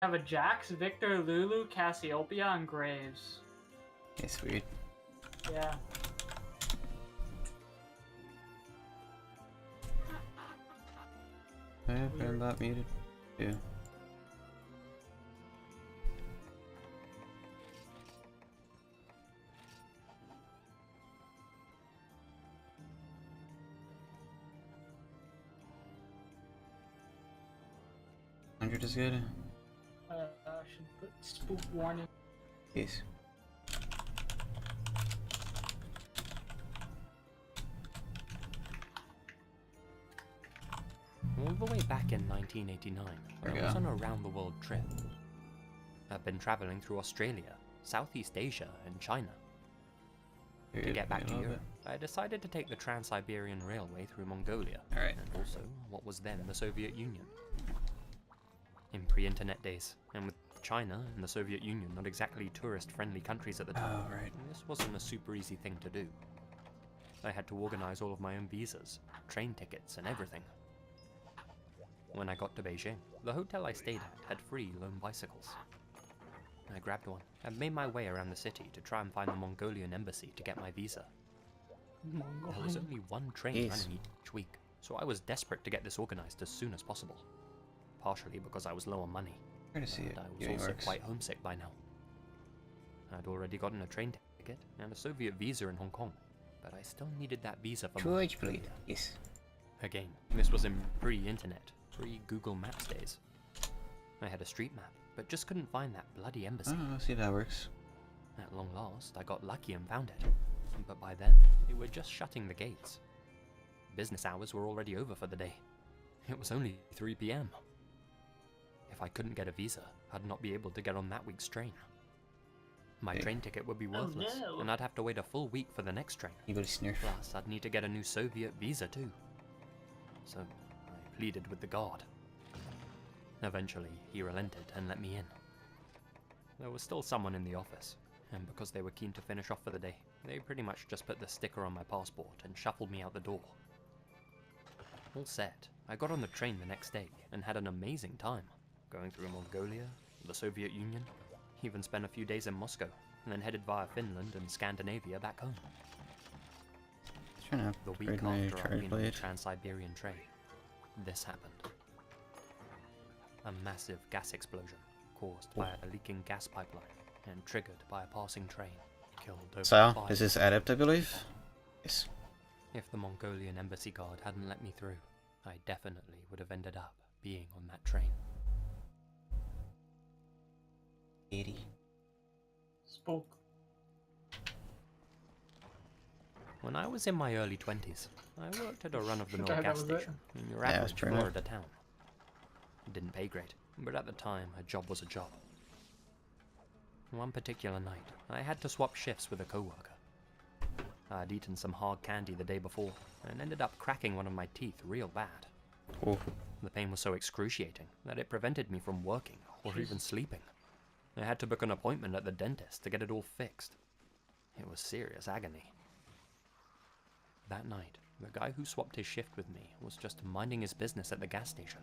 have a Jax, Victor, Lulu, Cassiopeia, and Graves. It's weird. Yeah. Yeah, I'm not muted. Yeah. Hundred is good. Should put spook warning. Yes. All the way back in 1989, I was on a round-the-world trip. I've been traveling through Australia, Southeast Asia, and China. To get back to Europe, I decided to take the Trans-Siberian Railway through Mongolia, and also what was then the Soviet Union. In pre-internet days, and with China and the Soviet Union not exactly tourist-friendly countries at the time, this wasn't a super easy thing to do. I had to organize all of my own visas, train tickets, and everything. When I got to Beijing, the hotel I stayed at had free loan bicycles. I grabbed one and made my way around the city to try and find the Mongolian embassy to get my visa. There was only one train running each week, so I was desperate to get this organized as soon as possible. Partially because I was low on money, and I was also quite homesick by now. I'd already gotten a train ticket and a Soviet visa in Hong Kong, but I still needed that visa for Mongolia. Yes. Again, this was in pre-internet, pre-Google Maps days. I had a street map, but just couldn't find that bloody embassy. Oh, see if that works. At long last, I got lucky and found it. But by then, they were just shutting the gates. Business hours were already over for the day. It was only 3 PM. If I couldn't get a visa, I'd not be able to get on that week's train. My train ticket would be worthless, and I'd have to wait a full week for the next train. Plus, I'd need to get a new Soviet visa too. So, I pleaded with the guard. Eventually, he relented and let me in. There was still someone in the office, and because they were keen to finish off for the day, they pretty much just put the sticker on my passport and shuffled me out the door. All set, I got on the train the next day and had an amazing time, going through Mongolia, the Soviet Union, even spent a few days in Moscow, and then headed via Finland and Scandinavia back home. The week after I'd been on the Trans-Siberian train, this happened. A massive gas explosion caused by a leaking gas pipeline and triggered by a passing train killed over 5. This is adept, I believe? Yes. If the Mongolian embassy guard hadn't let me through, I definitely would have ended up being on that train. 80. Spoke. When I was in my early 20s, I worked at a run-of-the-mill gas station in your average Florida town. It didn't pay great, but at the time, a job was a job. One particular night, I had to swap shifts with a coworker. I'd eaten some hard candy the day before, and ended up cracking one of my teeth real bad. The pain was so excruciating that it prevented me from working or even sleeping. I had to book an appointment at the dentist to get it all fixed. It was serious agony. That night, the guy who swapped his shift with me was just minding his business at the gas station.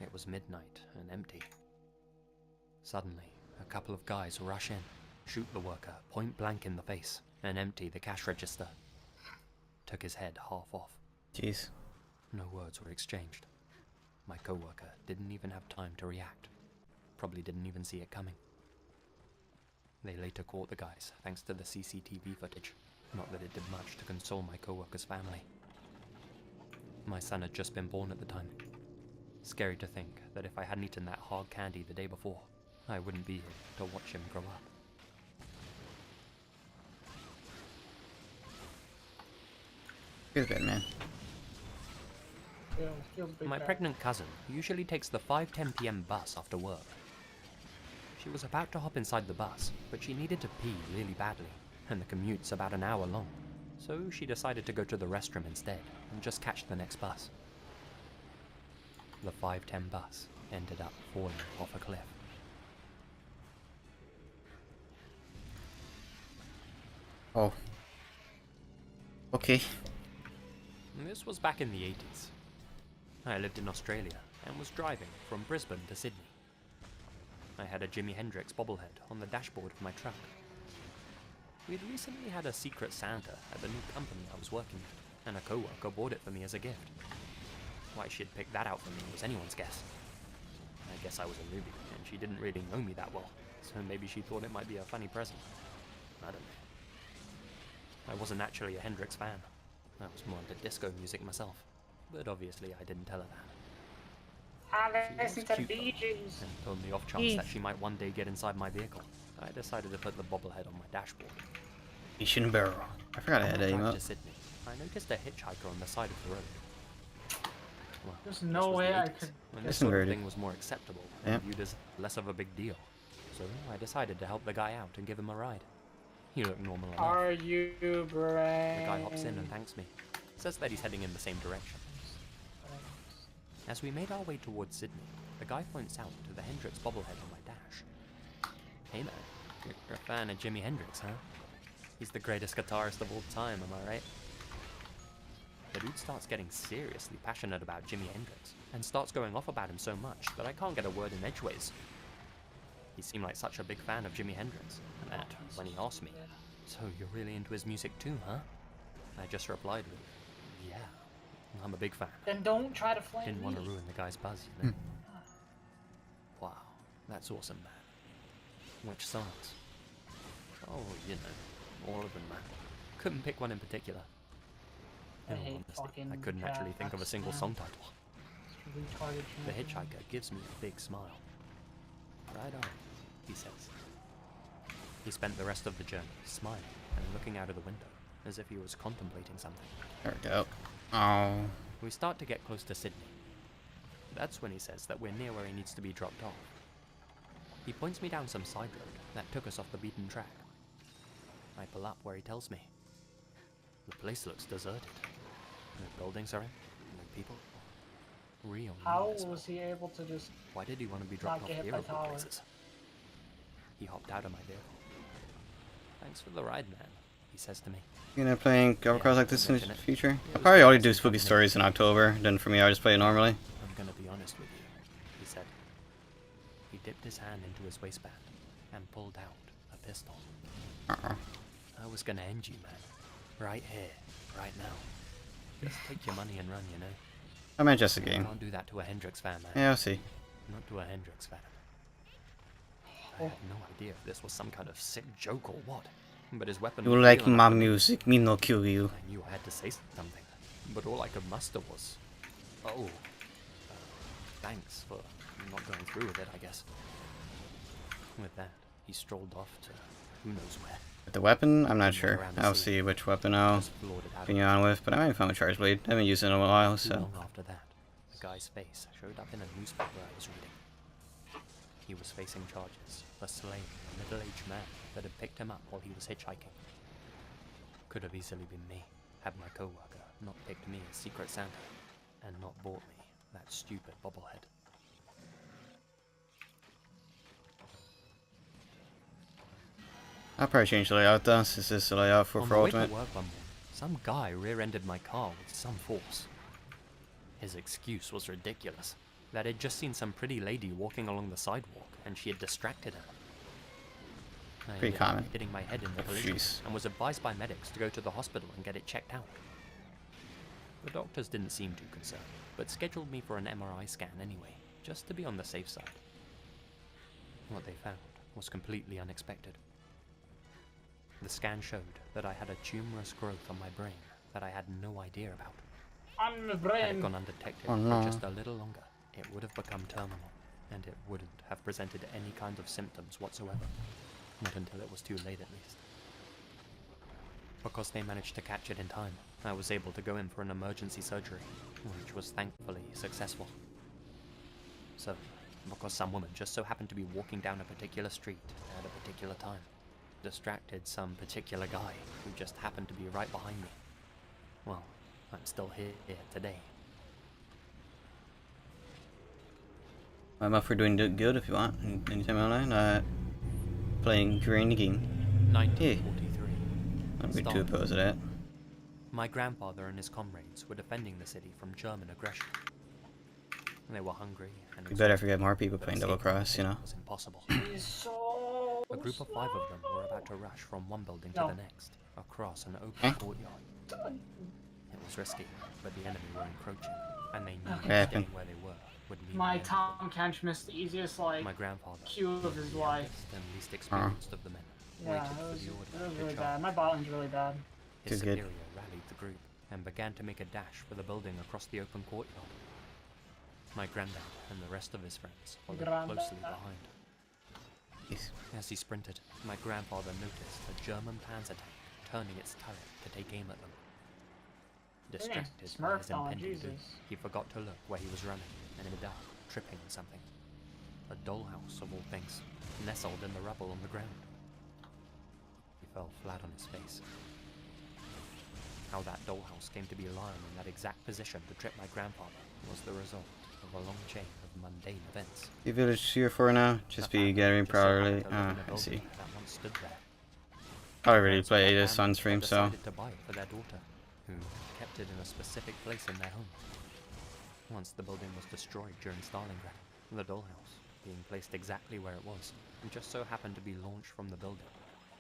It was midnight and empty. Suddenly, a couple of guys rush in, shoot the worker point blank in the face, and empty the cash register. Took his head half off. Jeez. No words were exchanged. My coworker didn't even have time to react. Probably didn't even see it coming. They later caught the guys thanks to the CCTV footage. Not that it did much to console my coworker's family. My son had just been born at the time. Scary to think that if I hadn't eaten that hard candy the day before, I wouldn't be here to watch him grow up. Feels bad, man. My pregnant cousin usually takes the 5:10 PM bus after work. She was about to hop inside the bus, but she needed to pee really badly, and the commute's about an hour long, so she decided to go to the restroom instead and just catch the next bus. The 5:10 bus ended up falling off a cliff. Oh. Okay. This was back in the 80s. I lived in Australia and was driving from Brisbane to Sydney. I had a Jimi Hendrix bobblehead on the dashboard of my truck. We'd recently had a secret Santa at the new company I was working at, and a co-worker bought it for me as a gift. Why she'd picked that out for me was anyone's guess. I guess I was a newbie, and she didn't really know me that well, so maybe she thought it might be a funny present. I don't know. I wasn't actually a Hendrix fan. I was more into disco music myself, but obviously I didn't tell her that. I listen to the Bee Gees. And on the off chance that she might one day get inside my vehicle, I decided to put the bobblehead on my dashboard. Asian barrel. I forgot I had that emote. To Sydney, I noticed a hitchhiker on the side of the road. Well, There's no way I could. When this sort of thing was more acceptable and viewed as less of a big deal, so I decided to help the guy out and give him a ride. He looked normal enough. Are you brave? The guy hops in and thanks me. Says that he's heading in the same direction. As we made our way towards Sydney, the guy points out to the Hendrix bobblehead on my dash. Hey man, you're a fan of Jimi Hendrix, huh? He's the greatest guitarist of all time, am I right? The dude starts getting seriously passionate about Jimi Hendrix, and starts going off about him so much that I can't get a word in edgeways. He seemed like such a big fan of Jimi Hendrix, that when he asked me, "So you're really into his music too, huh?" I just replied with, "Yeah, I'm a big fan." Then don't try to flame Didn't want to me. ruin the guy's buzz, you know? Wow, that's awesome, man. Which songs? Oh, you know, all of them, man. Couldn't pick one in particular. I In all hate honesty, fucking I couldn't actually think of a single cats, song man. title. Retarded The shit. hitchhiker gives me a big smile. "Right on," he says. He spent the rest of the journey smiling and looking out of the window, as if he was contemplating something. There we go. Oh. We start to get close to Sydney. That's when he says that we're near where he needs to be dropped off. He points me down some side road that took us off the beaten track. I pull up where he tells me. The place looks deserted. No buildings are in, no people. Real How need as well. was he able to just? Why did he want to be dropped not off get hit here by of all tower? places? He hopped out of my vehicle. "Thanks for the ride, man," he says to me. You gonna play cover cars like this in the future? I'll probably only do spooky stories in October. Then for me, I'll just play it normally. "I'm gonna be honest with you," he said. He dipped his hand into his waistband and pulled out a pistol. "I was gonna end you, man. Right here, right now. Just take your money and run, you know. I meant just a You game. can't do that to a Hendrix fan, man. Yeah, I'll see. Not to a Hendrix fan." I had no idea if this was some kind of sick joke or what, but his weapon You was like real enough my to me. music, me no kill you. I knew I had to say something, but all I could muster was, "Oh, thanks for not going through with it, I guess." With that, he strolled off to who knows where. With the weapon, I'm not sure. I'll see which weapon I'll Just floored it out of continue on with, but I might find a charge blade. I haven't used it in a while, Too so. long after that, the guy's face showed up in a newspaper I was reading. He was facing charges for slaying a middle-aged man that had picked him up while he was hitchhiking. Could have easily been me, had my co-worker not picked me as Secret Santa, and not bought me that stupid bobblehead. I'll probably change the layout though, since this is the layout for On the way to Ultimate. work one morning, some guy rear-ended my car with some force. His excuse was ridiculous, that he'd just seen some pretty lady walking along the sidewalk and she had distracted him. I Pretty ended up common. hitting my head in the Oh, collision jeez. and was advised by medics to go to the hospital and get it checked out. The doctors didn't seem too concerned, but scheduled me for an MRI scan anyway, just to be on the safe side. What they found was completely unexpected. The scan showed that I had a tumorous growth on my brain that I had no idea about. On the Had it brain. gone undetected Oh, no. for just a little longer, it would have become terminal, and it wouldn't have presented any kind of symptoms whatsoever. Not until it was too late, at least. Because they managed to catch it in time, I was able to go in for an emergency surgery, which was thankfully successful. So, because some woman just so happened to be walking down a particular street at a particular time, distracted some particular guy who just happened to be right behind me. Well, I'm still here today. I'm up for doing good if you want. Anytime online, playing during the game. 1943. I'll be too Start. opposed to that. My grandfather and his comrades were defending the city from German aggression. They were hungry and You better exhausted, forget more people but playing escaping double cross, you know. was impossible. He's so A group of 5 of them were about to rush from one building to No. the next, across an open Eh? courtyard. It was risky, but the enemy were encroaching, and they knew Okay. staying where they were would mean My the end of them. Tom Kench missed the easiest, like, My grandfather, cue of his the life. youngest and least experienced of the men, Yeah, waited it for was the order to really charge. bad. My bottom's really bad. His Too good. superior rallied the group and began to make a dash for the building across the open courtyard. My granddad and the rest of his friends followed closely behind. Jeez. As he sprinted, my grandfather noticed a German panzer tank turning its turret to take aim at them. Distracted by Smurf his on, impending doom, Jesus. he forgot to look where he was running and ended up tripping on something. A dollhouse, of all things, nestled in the rubble on the ground. He fell flat on his face. How that dollhouse came to be lying in that exact position to trip my grandfather was the result of a long chain of mundane events. The village here for now. Just be getting properly. I see. That once stood there. I already Parents of played that this on family stream, had so decided to buy it for their daughter, who kept it in a specific place in their home. Once the building was destroyed during Stalingrad, the dollhouse, being placed exactly where it was, just so happened to be launched from the building,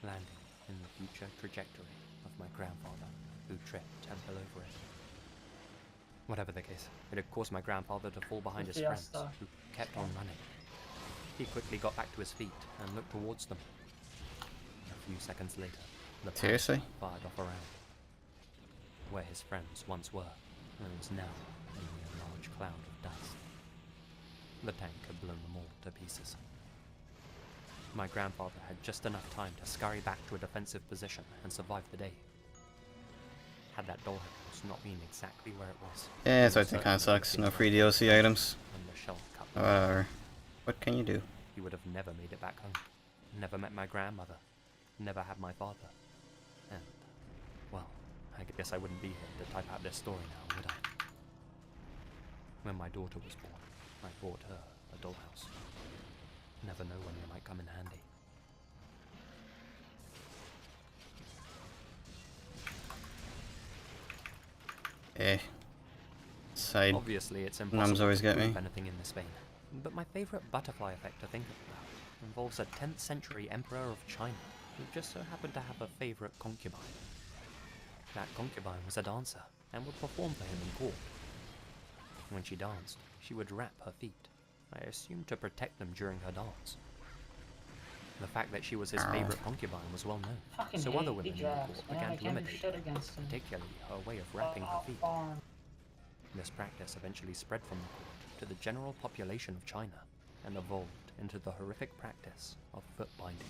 landing in the future trajectory of my grandfather, who tripped and fell over it. Whatever the case, it had caused my grandfather to fall behind his friends, Fiesta. who kept on running. He quickly got back to his feet and looked towards them. A few seconds later, the Seriously? panzer fired off around. Where his friends once were, there was now only a large cloud of dust. The tank had blown them all to pieces. My grandfather had just enough time to scurry back to a defensive position and survive the day. Had that dollhouse not been exactly where it was, yeah, he so I would think kind of certainly have sucks. been No free trapped DLC items. and the shell cut. Whatever. What can you do? He would have never made it back home, never met my grandmother, never had my father, and, well, I guess I wouldn't be here to type out this story now, would I? When my daughter was born, I bought her a dollhouse. Never know when they might come in handy. Eh. Side. Obviously, it's Numbs impossible always to get me. prove anything in this vein, but my favorite butterfly effect to think about involves a 10th century emperor of China who just so happened to have a favorite concubine. That concubine was a dancer and would perform for him in court. When she danced, she would wrap her feet, I assumed to protect them during her dance. The fact that she was his favorite concubine was well known, Fucking so hate other women in the hijabs, court man. began I to can't do imitate shit her, against them. particularly her way of wrapping her feet. This practice eventually spread from the court to the general population of China and evolved into the horrific practice of foot binding.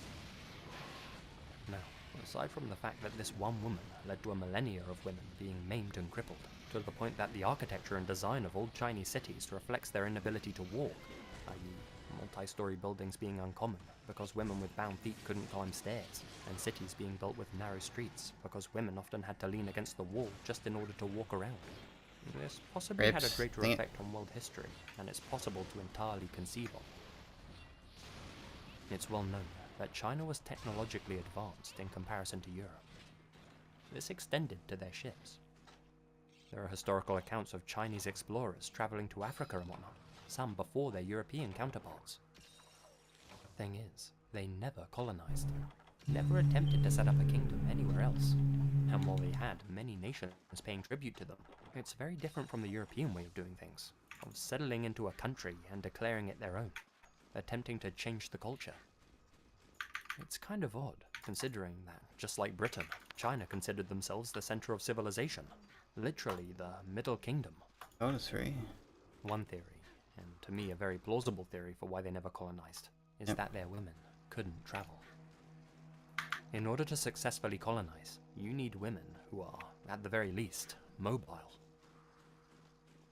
Now, aside from the fact that this one woman led to a millennia of women being maimed and crippled, to the point that the architecture and design of old Chinese cities reflects their inability to walk, i.e. multi-story buildings being uncommon because women with bound feet couldn't climb stairs, and cities being built with narrow streets because women often had to lean against the wall just in order to walk around. This possibly had a Rips. greater Dang it. effect on world history than it's possible to entirely conceive of. It's well known that China was technologically advanced in comparison to Europe. This extended to their ships. There are historical accounts of Chinese explorers traveling to Africa and whatnot, some before their European counterparts. The thing is, they never colonized, never attempted to set up a kingdom anywhere else, and while they had many nations paying tribute to them, it's very different from the European way of doing things, of settling into a country and declaring it their own, attempting to change the culture. It's kind of odd, considering that, just like Britain, China considered themselves the center of civilization, literally the Middle Kingdom. Oh, that's right. One theory, and to me a very plausible theory for why they never colonized, is Yep. that their women couldn't travel. In order to successfully colonize, you need women who are, at the very least, mobile.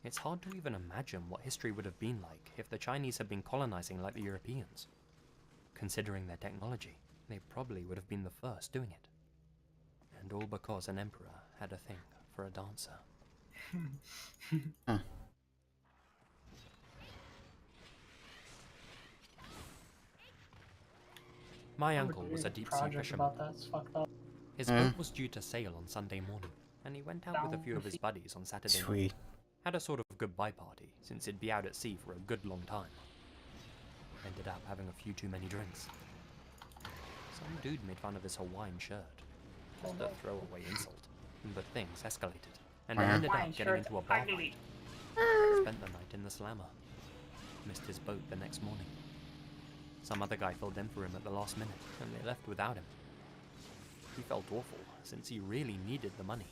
It's hard to even imagine what history would have been like if the Chinese had been colonizing like the Europeans. Considering their technology, they probably would have been the first doing it. And all because an emperor had a thing for a dancer. Huh. My uncle was a deep-sea project fisherman. about that. It's fucked up. His boat was due to sail on Sunday morning, and he went out with a few of his buddies on Saturday night. Sweet. Had a sort of goodbye party, since he'd be out at sea for a good long time. Ended up having a few too many drinks. Some dude made fun of his Hawaiian shirt. Just a throwaway insult. But things escalated, and I ended up getting into a bar fight. Spent the night in the slammer. Missed his boat the next morning. Some other guy filled in for him at the last minute, and they left without him. He felt awful, since he really needed the money.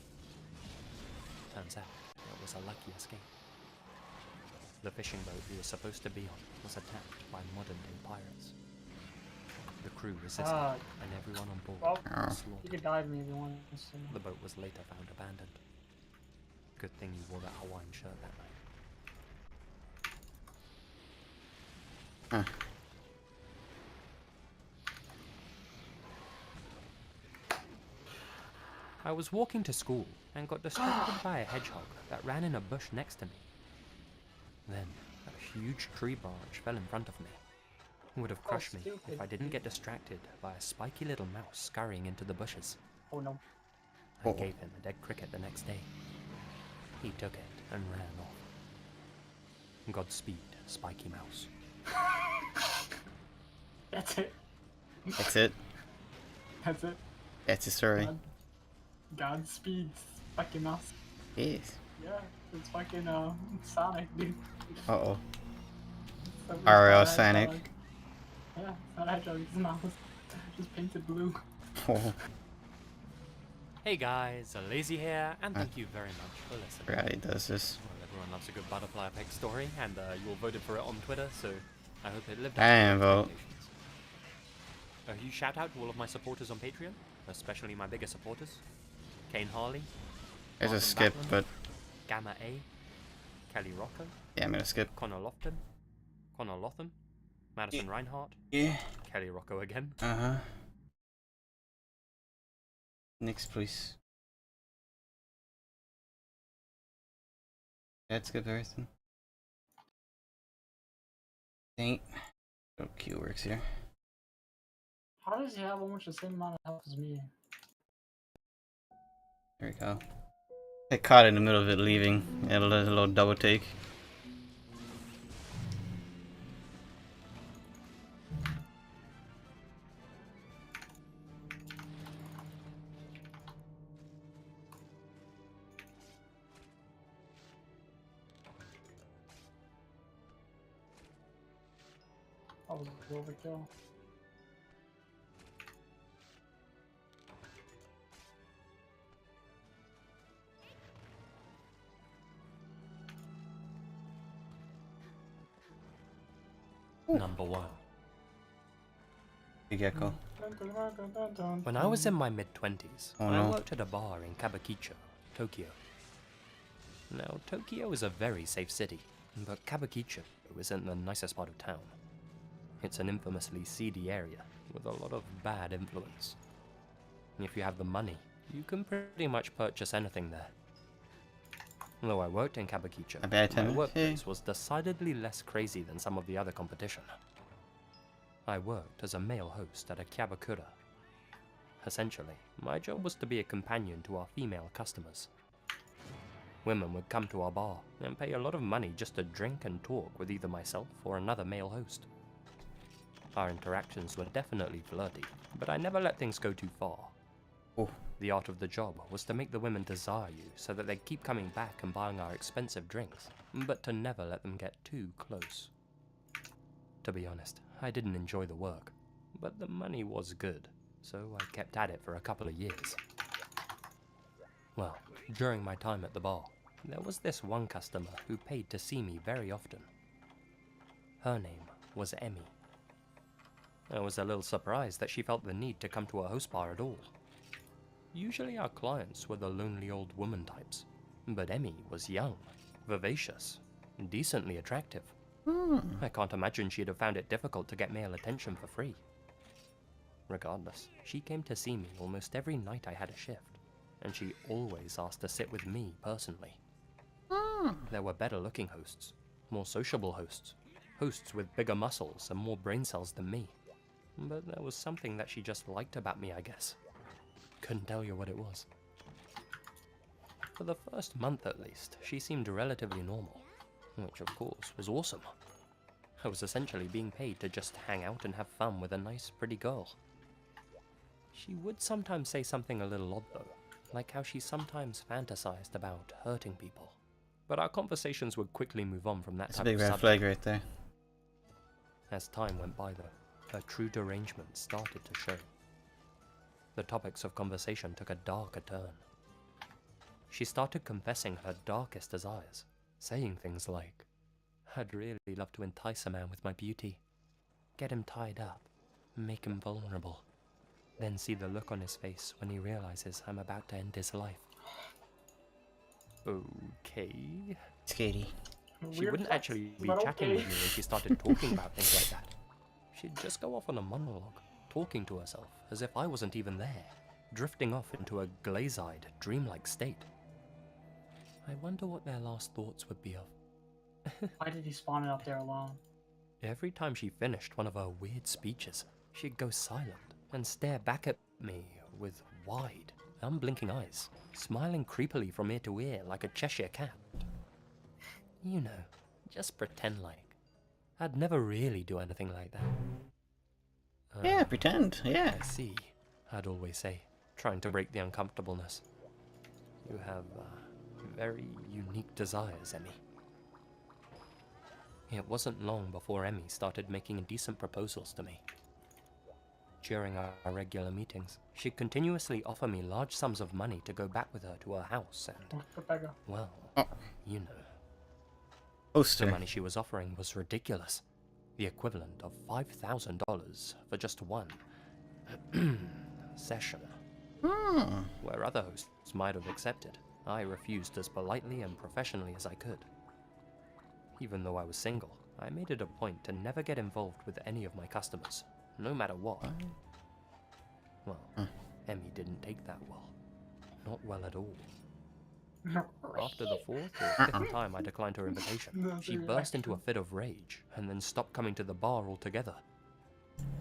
Turns out, it was a lucky escape. The fishing boat he was supposed to be on was attacked by modern-day pirates. The crew resisted, and everyone on board was slaughtered. You could dive me if you want. The boat was later found abandoned. Good thing you wore that Hawaiian shirt that night. I was walking to school and got distracted by a hedgehog that ran in a bush next to me. Then, a huge tree branch fell in front of me. It would have crushed me if I didn't get distracted by a spiky little mouse scurrying into the bushes. Oh no. I gave him a dead cricket the next day. He took it and ran off. Godspeed, Spiky Mouse. That's it. That's it. That's it. That's the story. Godspeed, Spiky Mouse. Yes. Yeah, it's fucking Sonic, dude. Uh-oh. RL Sonic. Yeah, not Hedgehog, it's a mouse. Just painted blue. Oh. Hey guys, Lazy here, and thank you very much for listening. Forgot he does this. Well, everyone loves a good butterfly effect story, and you all voted for it on Twitter, so I hope it lived up I to didn't your vote. expectations. A huge shout out to all of my supporters on Patreon, especially my biggest supporters. Kane Harley. There's a Martin skip, Batlin, but Gamma A. Kelly Rocco. yeah, I'm gonna skip. Connor Lotham. Madison Reinhardt. Yeah. Kelly Rocco again. Uh-huh. Next, please. Let's skip everything. Ain't. Oh, Q works here. How does he have almost the same amount of health as me? There we go. I caught in the middle of it leaving. Had a little double take. That was overkill. Number 1. Big echo. When I was in my mid-20s, Oh, I no. worked at a bar in Kabukicho, Tokyo. Now, Tokyo is a very safe city, but Kabukicho isn't the nicest part of town. It's an infamously seedy area with a lot of bad influence. If you have the money, you can pretty much purchase anything there. Though I worked in Kabukicho, A bad my tenant, workplace was decidedly less crazy than some of the other competition. I worked as a male host at a kyabakura. Essentially, my job was to be a companion to our female customers. Women would come to our bar and pay a lot of money just to drink and talk with either myself or another male host. Our interactions were definitely flirty, but I never let things go too far. Oh. The art of the job was to make the women desire you so that they'd keep coming back and buying our expensive drinks, but to never let them get too close. To be honest, I didn't enjoy the work, but the money was good, so I kept at it for a couple of years. Well, during my time at the bar, there was this one customer who paid to see me very often. Her name was Emmy. I was a little surprised that she felt the need to come to a host bar at all. Usually our clients were the lonely old woman types, but Emmy was young, vivacious, decently attractive. I can't imagine she'd have found it difficult to get male attention for free. Regardless, she came to see me almost every night I had a shift, and she always asked to sit with me personally. There were better looking hosts, more sociable hosts, hosts with bigger muscles and more brain cells than me. But there was something that she just liked about me, I guess. Couldn't tell you what it was. For the first month at least, she seemed relatively normal. which of course was awesome. I was essentially being paid to just hang out and have fun with a nice, pretty girl. She would sometimes say something a little odd though, like how she sometimes fantasized about hurting people. But our conversations would quickly move on from that That's a type big of red subject. flag right there. As time went by though, her true derangement started to show. The topics of conversation took a darker turn. She started confessing her darkest desires, saying things like, "I'd really love to entice a man with my beauty, get him tied up, make him vulnerable, then see the look on his face when he realizes I'm about to end his life." Okay. Skatey. She Weird wouldn't flex, actually be but chatting okay. with me when she started talking about things like that. She'd just go off on a monologue, talking to herself as if I wasn't even there, drifting off into a glaze-eyed, dreamlike state. I wonder what their last thoughts would be of. Why did he spawn it up there alone? Every time she finished one of her weird speeches, she'd go silent and stare back at me with wide, unblinking eyes, smiling creepily from ear to ear like a Cheshire cat. You know, just pretend like. I'd never really do anything like that. Yeah, pretend. Yeah. I see, I'd always say, trying to break the uncomfortableness. You have very unique desires, Emmy. It wasn't long before Emmy started making decent proposals to me. During our regular meetings, she'd continuously offer me large sums of money to go back with her to her house and, well, you know. The Poster. money she was offering was ridiculous. The equivalent of $5,000 for just one session. Where other hosts might have accepted, I refused as politely and professionally as I could. Even though I was single, I made it a point to never get involved with any of my customers, no matter what. Well, Emmy didn't take that well. Not well at all. After the fourth or fifth time I declined her invitation, she burst into a fit of rage and then stopped coming to the bar altogether.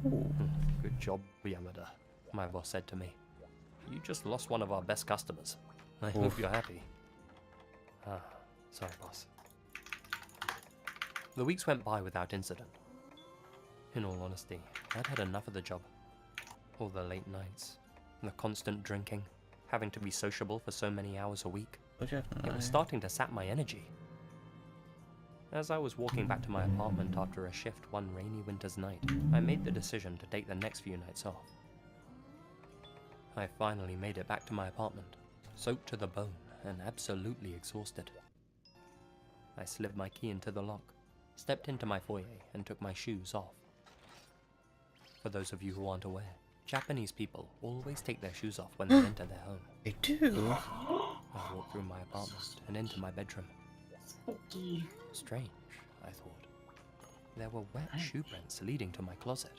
Good job, Yamada, my boss said to me. You just lost one of our best customers. I hope you're happy. Sorry, boss. The weeks went by without incident. In all honesty, I'd had enough of the job. All the late nights, the constant drinking, having to be sociable for so many hours a week. It was starting to sap my energy. As I was walking back to my apartment after a shift one rainy winter's night, I made the decision to take the next few nights off. I finally made it back to my apartment, soaked to the bone and absolutely exhausted. I slid my key into the lock, stepped into my foyer and took my shoes off. For those of you who aren't aware, Japanese people always take their shoes off when they enter their home. They do? I walked through my apartment and into my bedroom. Spooky. Strange, I thought. There were wet shoe prints leading to my closet.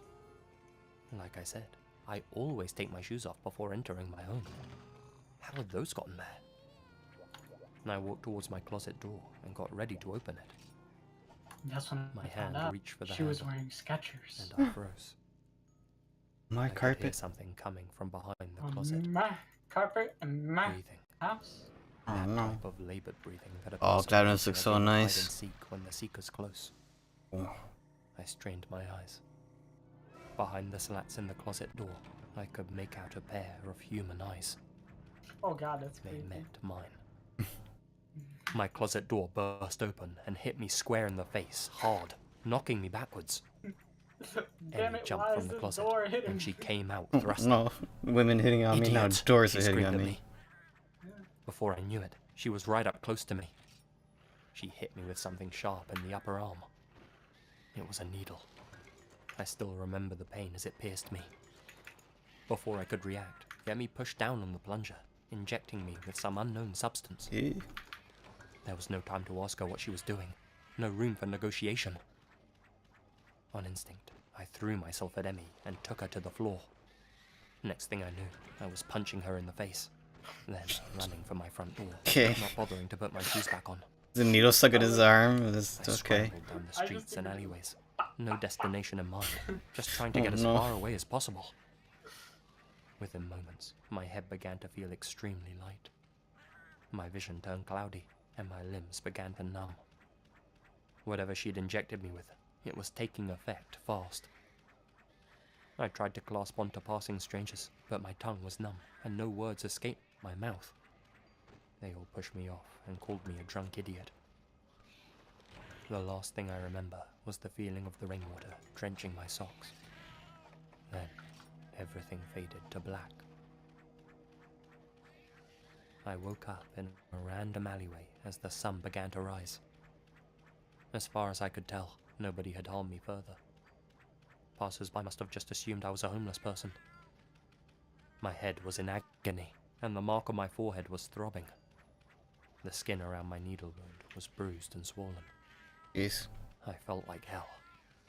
Like I said, I always take my shoes off before entering my home. How had those gotten there? I walked towards my closet door and got ready to open it. That's when My I found hand out reached for the she was handle, wearing Skechers. and I froze. My I could hear carpet. something coming from behind the closet. My carpet and my Breathing. house. Oh That no. type of labored breathing that a Oh, person Gladness does in looks a so game of hide nice. and seek when the seeker's close. Oh. I strained my eyes. Behind the slats in the closet door, I could make out a pair of human eyes. Oh god, that's They creepy. met mine. My closet door burst open and hit me square in the face, hard, knocking me backwards. Damn Emmy it, jumped why from is the this closet, door hitting and she me? came out thrusting. No, women hitting on me now. Idiot, Doors she are hitting screamed on at me. Before I knew it, she was right up close to me. She hit me with something sharp in the upper arm. It was a needle. I still remember the pain as it pierced me. Before I could react, Emmy pushed down on the plunger, injecting me with some unknown substance. Ew. There was no time to ask her what she was doing, no room for negotiation. On instinct, I threw myself at Emmy and took her to the floor. Next thing I knew, I was punching her in the face, then running for my front door, Okay. not bothering to put my shoes back on. The needle stuck at his arm. It's I okay. scrambled down the streets and alleyways, no destination in mind, just trying to get as no. far away as possible. Within moments, my head began to feel extremely light. My vision turned cloudy, and my limbs began to numb. Whatever she'd injected me with, it was taking effect fast. I tried to clasp onto passing strangers, but my tongue was numb, and no words escaped my mouth. They all pushed me off and called me a drunk idiot. The last thing I remember was the feeling of the rainwater drenching my socks. Then, everything faded to black. I woke up in a random alleyway as the sun began to rise. As far as I could tell, nobody had harmed me further. Passers-by must have just assumed I was a homeless person. My head was in agony, and the mark on my forehead was throbbing. The skin around my needle wound was bruised and swollen. Yes. I felt like hell,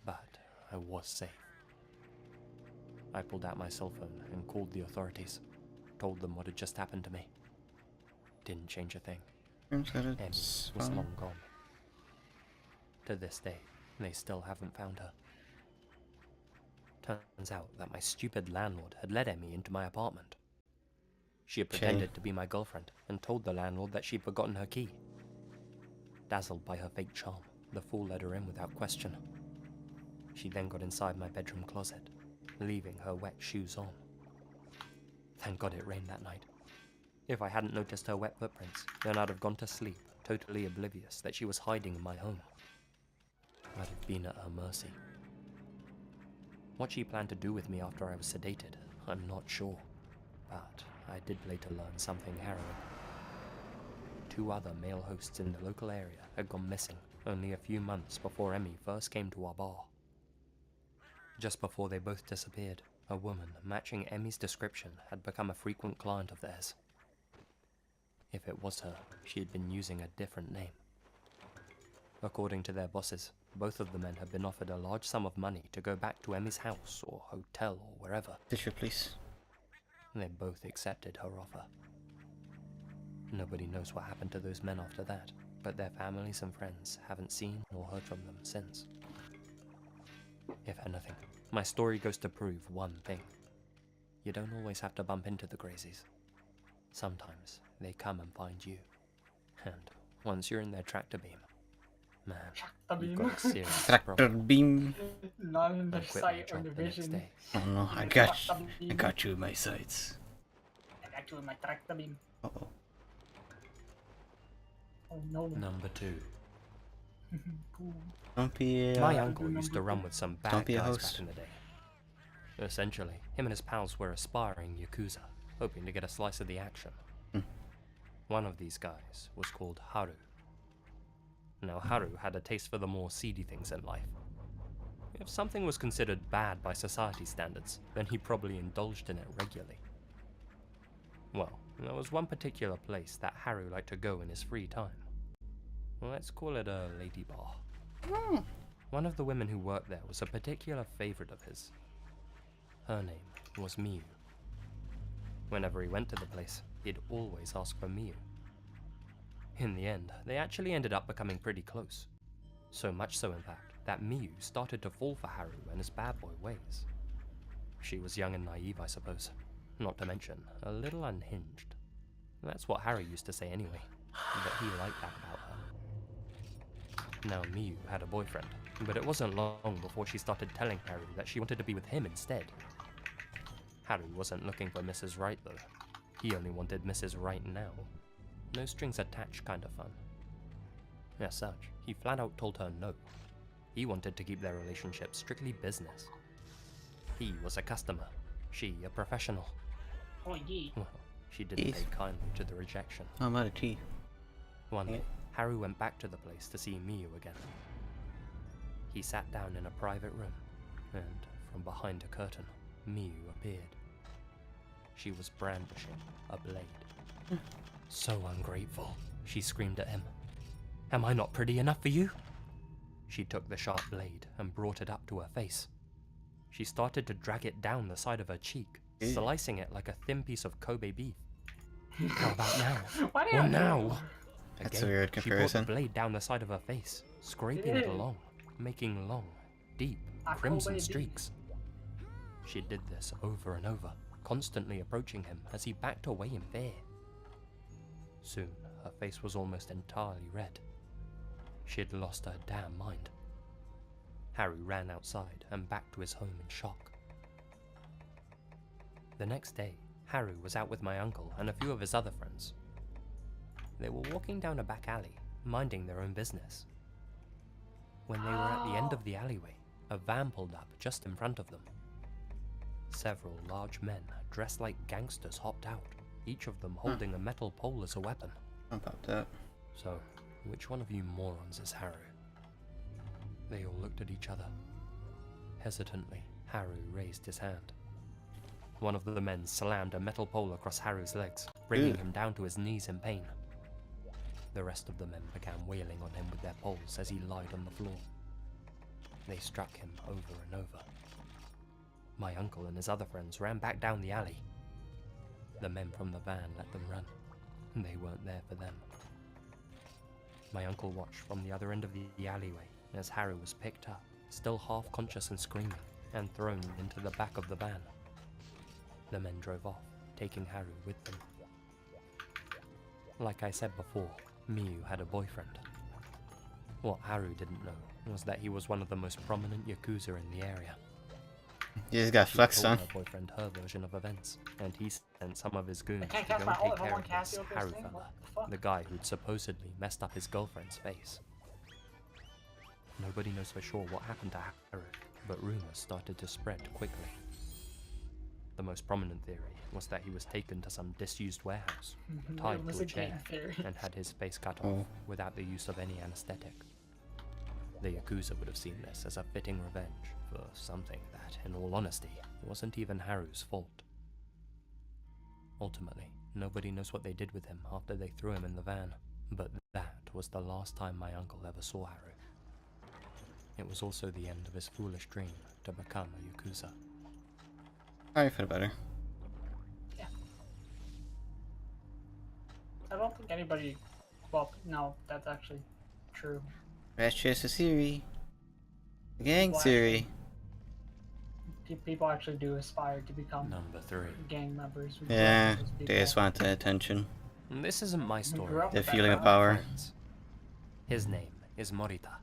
but I was safe. I pulled out my cell phone and called the authorities, told them what had just happened to me. Didn't change a thing. Emmy was long gone. To this day, they still haven't found her. Turns out that my stupid landlord had let Emmy into my apartment. She had pretended to be my girlfriend and told the landlord that she'd forgotten her key. Dazzled by her fake charm, the fool let her in without question. She then got inside my bedroom closet, leaving her wet shoes on. Thank God it rained that night. If I hadn't noticed her wet footprints, then I'd have gone to sleep, totally oblivious that she was hiding in my home. I'd have been at her mercy. What she planned to do with me after I was sedated, I'm not sure, but I did later learn something harrowing. 2 other male hosts in the local area had gone missing only a few months before Emmy first came to our bar. Just before they both disappeared, a woman matching Emmy's description had become a frequent client of theirs. If it was her, she had been using a different name. According to their bosses, both of the men had been offered a large sum of money to go back to Emmy's house or hotel or wherever. Texutre, please. They both accepted her offer. Nobody knows what happened to those men after that, but their families and friends haven't seen or heard from them since. If anything, my story goes to prove one thing. You don't always have to bump into the crazies. Sometimes they come and find you. And once you're in their tractor beam, man, you've got a serious Tractor problem. beam. Not in the I quit my sight or job the the next vision. day. Oh no, I got you in my sights. I got you in my tractor beam. Uh-oh. Oh no. Number 2. Cool. Don't be My uncle used to run with some bad Don't be a guys host. back in the day. Essentially, him and his pals were aspiring yakuza, hoping to get a slice of the action. One of these guys was called Haru. Now, Haru had a taste for the more seedy things in life. If something was considered bad by society standards, then he probably indulged in it regularly. Well, there was one particular place that Haru liked to go in his free time. Let's call it a lady bar. One of the women who worked there was a particular favorite of his. Her name was Miyu. Whenever he went to the place, he'd always ask for Miyu. In the end, they actually ended up becoming pretty close. So much so, in fact, that Miyu started to fall for Haru and his bad boy ways. She was young and naive, I suppose. Not to mention, a little unhinged. That's what Haru used to say anyway, but he liked that about her. Now Miyu had a boyfriend, but it wasn't long before she started telling Haru that she wanted to be with him instead. Haru wasn't looking for Mrs. Right though. He only wanted Mrs. Right now. No strings attached kind of fun. As such, he flat out told her no. He wanted to keep their relationship strictly business. He was a customer, she a professional. Oh yeah. Well, she didn't take kindly to the rejection. I'm out of tea. One day, Haru went back to the place to see Miyu again. He sat down in a private room, and from behind a curtain, Miyu appeared. She was brandishing a blade. So ungrateful, she screamed at him. Am I not pretty enough for you? She took the sharp blade and brought it up to her face. She started to drag it down the side of her cheek, slicing it like a thin piece of Kobe beef. How about now? Or now? That's a weird She comparison. brought the blade down the side of her face, scraping it along, making long, deep, crimson streaks. She did this over and over, constantly approaching him as he backed away in fear. Soon, her face was almost entirely red. She'd lost her damn mind. Harry ran outside and back to his home in shock. The next day, Harry was out with my uncle and a few of his other friends. They were walking down a back alley, minding their own business. When they were at the end of the alleyway, a van pulled up just in front of them. Several large men dressed like gangsters hopped out, each of them holding a metal pole as a weapon. How about that? So, which one of you morons is Harry? They all looked at each other. Hesitantly, Harry raised his hand. One of the men slammed a metal pole across Harry's legs, bringing him down to his knees in pain. The rest of the men began wailing on him with their poles as he lied on the floor. They struck him over and over. My uncle and his other friends ran back down the alley. The men from the van let them run. They weren't there for them. My uncle watched from the other end of the alleyway as Harry was picked up, still half conscious and screaming, and thrown into the back of the van. The men drove off, taking Harry with them. Like I said before, Miyu had a boyfriend. What Harry didn't know was that he was one of the most prominent Yakuza in the area. You just got flexed on. Her boyfriend her version of events, and he sent some of his goons to can't go cast and my take ult if I'm care on of this Cassiopea's Harry thing? fella, What the fuck? the guy who'd supposedly messed up his girlfriend's face. Nobody knows for sure what happened to Harry, but rumors started to spread quickly. The most prominent theory was that he was taken to some disused warehouse, tied to a chair, and had his face cut off without the use of any anesthetic. The Yakuza would have seen this as a fitting revenge for something that, in all honesty, wasn't even Haru's fault. Ultimately, nobody knows what they did with him after they threw him in the van, but that was the last time my uncle ever saw Haru. It was also the end of his foolish dream to become a Yakuza. I feel better. Yeah. I don't think anybody. Well, no, that's actually true. Let's chase the theory. Gang theory. People actually do aspire to become Number 3. gang members. Yeah, they just want the attention. This isn't my story. grew up The with that feeling of crowd. power. Friends. His name is Morita,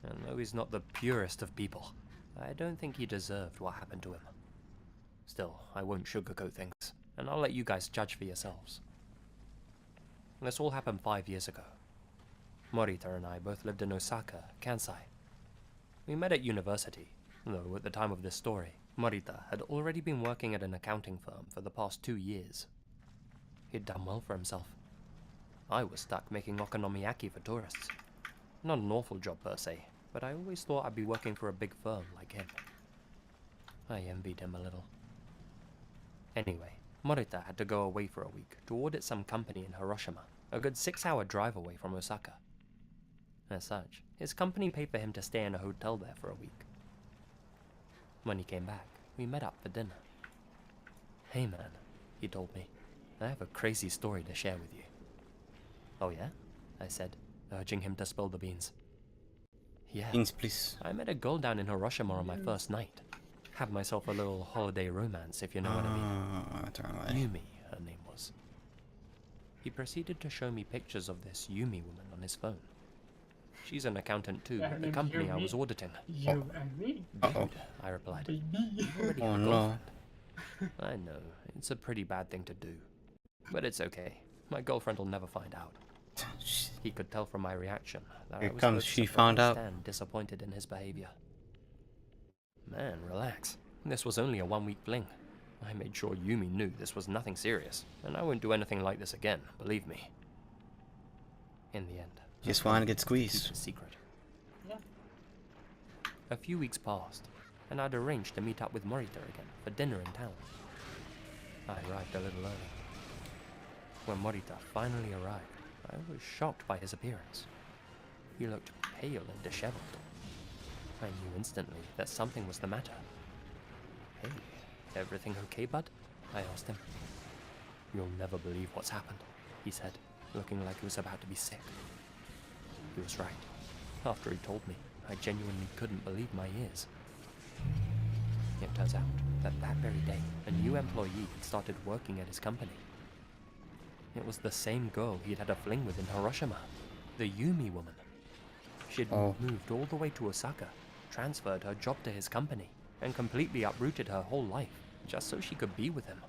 and though he's not the purest of people, I don't think he deserved what happened to him. Still, I won't sugarcoat things, and I'll let you guys judge for yourselves. This all happened 5 years ago. Morita and I both lived in Osaka, Kansai. We met at university, though at the time of this story, Morita had already been working at an accounting firm for the past 2 years. He'd done well for himself. I was stuck making okonomiyaki for tourists. Not an awful job per se, but I always thought I'd be working for a big firm like him. I envied him a little. Anyway, Morita had to go away for a week to audit some company in Hiroshima, a good 6-hour drive away from Osaka. As such, his company paid for him to stay in a hotel there for a week. When he came back, we met up for dinner. "Hey man," he told me, "I have a crazy story to share with you." "Oh yeah?" I said, urging him to spill the beans. "Yeah, Beans, please. I met a girl down in Hiroshima on my first night. Had myself a little holiday romance, if you know what I mean. Turn away. Yumi, her name was." He proceeded to show me pictures of this Yumi woman on his phone. "She's an accountant too, Yeah, her at the name's company I Yumi. was auditing." You and me. Uh-oh. "Dude," I replied. Baby. "Already Oh have a no. girlfriend." "I know, it's a pretty bad thing to do. But it's okay. My girlfriend will never find out." He could tell from my reaction that Here I was comes both she found out. surprised and disappointed in his behavior. "Man, relax. This was only a 1-week fling. I made sure Yumi knew this was nothing serious, and I won't do anything like this again, believe me." In the end, Just wanted to get keep squeezed. it a secret. Yeah. A few weeks passed, and I'd arranged to meet up with Morita again for dinner in town. I arrived a little early. When Morita finally arrived, I was shocked by his appearance. He looked pale and disheveled. I knew instantly that something was the matter. "Hey, everything okay, bud?" I asked him. "You'll never believe what's happened," he said, looking like he was about to be sick. He was right. After he told me, I genuinely couldn't believe my ears. It turns out that that very day, a new employee had started working at his company. It was the same girl he'd had a fling with in Hiroshima, the Yumi woman. She'd moved all the way to Osaka, transferred her job to his company, and completely uprooted her whole life just so she could be with him.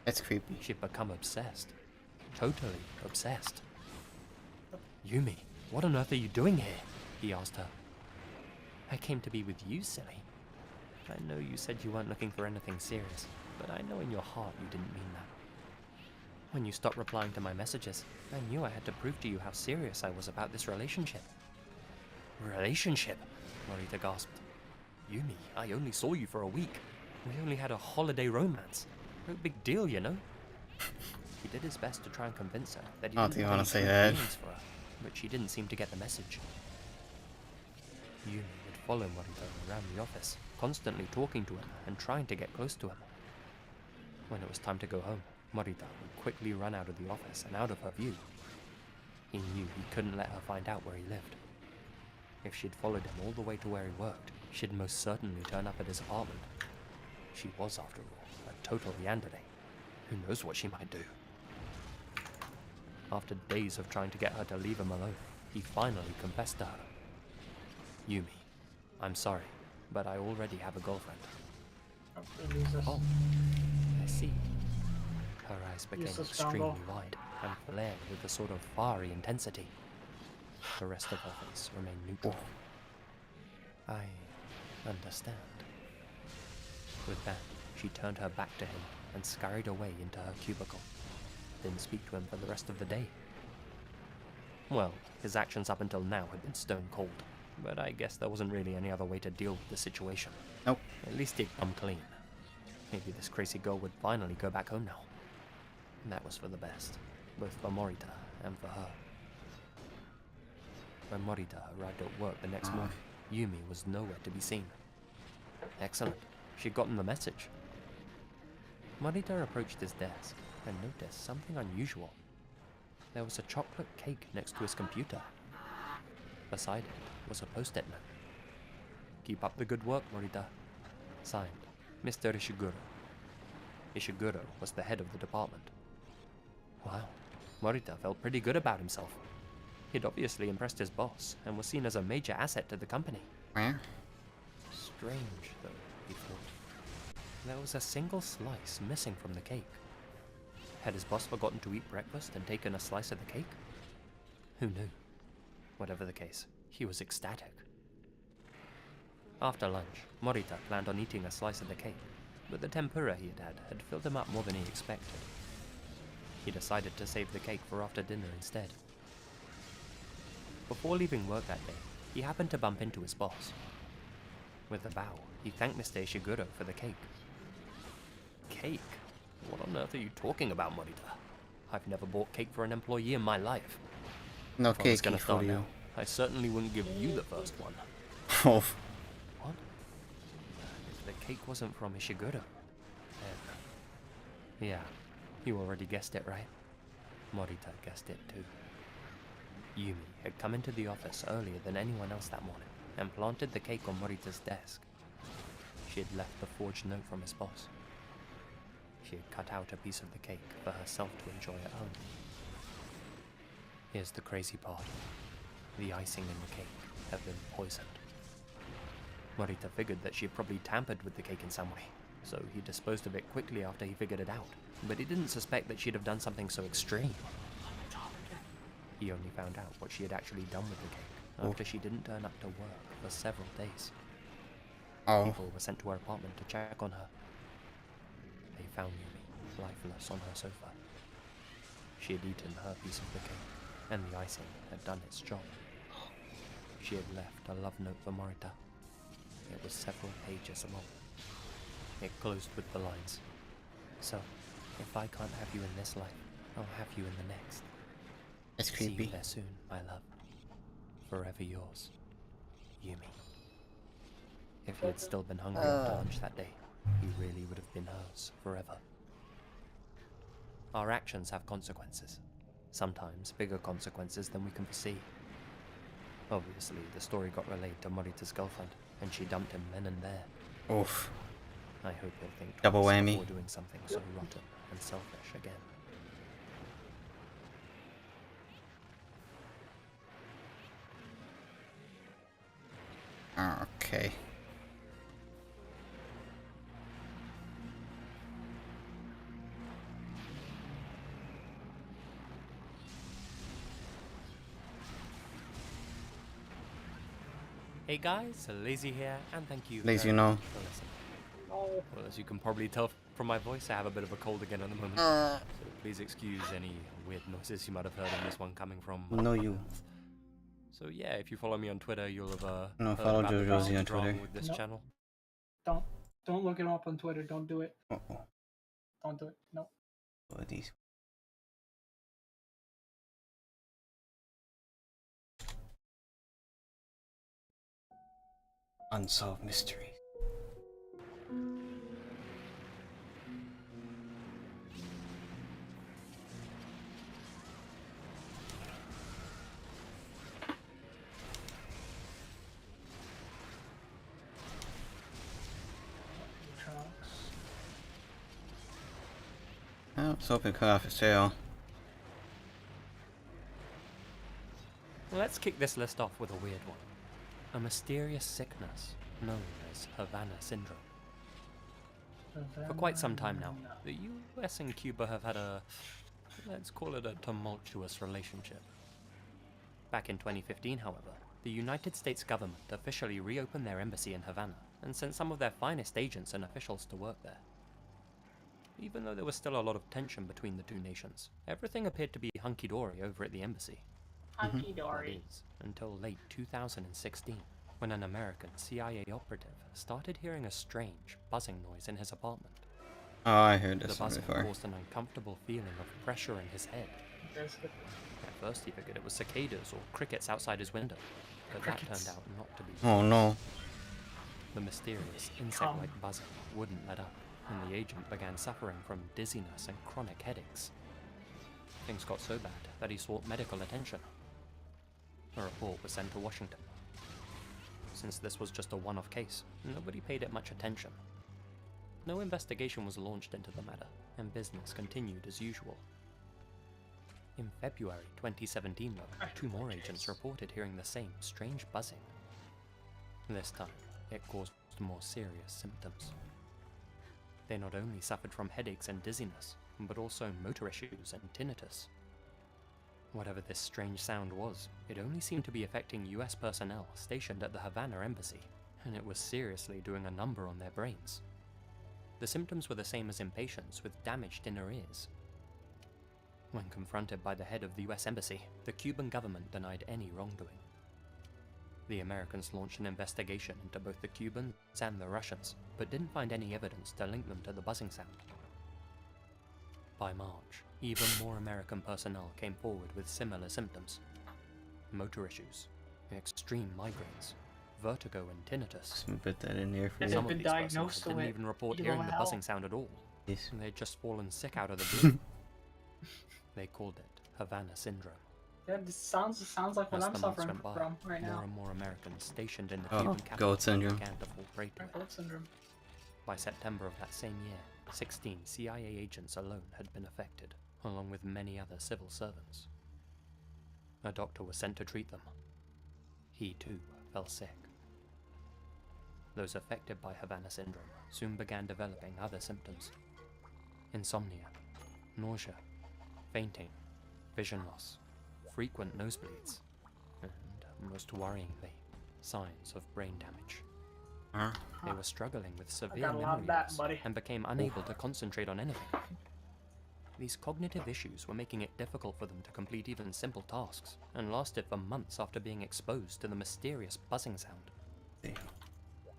That's creepy. She'd become obsessed. Totally obsessed. Yumi, what on earth are you doing here? He asked her. I came to be with you, silly. I know you said you weren't looking for anything serious, but I know in your heart you didn't mean that. When you stopped replying to my messages, I knew I had to prove to you how serious I was about this relationship. Relationship? Morita gasped. Yumi, I only saw you for a week. We only had a holiday romance. No big deal, you know? He did his best to try and convince her that he didn't have any true feelings for her, but she didn't seem to get the message. Yumi would follow Morita around the office, constantly talking to him and trying to get close to him. When it was time to go home, Morita would quickly run out of the office and out of her view. He knew he couldn't let her find out where he lived. If she'd followed him all the way to where he worked, she'd most certainly turn up at his apartment. She was, after all, a total yandere. Who knows what she might do? After days of trying to get her to leave him alone, he finally confessed to her. Yumi, I'm sorry, but I already have a girlfriend. Oh, I see. Her eyes became extremely wide and flared with a sort of fiery intensity. The rest of her face remained neutral. I understand. With that, she turned her back to him and scurried away into her cubicle. Didn't speak to him for the rest of the day. Well, his actions up until now had been stone cold, but I guess there wasn't really any other way to deal with the situation. Nope. At least he'd come clean. Maybe this crazy girl would finally go back home now. And that was for the best, both for Morita and for her. When Morita arrived at work the next morning, Yumi was nowhere to be seen. Excellent. She'd gotten the message. Morita approached his desk and noticed something unusual. There was a chocolate cake next to his computer. Beside it was a post-it note. Keep up the good work, Morita. Signed, Mr. Ishiguro. Ishiguro was the head of the department. Wow, Morita felt pretty good about himself. He'd obviously impressed his boss and was seen as a major asset to the company. Strange, though, he thought. There was a single slice missing from the cake. Had his boss forgotten to eat breakfast and taken a slice of the cake? Who knew? Whatever the case, he was ecstatic. After lunch, Morita planned on eating a slice of the cake, but the tempura he had filled him up more than he expected. He decided to save the cake for after dinner instead. Before leaving work that day, he happened to bump into his boss. With a bow, he thanked Mr. Ishiguro for the cake. Cake? What on earth are you talking about, Morita? I've never bought cake for an employee in my life. No if cake I was gonna start for you. now, I certainly wouldn't give you the first one. Oh. What? If the cake wasn't from Ishiguro, then... Yeah, you already guessed it, right? Morita guessed it too. Yumi had come into the office earlier than anyone else that morning and planted the cake on Morita's desk. She had left the forged note from his boss. She had cut out a piece of the cake for herself to enjoy at home. Here's the crazy part. The icing in the cake had been poisoned. Morita figured that she had probably tampered with the cake in some way, so he disposed of it quickly after he figured it out, but he didn't suspect that she'd have done something so extreme. He only found out what she had actually done with the cake after she didn't turn up to work for several days. People were sent to her apartment to check on her. They found Yumi lifeless on her sofa. She had eaten her piece of the cake, and the icing had done its job. She had left a love note for Morita. It was several pages long. It closed with the lines, "So, if I can't have you in this life, I'll have you in the next. It's See creepy. you there soon, my love. Forever yours, Yumi." If he had still been hungry after lunch that day, he really would have been hers forever. Our actions have consequences. Sometimes bigger consequences than we can foresee. Obviously, the story got relayed to Morita's girlfriend, and she dumped him then and there. Oof. I hope he'll think Double twice whammy. before doing something so rotten and selfish again. Hey guys, Lazy here, and thank you Lazy, very no. much for listening. Oh, Well, as you can probably tell from my voice, I have a bit of a cold again at the moment. Uh. So please excuse any weird noises you might have heard in this one coming from No, my you. mouth. So yeah, if you follow me on Twitter, you'll have No, heard follow about the Jojozy things on Twitter. wrong with this Nope. channel. don't look it up on Twitter. Don't do it. Uh-oh. Don't do it. No. What are these? Unsolved mysteries. Trunks. Oh, it's open, cut off his tail. Let's kick this list off with a weird one. A mysterious sickness known as Havana Syndrome. For quite some time now, the US and Cuba have had a, let's call it a tumultuous relationship. Back in 2015, however, the United States government officially reopened their embassy in Havana and sent some of their finest agents and officials to work there. Even though there was still a lot of tension between the two nations, everything appeared to be hunky-dory over at the embassy. Hunky That dory. is, until late 2016, when an American CIA operative started hearing a strange, buzzing noise in his apartment. Oh, I heard The this one buzzing before. caused an uncomfortable feeling of pressure in his head. Basically. At first he figured it was cicadas or crickets outside his window, but that Crickets. turned out not to be. Oh no. The mysterious insect-like buzzing wouldn't let up, and the agent began suffering from dizziness and chronic headaches. Things got so bad that he sought medical attention. A report was sent to Washington. Since this was just a one-off case, nobody paid it much attention. No investigation was launched into the matter, and business continued as usual. In February 2017, though, 2 more agents reported hearing the same strange buzzing. This time, it caused more serious symptoms. They not only suffered from headaches and dizziness, but also motor issues and tinnitus. Whatever this strange sound was, it only seemed to be affecting US personnel stationed at the Havana embassy, and it was seriously doing a number on their brains. The symptoms were the same as in patients with damaged inner ears. When confronted by the head of the US embassy, the Cuban government denied any wrongdoing. The Americans launched an investigation into both the Cubans and the Russians, but didn't find any evidence to link them to the buzzing sound. By March, even more American personnel came forward with similar symptoms. Motor issues, extreme migraines, vertigo and tinnitus. Let me put that in here for Has you. it Some of been these diagnosed persons didn't with even report evil hearing the hell? buzzing sound at all. Yes. They'd just fallen sick out of the blue. They called it Havana Syndrome. Yeah, this sounds like what As I'm the months suffering went by, from right more now. and more Americans stationed in the Oh, Cuban goat capital syndrome. began to fall prey to it. Goat syndrome. By September of that same year, 16 CIA agents alone had been affected, along with many other civil servants. A doctor was sent to treat them. He too fell sick. Those affected by Havana Syndrome soon began developing other symptoms: insomnia, nausea, fainting, vision loss, frequent nosebleeds, and, most worryingly, signs of brain damage. They were struggling with severe got a lot of memory that, loss buddy. and became unable to concentrate on anything. These cognitive issues were making it difficult for them to complete even simple tasks, and lasted for months after being exposed to the mysterious buzzing sound. Damn.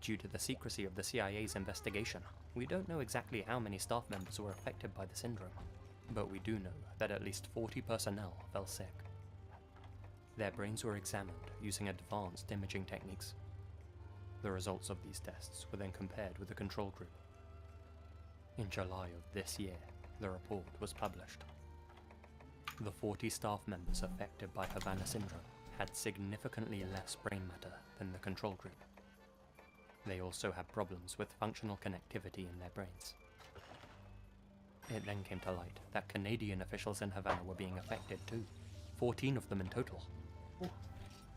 Due to the secrecy of the CIA's investigation, we don't know exactly how many staff members were affected by the syndrome, but we do know that at least 40 personnel fell sick. Their brains were examined using advanced imaging techniques. The results of these tests were then compared with the control group. In July of this year, the report was published. The 40 staff members affected by Havana Syndrome had significantly less brain matter than the control group. They also had problems with functional connectivity in their brains. It then came to light that Canadian officials in Havana were being affected too, 14 of them in total.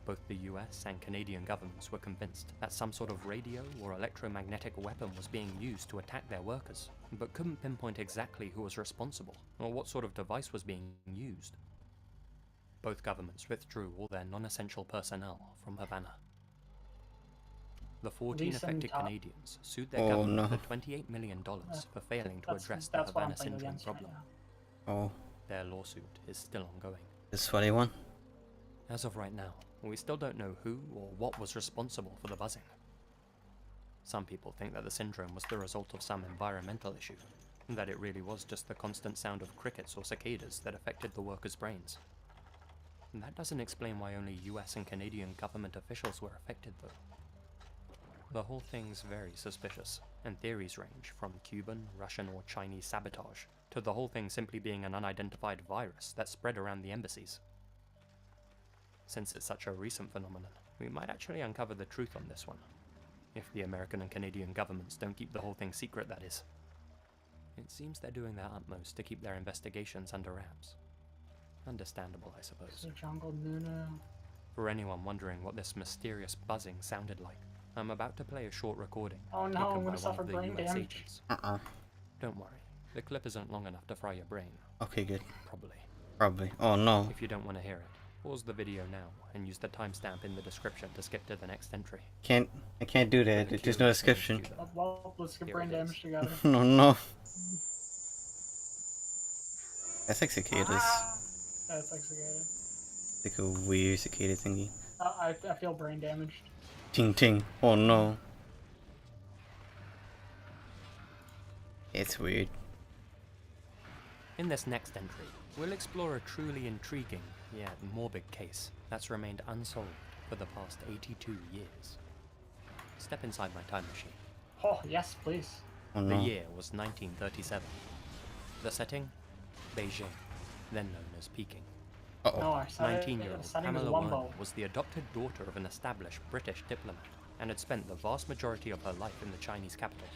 Both the US and Canadian governments were convinced that some sort of radio or electromagnetic weapon was being used to attack their workers, but couldn't pinpoint exactly who was responsible or what sort of device was being used. Both governments withdrew all their non-essential personnel from Havana. The 14 Leeson affected top. Canadians sued their Oh, government no. for $28 million for failing to address the That's what Havana I'm playing syndrome against right problem. now. Oh, Their lawsuit is still ongoing. the sweaty one. As of right now, we still don't know who or what was responsible for the buzzing. Some people think that the syndrome was the result of some environmental issue, and that it really was just the constant sound of crickets or cicadas that affected the workers' brains. And that doesn't explain why only US and Canadian government officials were affected, though. The whole thing's very suspicious, and theories range from Cuban, Russian, or Chinese sabotage to the whole thing simply being an unidentified virus that spread around the embassies. Since it's such a recent phenomenon, we might actually uncover the truth on this one. If the American and Canadian governments don't keep the whole thing secret, that is. It seems they're doing their utmost to keep their investigations under wraps. Understandable, I suppose. So Jungle Nunu. For anyone wondering what this mysterious buzzing sounded like, I'm about to play a short recording Oh no, taken I'm by gonna one suffer of the brain US damage. agents. Don't worry, the clip isn't long enough to fry your brain. Okay, good. Probably. Oh no. If you don't want to hear it, pause the video now and use the timestamp in the description to skip to the next entry. I can't do that. For the There's no curious description. amongst you, though, Well, let's get Here brain it is. damage together. No, no. That's like cicadas. That's executed. Like a weird cicada thingy. I feel brain damaged. Ting ting. Oh no. It's weird. In this next entry, we'll explore a truly intriguing, yet morbid case that's remained unsolved for the past 82 years. Step inside my time machine. Oh, yes, please. Oh The no. year was 1937. The setting? Beijing, then known as Peking. Uh No, oh. I said it. 19-year-old Setting is Pamela Wumbo. Werner was the adopted daughter of an established British diplomat and had spent the vast majority of her life in the Chinese capital.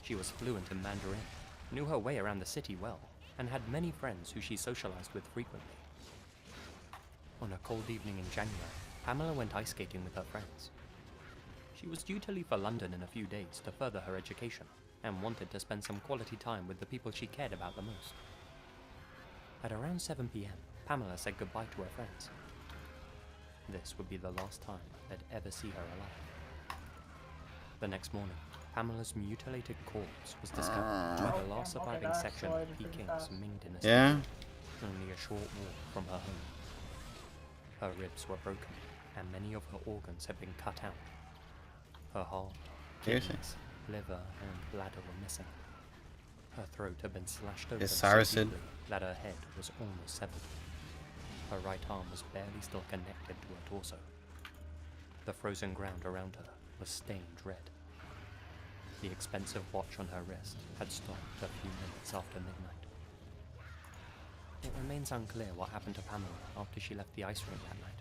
She was fluent in Mandarin, knew her way around the city well, and had many friends who she socialized with frequently. On a cold evening in January, Pamela went ice skating with her friends. She was due to leave for London in a few days to further her education, and wanted to spend some quality time with the people she cared about the most. At around 7 p.m, Pamela said goodbye to her friends. This would be the last time they'd ever see her alive. The next morning, Pamela's mutilated corpse was discovered by the last Okay, surviving that's section slide of pretty Peking's fast. Mingdan estate, Yeah? only a short walk from her home. Her ribs were broken, and many of her organs had been cut out. Her heart, Seriously? kidneys, liver, and bladder were missing. Her throat had been slashed open This so Saracen. deeply that her head was almost severed. Her right arm was barely still connected to her torso. The frozen ground around her was stained red. The expensive watch on her wrist had stopped a few minutes after midnight. It remains unclear what happened to Pamela after she left the ice rink that night.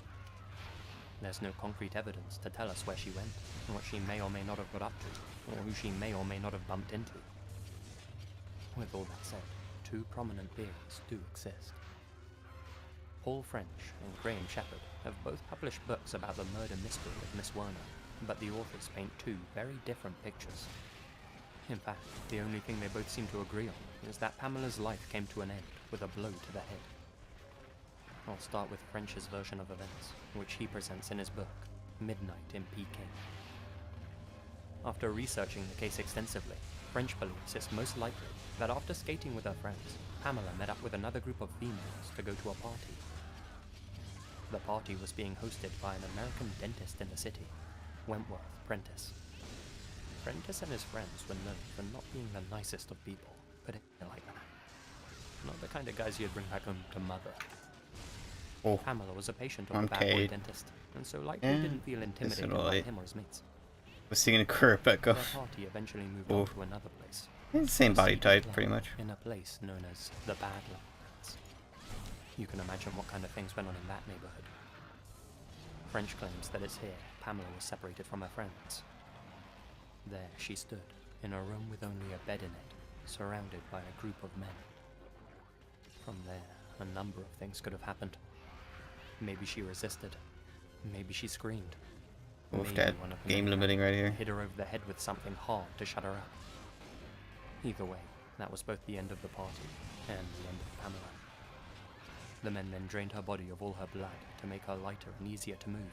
There's no concrete evidence to tell us where she went, and what she may or may not have got up to, or who she may or may not have bumped into. With all that said, two prominent theories do exist. Paul French and Graham Shepherd have both published books about the murder mystery of Miss Werner, but the authors paint two very different pictures. In fact, the only thing they both seem to agree on is that Pamela's life came to an end with a blow to the head. I'll start with French's version of events, which he presents in his book, Midnight in Peking. After researching the case extensively, French believes it's most likely that after skating with her friends, Pamela met up with another group of females to go to a party. The party was being hosted by an American dentist in the city, Wentworth Prentice. Prentice and his friends were known for not being the nicest of people, put it like that. Not the kind of guys you'd bring back home to mother. Oh. Pamela was a patient of the bad Okay. boy dentist, and so likely Yeah, didn't feel intimidated by alright. him or his mates. Was he gonna curve back Their off? party eventually moved Oh. on to another place. It's the same A body seedy type, club pretty much. In a place known as the Badlands. You can imagine what kind of things went on in that neighborhood. French claims that it's here Pamela was separated from her friends. There she stood, in a room with only a bed in it, surrounded by a group of men. From there, a number of things could have happened. Maybe she resisted. Maybe she screamed. Oof, Maybe that one of them game ran limiting right and here. hit her over the head with something hard to shut her up. Either way, that was both the end of the party and the end of Pamela. The men then drained her body of all her blood to make her lighter and easier to move.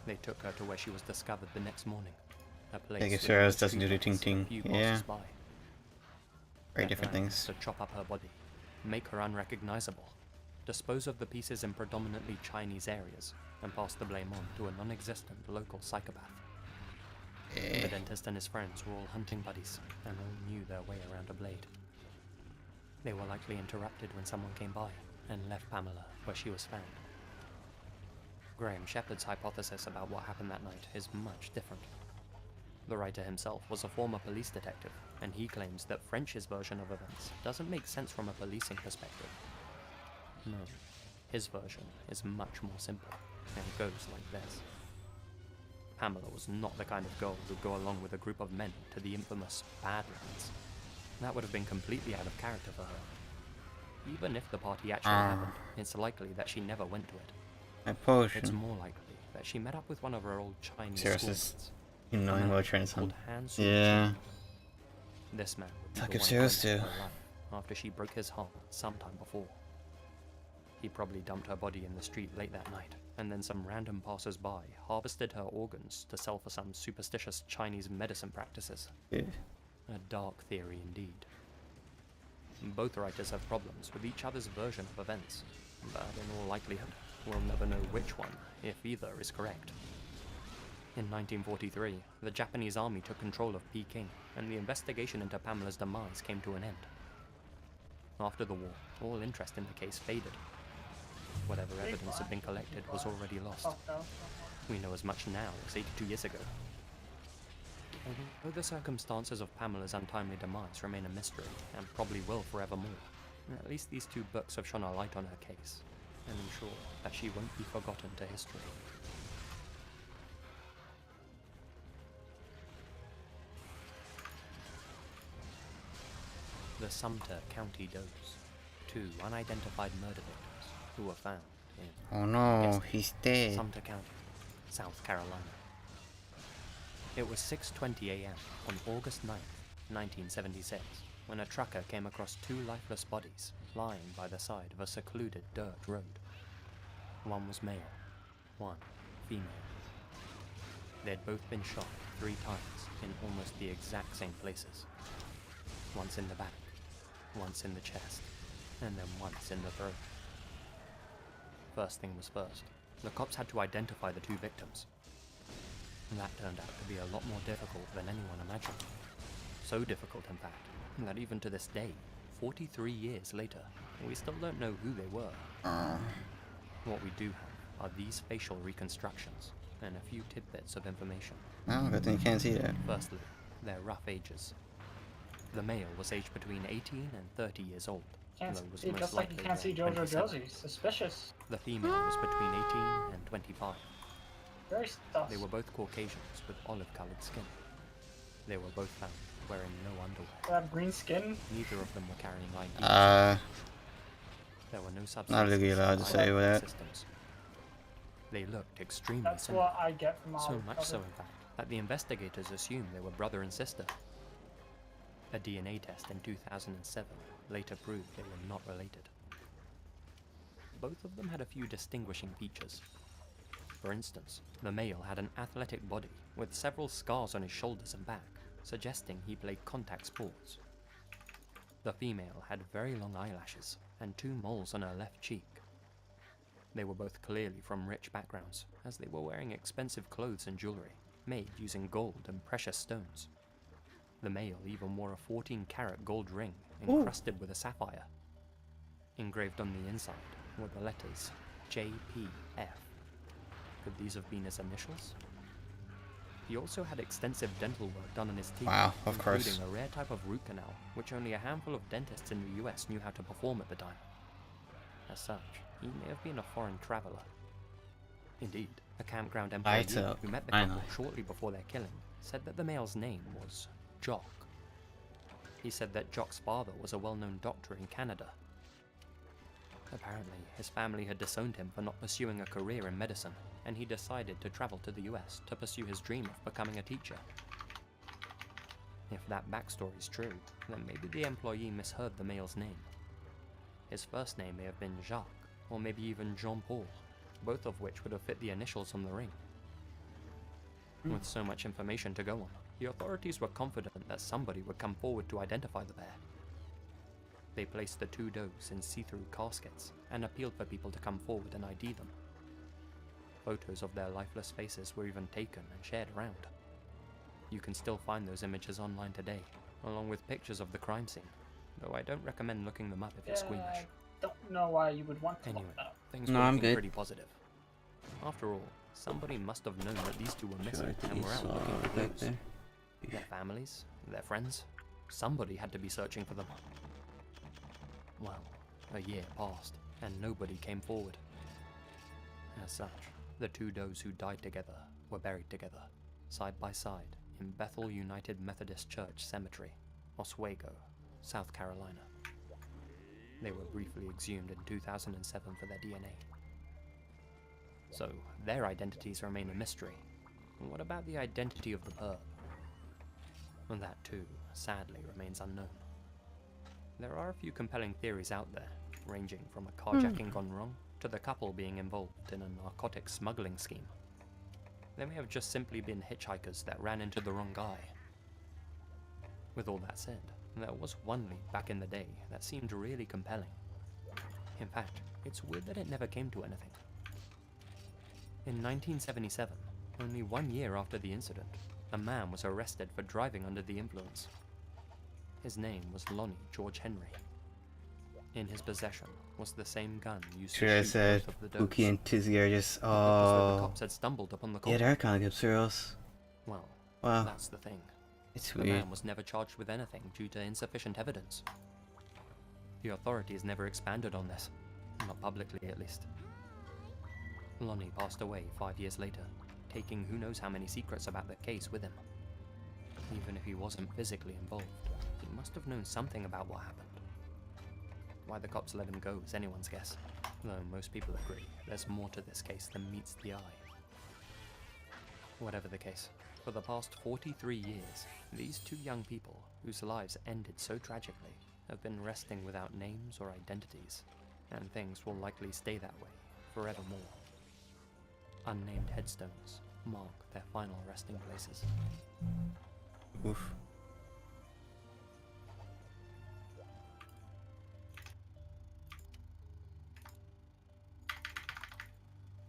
They took her to where she was discovered the next morning. A place Texutre doesn't do the ting ting. Yeah. Very different things. To chop up her body, make her unrecognizable, dispose of the pieces in predominantly Chinese areas, and pass the blame on to a non-existent local psychopath. The dentist and his friends were all hunting buddies, and all knew their way around a blade. They were likely interrupted when someone came by, and left Pamela where she was found. Graham Shepherd's hypothesis about what happened that night is much different. The writer himself was a former police detective, and he claims that French's version of events doesn't make sense from a policing perspective. No, his version is much more simple, and goes like this. Pamela was not the kind of girl who'd go along with a group of men to the infamous Badlands. That would have been completely out of character for her. Even if the party actually happened, it's likely that she never went to it. A potion. It's more likely that she met up with one of her old Chinese schoolmates. You know him well, trans called Han. Yeah. This man would be Fuck the it, one serious to end too. her life after she broke his heart sometime before. He probably dumped her body in the street late that night, and then some random passers-by harvested her organs to sell for some superstitious Chinese medicine practices. Yeah. A dark theory indeed. Both writers have problems with each other's version of events, but in all likelihood, we'll never know which one, if either, is correct. In 1943, the Japanese army took control of Peking, and the investigation into Pamela's demise came to an end. After the war, all interest in the case faded. Whatever evidence had been collected was already lost. We know as much now as 82 years ago. Although the circumstances of Pamela's untimely demise remain a mystery, and probably will forevermore, at least these two books have shone a light on her case, and ensure that she won't be forgotten to history. The Sumter County Does. 2 unidentified murder victims who were found in Oh no, he's dead. Sumter County, South Carolina. It was 6:20 a.m. on August 9th, 1976, when a trucker came across 2 lifeless bodies lying by the side of a secluded dirt road. One was male, one female. They'd both been shot 3 times in almost the exact same places. Once in the back, once in the chest, and then once in the throat. First thing was first, the cops had to identify the 2 victims. That turned out to be a lot more difficult than anyone imagined. So difficult, in fact, that even to this day, 43 years later, we still don't know who they were. What we do have are these facial reconstructions, and a few tidbits of information. Oh, good thing you can't see that. Firstly, their rough ages. The male was aged between 18 and 30 years old. See, just like you can't see Jojo Josie. Suspicious. The female was between 18 and 25. Very sus. They were both Caucasians with olive-colored skin. They were both found wearing no underwear. They have green skin. Neither of them were carrying IDs. There were no substances. Not really allowed to say that. Systems. They looked extremely That's similar. what I get from So olive much color. so, in fact, that the investigators assumed they were brother and sister. A DNA test in 2007 later proved they were not related. Both of them had a few distinguishing features. For instance, the male had an athletic body with several scars on his shoulders and back, suggesting he played contact sports. The female had very long eyelashes and 2 moles on her left cheek. They were both clearly from rich backgrounds, as they were wearing expensive clothes and jewelry, made using gold and precious stones. The male even wore a 14-karat gold ring encrusted with a sapphire. Engraved on the inside were the letters JPF. Could these have been his initials? He also had extensive dental work done on his teeth, Wow, of course. including a rare type of root canal, which only a handful of dentists in the US knew how to perform at the time. As such, he may have been a foreign traveler. Indeed, a campground employee who met the couple shortly before their killing said that the male's name was Jock. He said that Jock's father was a well-known doctor in Canada. Apparently, his family had disowned him for not pursuing a career in medicine, and he decided to travel to the US to pursue his dream of becoming a teacher. If that backstory is true, then maybe the employee misheard the male's name. His first name may have been Jacques, or maybe even Jean-Paul, both of which would have fit the initials on the ring. With so much information to go on, the authorities were confident that somebody would come forward to identify the pair. They placed the two does in see-through caskets and appealed for people to come forward and ID them. Photos of their lifeless faces were even taken and shared around. You can still find those images online today, along with pictures of the crime scene, though I don't recommend looking them up if you're squeamish. I don't know why you would want to Anyway, look that up. things were looking pretty positive. After all, somebody must have known that these two were missing and were out looking for clues. Their families, their friends, somebody had to be searching for them. Well, a year passed, and nobody came forward. As such, the two does who died together were buried together, side by side, in Bethel United Methodist Church Cemetery, Oswego, South Carolina. They were briefly exhumed in 2007 for their DNA. So, their identities remain a mystery. What about the identity of the perp? And that too, sadly, remains unknown. There are a few compelling theories out there, ranging from a carjacking gone wrong to the couple being involved in a narcotic smuggling scheme. They may have just simply been hitchhikers that ran into the wrong guy. With all that said, there was one lead back in the day that seemed really compelling. In fact, it's weird that it never came to anything. In 1977, only 1 year after the incident, a man was arrested for driving under the influence. His name was Lonnie George Henry. In his possession was the same gun used to shoot both of the does. Uki and Tizzy are just, The cops had stumbled upon the yeah, they're kind of good serials. Well, Wow, that's the thing. it's The weird. man was never charged with anything due to insufficient evidence. The authorities never expanded on this, not publicly at least. Lonnie passed away 5 years later, taking who knows how many secrets about the case with him. Even if he wasn't physically involved, he must have known something about what happened. Why the cops let him go is anyone's guess, though most people agree there's more to this case than meets the eye. Whatever the case, for the past 43 years, these two young people, whose lives ended so tragically, have been resting without names or identities, and things will likely stay that way forevermore. Unnamed headstones mark their final resting places. Oof.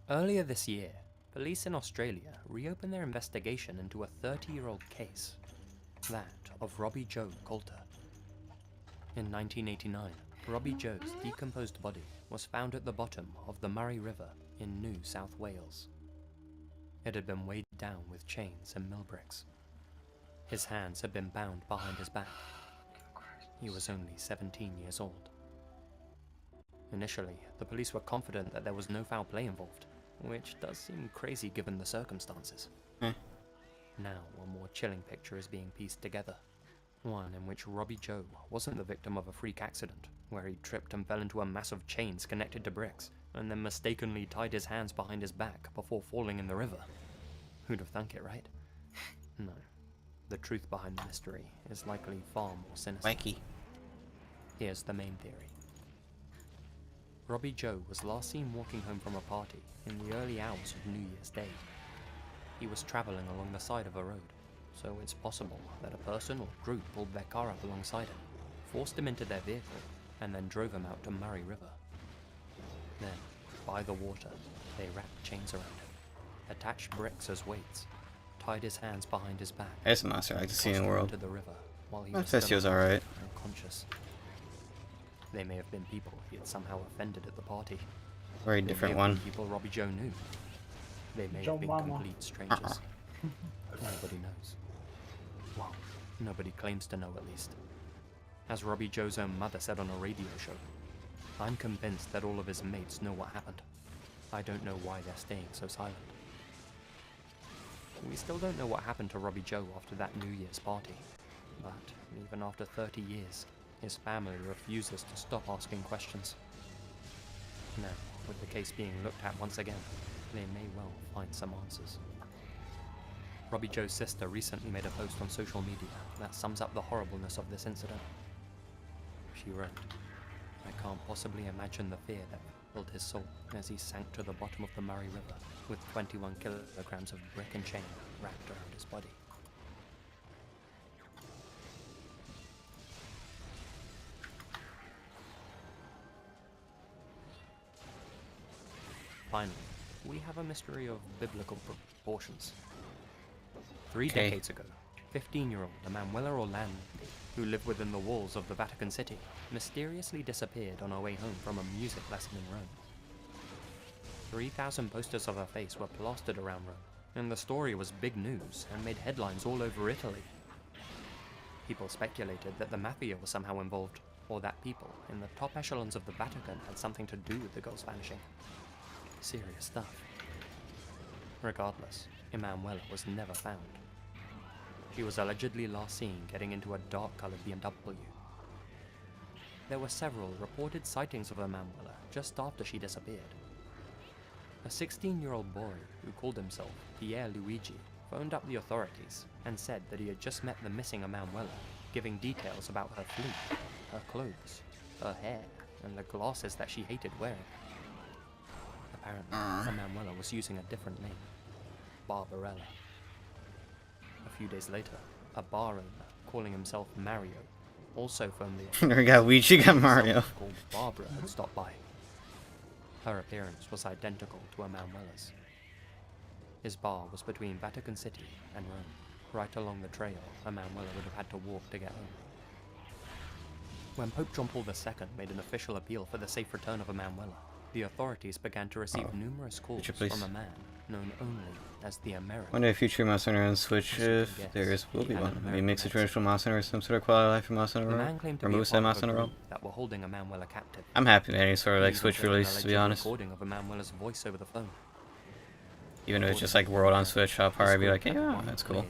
Earlier this year, police in Australia reopened their investigation into a 30-year-old case, that of Robbie Joe Coulter. In 1989, Robbie Joe's decomposed body was found at the bottom of the Murray River in New South Wales. It had been weighed down with chains and mill bricks. His hands had been bound behind his back. He was only 17 years old. Initially, the police were confident that there was no foul play involved, which does seem crazy given the circumstances. Now, a more chilling picture is being pieced together. One in which Robbie Joe wasn't the victim of a freak accident, where he tripped and fell into a mass of chains connected to bricks, and then mistakenly tied his hands behind his back before falling in the river. Who'd have thunk it, right? No. The truth behind the mystery is likely far more sinister. Mikey. Here's the main theory. Robbie Joe was last seen walking home from a party in the early hours of New Year's Day. He was travelling along the side of a road, so it's possible that a person or group pulled their car up alongside him, forced him into their vehicle, and then drove him out to Murray River. Then, by the water, they wrapped chains around him, attached bricks as weights, tied his hands behind his back, There's a monster I like to see in the world. to the river while he That was feels still alright. unconscious. They may have been people he had somehow offended at the party. Very They different may have one. been people Robbie Joe knew. They may Joe have been Mama. complete strangers. Nobody knows. Well, nobody claims to know at least. As Robbie Joe's own mother said on a radio show, "I'm convinced that all of his mates know what happened. I don't know why they're staying so silent." We still don't know what happened to Robbie Joe after that New Year's party, but even after 30 years, his family refuses to stop asking questions. Now, with the case being looked at once again, they may well find some answers. Robbie Joe's sister recently made a post on social media that sums up the horribleness of this incident. She wrote, "I can't possibly imagine the fear that stifled his soul as he sank to the bottom of the Murray River with 21 kilograms of brick and chain wrapped around his body. Finally, we have a mystery of biblical proportions. 3 decades ago, 15-year-old Emanuela Orlandi, who lived within the walls of the Vatican City, mysteriously disappeared on her way home from a music lesson in Rome. 3,000 posters of her face were plastered around Rome, and the story was big news and made headlines all over Italy. People speculated that the mafia was somehow involved, or that people in the top echelons of the Vatican had something to do with the girl's vanishing. Serious stuff. Regardless, Emanuela was never found. She was allegedly last seen getting into a dark-colored BMW. There were several reported sightings of Emanuela just after she disappeared. A 16-year-old boy who called himself Pierre Luigi phoned up the authorities and said that he had just met the missing Emanuela, giving details about her flute, her clothes, her hair, and the glasses that she hated wearing. Apparently, Emanuela was using a different name, Barbarella. A few days later, a bar owner, calling himself Mario, also phoned the There we got Luigi, got Mario. called Barbara had stopped by. Her appearance was identical to Emanuela's. His bar was between Vatican City and Rome, right along the trail Emanuela would have had to walk to get home. When Pope John Paul II made an official appeal for the safe return of Emanuela, the authorities began to receive numerous calls from a man known only as the American. One day, future Monster Hunter on Switch, if there is, will be one. Maybe mix a traditional Monster Hunter with some sort of quality of life from Monster Hunter World, or moveset Monster Hunter World. That were holding Emanuela captive. I'm happy with any sort of like Switch release, to be honest. Recording of Emanuela's voice over the phone. Even if it's just like World on Switch, I'll probably be like, hey, yeah, that's cool.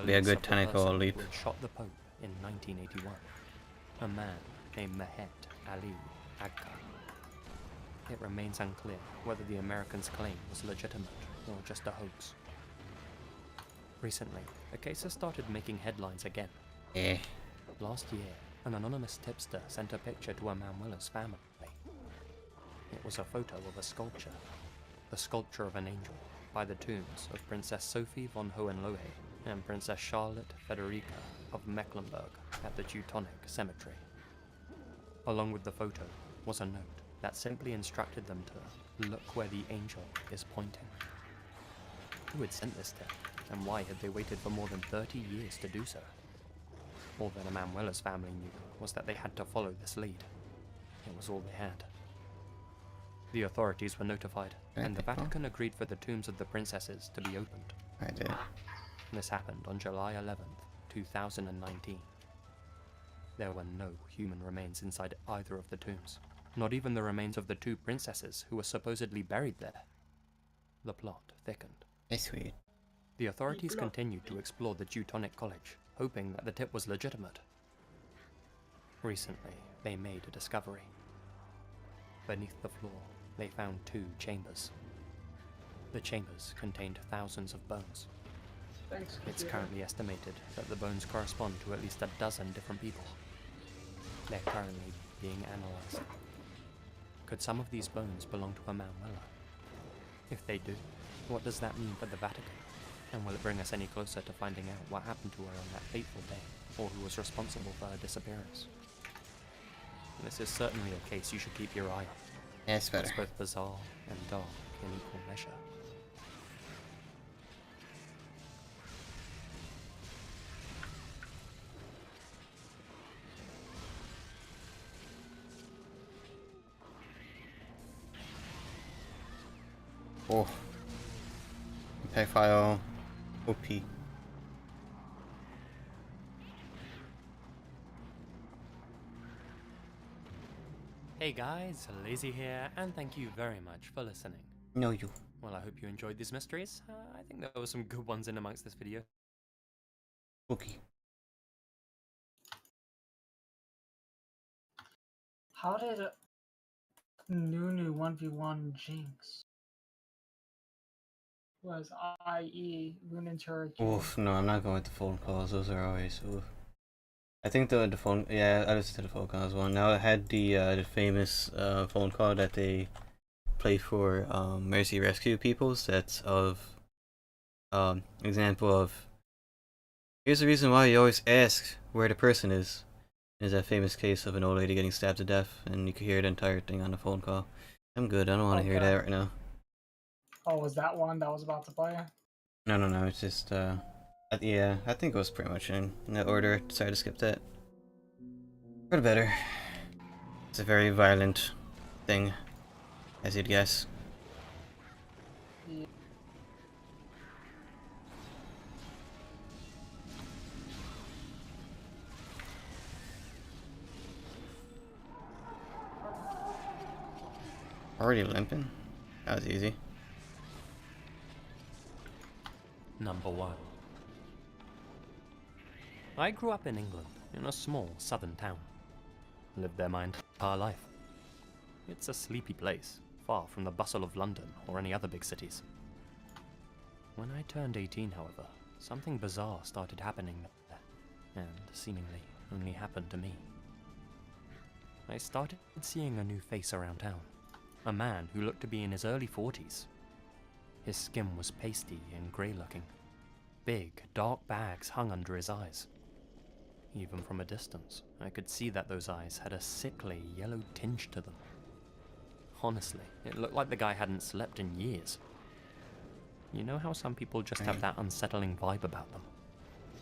Be a good tentacle leap. Shot the Pope in 1981. A man named Mehet Ali Agca. It remains unclear whether the Americans' claim was legitimate or just a hoax. Recently, the case has started making headlines again. Last year, an anonymous tipster sent a picture to Emanuela's family. It was a photo of a sculpture, the sculpture of an angel, by the tombs of Princess Sophie von Hohenlohe and Princess Charlotte Federica of Mecklenburg at the Teutonic Cemetery. Along with the photo was a note that simply instructed them to look where the angel is pointing. Who had sent this tip, and why had they waited for more than 30 years to do so? All that Emanuela's family knew was that they had to follow this lead. It was all they had. The authorities were notified, and the Vatican agreed for the tombs of the princesses to be opened. I did. This happened on July 11th, 2019. There were no human remains inside either of the tombs. Not even the remains of the 2 princesses who were supposedly buried there. The plot thickened. That's sweet. The authorities continued to explore the Teutonic College, hoping that the tip was legitimate. Recently, they made a discovery. Beneath the floor, they found 2 chambers. The chambers contained thousands of bones. It's currently estimated that the bones correspond to at least a dozen different people. They're currently being analyzed. Could some of these bones belong to Emanuela? If they do, what does that mean for the Vatican? And will it bring us any closer to finding out what happened to her on that fateful day, or who was responsible for her disappearance? This is certainly a case you should keep your eye on. Yeah, it's better. It's both bizarre and dark in equal measure. Oh. Impact file. OP. Hey guys, Lazy here, and thank you very much for listening. No, you. Well, I hope you enjoyed these mysteries. I think there were some good ones in amongst this video. Okay. How did Nunu 1v1 Jinx? Was i.e. Lunature? Oof, no, I'm not going with the phone calls. Those are always oof. I think the phone, yeah, I listened to the phone calls one. Now I had the famous phone call that they play for Mercy Rescue Peoples. That's of example of here's the reason why you always ask where the person is. Is that famous case of an old lady getting stabbed to death, and you could hear the entire thing on the phone call. I'm good. I don't want to hear that right now. Oh, was that one that was about to play? No, no, no. It's just yeah. I think it was pretty much in that order. Decided to skip that. For the better. It's a very violent thing, as you'd guess. Yeah. Already limping? That was easy. Number 1. I grew up in England, in a small southern town. Lived there my entire life. It's a sleepy place, far from the bustle of London or any other big cities. When I turned 18, however, something bizarre started happening there, and seemingly only happened to me. I started seeing a new face around town, a man who looked to be in his early 40s. His skin was pasty and grey-looking. Big, dark bags hung under his eyes. Even from a distance, I could see that those eyes had a sickly, yellow tinge to them. Honestly, it looked like the guy hadn't slept in years. You know how some people just have that unsettling vibe about them?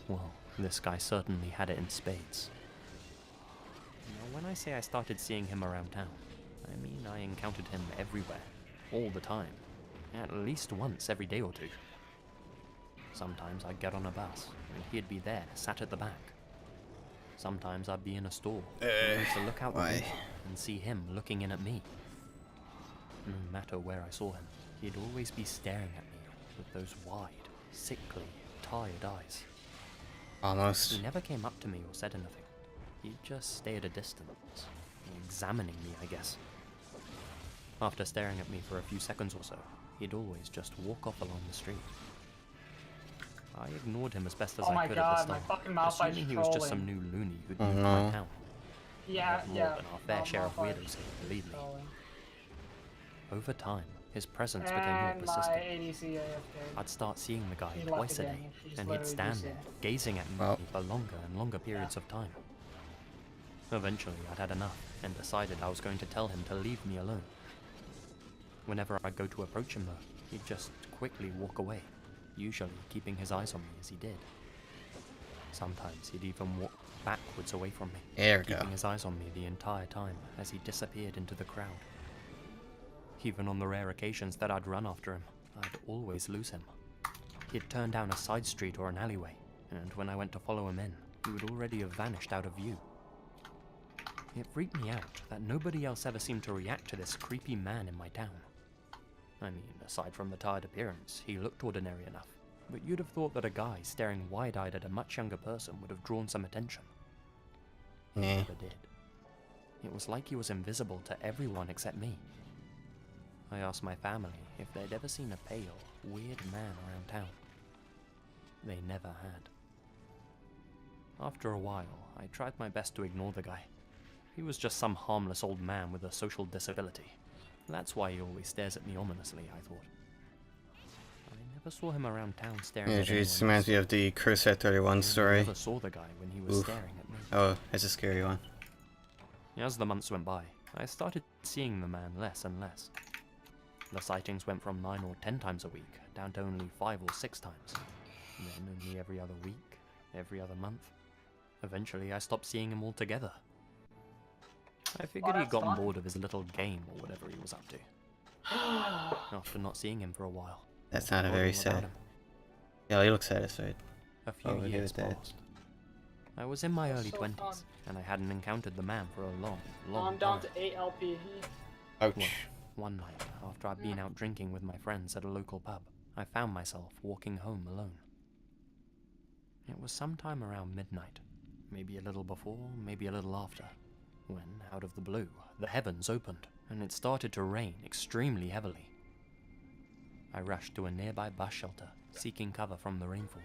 Well, this guy certainly had it in spades. Now, when I say I started seeing him around town, I mean I encountered him everywhere, all the time, at least once every day or two. Sometimes I'd get on a bus, and he'd be there, sat at the back. Sometimes I'd be in a store, only to look out the window and see him looking in at me. No matter where I saw him, he'd always be staring at me with those wide, sickly, tired eyes. Almost. He never came up to me or said anything. He'd just stay at a distance, examining me, I guess. After staring at me for a few seconds or so, he'd always just walk off along the street. I ignored him as best as I could at the start, assuming he was just some new loony who'd moved to my town. Yeah, More than our fair share of weirdos here, believe me. Over time, his presence became more persistent. I'd start seeing the guy twice a day, and he'd stand there, gazing at me for longer and longer periods of time. Eventually, I'd had enough, and decided I was going to tell him to leave me alone. Whenever I'd go to approach him though, he'd just quickly walk away, usually keeping his eyes on me as he did. Sometimes he'd even walk backwards away from me, keeping his eyes on me the entire time as he disappeared into the crowd. Even on the rare occasions that I'd run after him, I'd always lose him. He'd turn down a side street or an alleyway, and when I went to follow him in, he would already have vanished out of view. It freaked me out that nobody else ever seemed to react to this creepy man in my town. I mean, aside from the tired appearance, he looked ordinary enough, but you'd have thought that a guy staring wide-eyed at a much younger person would have drawn some attention. He never did. It was like he was invisible to everyone except me. I asked my family if they'd ever seen a pale, weird man around town. They never had. After a while, I tried my best to ignore the guy. He was just some harmless old man with a social disability. That's why he always stares at me ominously, I thought. I never saw him around town staring at anyone else. It reminds me of the Curse at 31 story. I never saw the guy when he was staring at me. Oh, it's a scary one. As the months went by, I started seeing the man less and less. The sightings went from 9 or 10 times a week, down to only 5 or 6 times. Then only every other week, every other month. Eventually I stopped seeing him altogether. I figured he'd gotten bored of his little game or whatever he was up to. After not seeing him for a while. That's not a very sad. Yeah, he looks satisfied. A few years passed. I was in my early 20s, and I hadn't encountered the man for a long I'm down to 8 LP. Ouch. Well, one night, after I'd been out drinking with my friends at a local pub, I found myself walking home alone. It was sometime around midnight, maybe a little before, maybe a little after, when, out of the blue, the heavens opened, and it started to rain extremely heavily. I rushed to a nearby bus shelter, seeking cover from the rainfall.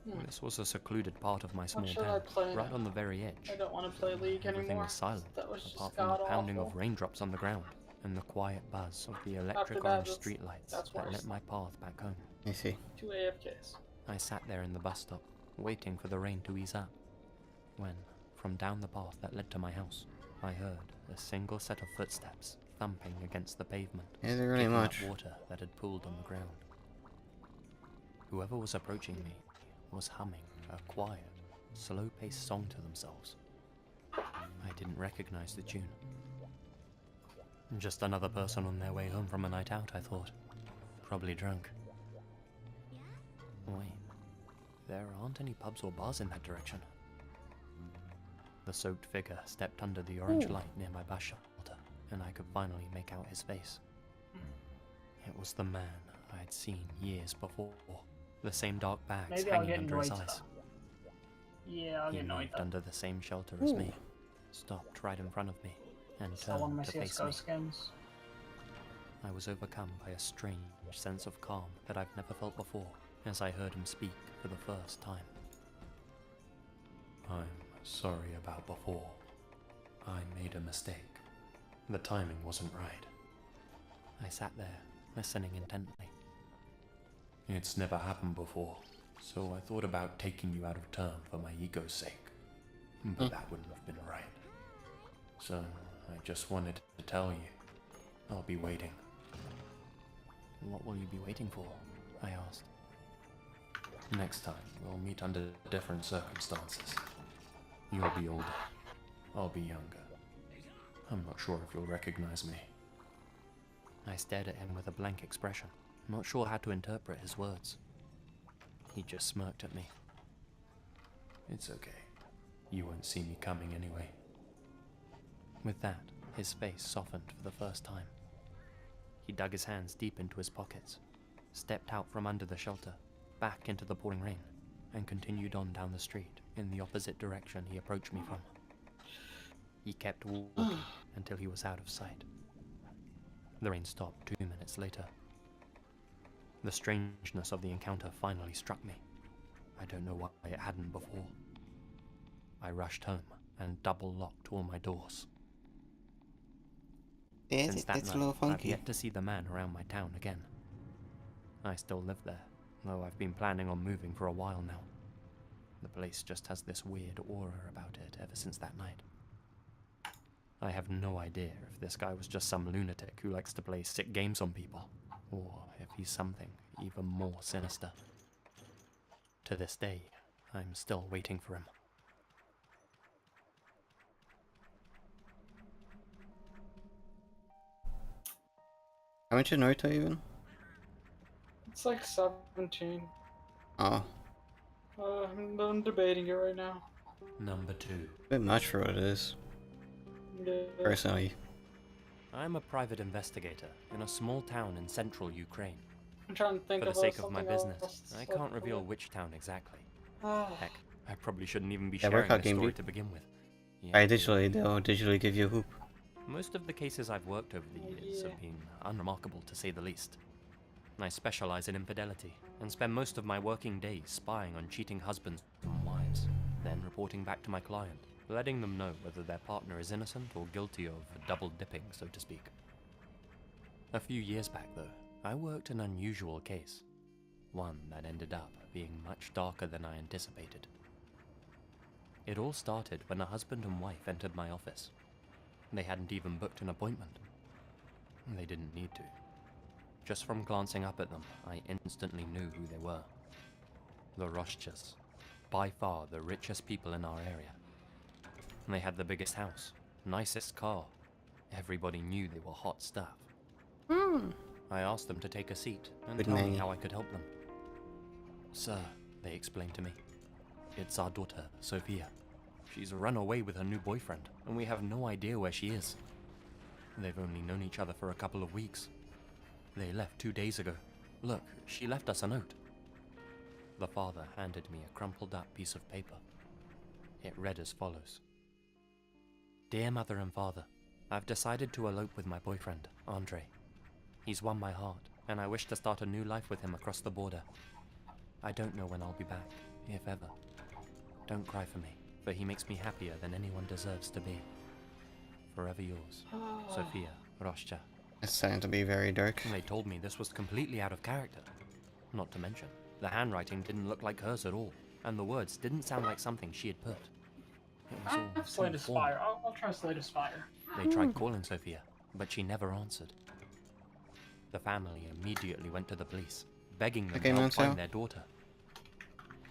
This was a secluded part of my small should I town, play right now? on the very edge. I don't want to play League Everything anymore. was silent, That was just apart from the pounding god-awful. of raindrops on the ground and the quiet buzz of the After electric that, orange streetlights that's that worse. lit my path back home. I see. 2 AFKs. I sat there in the bus stop, waiting for the rain to ease up, when, from down the path that led to my house, I heard a single set of footsteps thumping against the pavement, Is there really kicking up much? water that had pooled on the ground. Whoever was approaching me was humming a quiet, slow-paced song to themselves. I didn't recognize the tune. Just another person on their way home from a night out, I thought. Probably drunk. Wait, there aren't any pubs or bars in that direction. The soaked figure stepped under the orange light near my bus shelter, and I could finally make out his face. It was the man I had seen years before. The same dark bags Maybe I'll hanging get under his annoyed. eyes. Yeah, I'll He get annoyed. moved under the same shelter as me, stopped right in front of me, and Still one of my turned to face CSGO me. skins. I was overcome by a strange sense of calm that I've never felt before as I heard him speak for the first time. I'm sorry about before. I made a mistake. The timing wasn't right. I sat there, listening intently. It's never happened before, so I thought about taking you out of turn for my ego's sake. But that wouldn't have been right. So I just wanted to tell you, I'll be waiting. What will you be waiting for? I asked. Next time, we'll meet under different circumstances. You'll be older. I'll be younger. I'm not sure if you'll recognize me. I stared at him with a blank expression, not sure how to interpret his words. He just smirked at me. It's okay. You won't see me coming anyway. With that, his face softened for the first time. He dug his hands deep into his pockets, stepped out from under the shelter, back into the pouring rain, and continued on down the street in the opposite direction he approached me from. He kept walking until he was out of sight. The rain stopped 2 minutes later. The strangeness of the encounter finally struck me. I don't know why it hadn't before. I rushed home and double-locked all my doors. Since that It's a night, little I've funky. yet to see the man around my town again. I still live there, though I've been planning on moving for a while now. The place just has this weird aura about it ever since that night. I have no idea if this guy was just some lunatic who likes to play sick games on people, or if he's something even more sinister. To this day, I'm still waiting for him. How much is Naruto even? It's like 17. Oh, I'm debating it right now. Number 2. a bit much for what it is. Yeah. Personally. I'm a private investigator in a small town in central Ukraine. I'm trying to think For the about sake of my something business, else. I can't reveal which town exactly. Ah, Heck, I probably shouldn't even be Yeah, sharing workout this game, story dude. to begin with. I they'll digitally give you a hoop. Most of the cases I've worked over the years Yeah. have been unremarkable to say the least. I specialize in infidelity and spend most of my working days spying on cheating husbands and wives, then reporting back to my client, letting them know whether their partner is innocent or guilty of double dipping, so to speak. A few years back, though, I worked an unusual case, one that ended up being much darker than I anticipated. It all started when a husband and wife entered my office. They hadn't even booked an appointment. They didn't need to. Just from glancing up at them, I instantly knew who they were. The Roshchas, by far the richest people in our area. They had the biggest house, nicest car. Everybody knew they were hot stuff. I asked them to take a seat and Good tell me name. how I could help them. Sir, they explained to me, it's our daughter, Sophia. She's run away with her new boyfriend, and we have no idea where she is. They've only known each other for a couple of weeks. They left 2 days ago. Look, she left us a note. The father handed me a crumpled up piece of paper. It read as follows. Dear Mother and Father, I've decided to elope with my boyfriend, Andre. He's won my heart, and I wish to start a new life with him across the border. I don't know when I'll be back, if ever. Don't cry for me, for he makes me happier than anyone deserves to be. Forever yours, Sophia Roshcha. It's starting to be very dark. They told me this was completely out of character. Not to mention, the handwriting didn't look like hers at all, and the words didn't sound like something she had put. It was I all have too Slay to formal. Spire. I'll try Slay to Spire. They tried calling Sophia, but she never answered. The family immediately went to the police, begging them to game on help sale? find their daughter.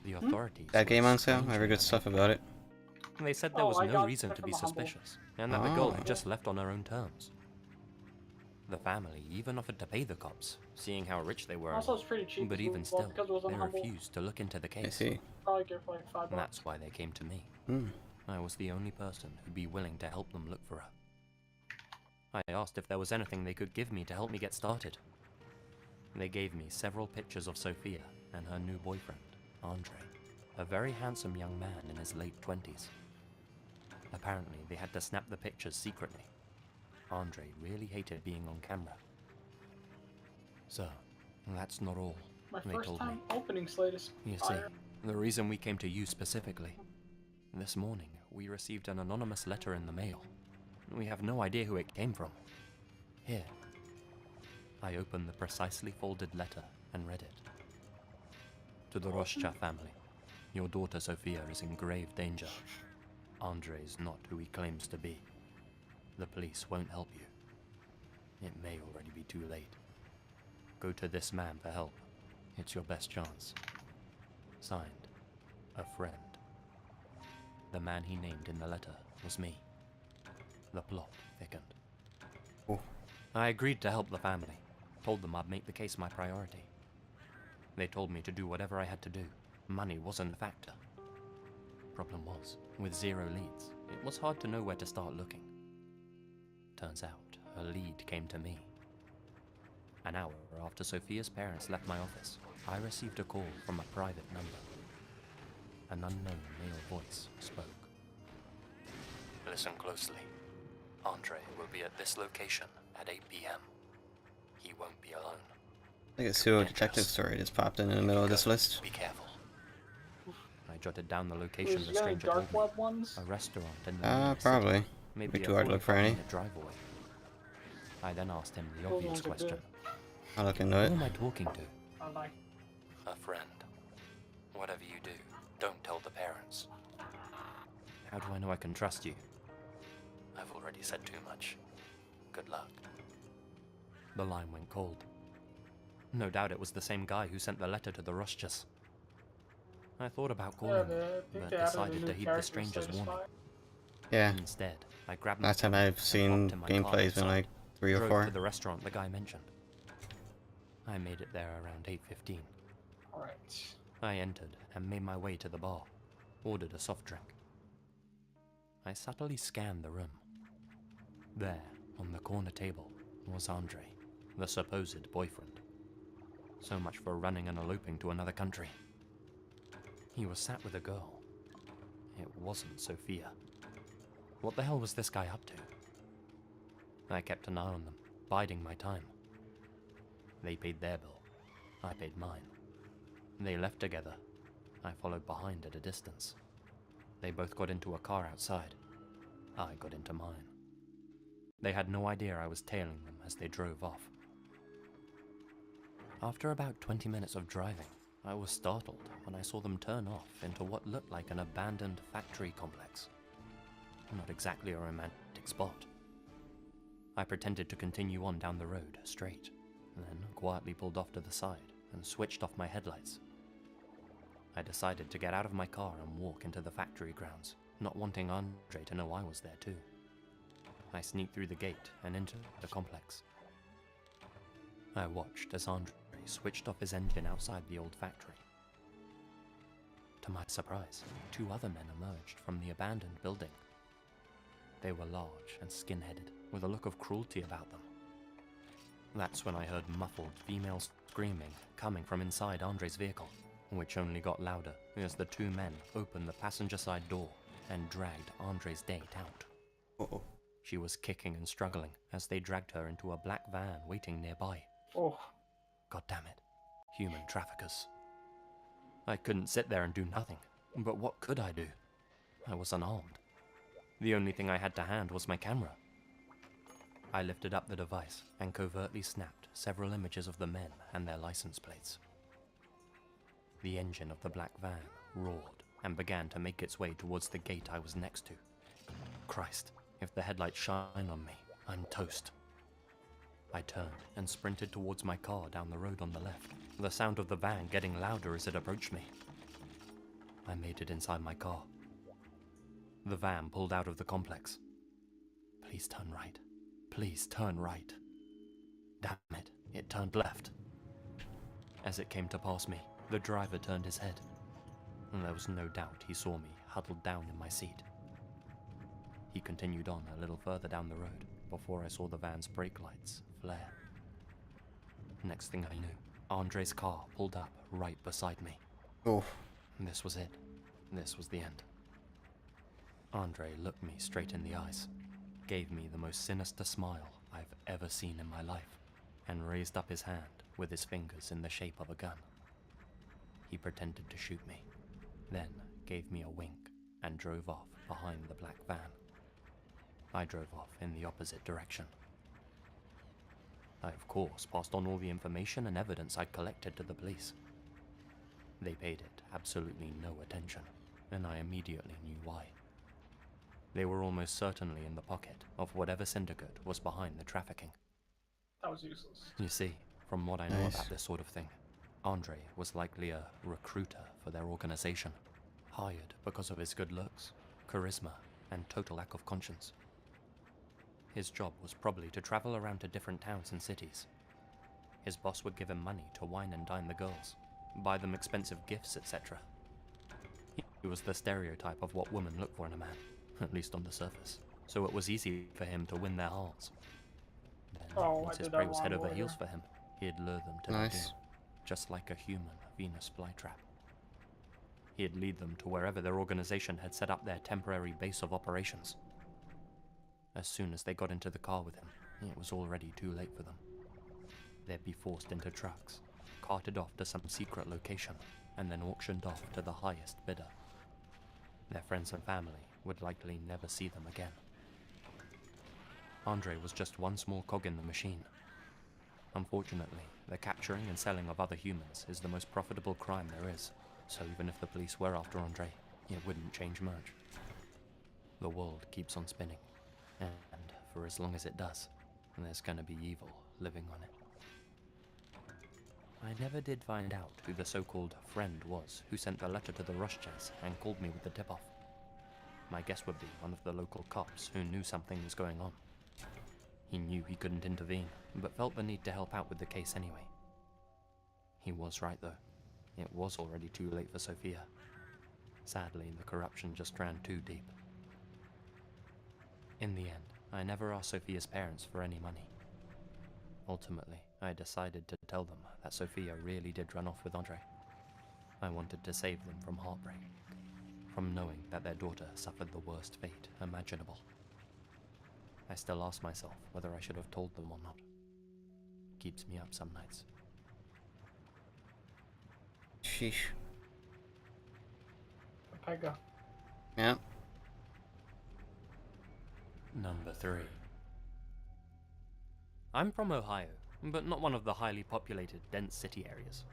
The authorities That game were on sale? I heard strangely good stuff about it. They said there Oh, was I no got reason it to from be a Humble. suspicious, and that the girl Oh. had just left on her own terms. The family even offered to pay the cops, seeing how rich they were. Also, it's pretty cheap. But as even well, still, because it was on they Humble. refused to look into the I case. see. Probably get for like $5. And that's why they came to me. Hmm. I was the only person who'd be willing to help them look for her. I asked if there was anything they could give me to help me get started. They gave me several pictures of Sophia and her new boyfriend, Andre, a very handsome young man in his late 20s. Apparently, they had to snap the pictures secretly. Andre really hated being on camera. So, that's not all, My they first told time me. opening Slay to You see, Spire. the reason we came to you specifically. This morning, we received an anonymous letter in the mail. We have no idea who it came from. Here. I opened the precisely folded letter and read it. To the Roshcha family, your daughter Sophia is in grave danger. Andre is not who he claims to be. The police won't help you. It may already be too late. Go to this man for help. It's your best chance. Signed, a friend. The man he named in the letter was me. The plot thickened. Oh. I agreed to help the family, told them I'd make the case my priority. They told me to do whatever I had to do. Money wasn't a factor. Problem was, with 0 leads, it was hard to know where to start looking. Turns out, a lead came to me. An hour after Sophia's parents left my office, I received a call from a private number. An unknown male voice spoke. Listen closely. Andre will be at this location at 8 p.m. He won't be alone. I think a pseudo detective story just popped in the middle of this list. Be careful. I jotted down the location Is the there any stranger dark told me. web ones? A restaurant in the nearest Probably. city, maybe Be a too hard to look for any. 45-minute drive away. I then asked him the Those obvious ones are question. good. I'll look into Who it. am I talking to? I like. A friend. Whatever you do, don't tell the parents. How do I know I can trust you? I've already said too much. Good luck. The line went cold. No doubt it was the same guy who sent the letter to the Roshchas. I thought about calling Yeah, him, I think but they added a decided new to heed character the to stranger's Slay to warning. Spire. Yeah. Instead, I grabbed my Last time phone I've and seen hopped in my car gameplays been outside. like 3 or Drove 4. to the restaurant the guy mentioned. I made it there around 8:15. Alright. I entered and made my way to the bar, ordered a soft drink. I subtly scanned the room. There, on the corner table, was Andre, the supposed boyfriend. So much for running and eloping to another country. He was sat with a girl. It wasn't Sophia. What the hell was this guy up to? I kept an eye on them, biding my time. They paid their bill. I paid mine. They left together. I followed behind at a distance. They both got into a car outside. I got into mine. They had no idea I was tailing them as they drove off. After about 20 minutes of driving, I was startled when I saw them turn off into what looked like an abandoned factory complex. Not exactly a romantic spot. I pretended to continue on down the road, straight, then quietly pulled off to the side and switched off my headlights. I decided to get out of my car and walk into the factory grounds, not wanting Andre to know I was there too. I sneaked through the gate and entered the complex. I watched as Andre switched off his engine outside the old factory. To my surprise, 2 other men emerged from the abandoned building. They were large and skin-headed, with a look of cruelty about them. That's when I heard muffled female screaming coming from inside Andre's vehicle, which only got louder as the 2 men opened the passenger side door and dragged Andre's date out. Uh-oh. She was kicking and struggling as they dragged her into a black van waiting nearby. Oh. God damn it. Human traffickers. I couldn't sit there and do nothing. But what could I do? I was unarmed. The only thing I had to hand was my camera. I lifted up the device and covertly snapped several images of the men and their license plates. The engine of the black van roared and began to make its way towards the gate I was next to. Christ, if the headlights shine on me, I'm toast. I turned and sprinted towards my car down the road on the left, the sound of the van getting louder as it approached me. I made it inside my car. The van pulled out of the complex. Please turn right. Please turn right. Damn it, it turned left. As it came to pass me, the driver turned his head, and there was no doubt he saw me huddled down in my seat. He continued on a little further down the road before I saw the van's brake lights flare. Next thing I knew, Andre's car pulled up right beside me. Oh. This was it. This was the end. Andre looked me straight in the eyes, gave me the most sinister smile I've ever seen in my life, and raised up his hand with his fingers in the shape of a gun. He pretended to shoot me, then gave me a wink and drove off behind the black van. I drove off in the opposite direction. I, of course, passed on all the information and evidence I'd collected to the police. They paid it absolutely no attention, and I immediately knew why. They were almost certainly in the pocket of whatever syndicate was behind the trafficking. That was useless. You see, from what I know about this sort of thing, Andre was likely a recruiter for their organization, hired because of his good looks, charisma, and total lack of conscience. His job was probably to travel around to different towns and cities. His boss would give him money to wine and dine the girls, buy them expensive gifts, etc. He was the stereotype of what women look for in a man, at least on the surface, so it was easy for him to win their hearts. Then, once his prey was head over heels for him, he'd lure them to their doom, just like a human Venus flytrap. He'd lead them to wherever their organization had set up their temporary base of operations. As soon as they got into the car with him, it was already too late for them. They'd be forced into trucks, carted off to some secret location, and then auctioned off to the highest bidder. Their friends and family would likely never see them again. Andre was just one small cog in the machine. Unfortunately, the capturing and selling of other humans is the most profitable crime there is, so even if the police were after Andre, it wouldn't change much. The world keeps on spinning, and for as long as it does, there's gonna be evil living on it. I never did find out who the so-called friend was who sent the letter to the Rothschilds and called me with the tip-off. My guess would be one of the local cops who knew something was going on. He knew he couldn't intervene, but felt the need to help out with the case anyway. He was right though. It was already too late for Sophia. Sadly, the corruption just ran too deep. In the end, I never asked Sophia's parents for any money. Ultimately, I decided to tell them that Sophia really did run off with Andre. I wanted to save them from heartbreak, from knowing that their daughter suffered the worst fate imaginable. I still ask myself whether I should have told them or not. Keeps me up some nights. Sheesh. Pega. Yeah. Number 3. I'm from Ohio, but not one of the highly populated, dense city areas.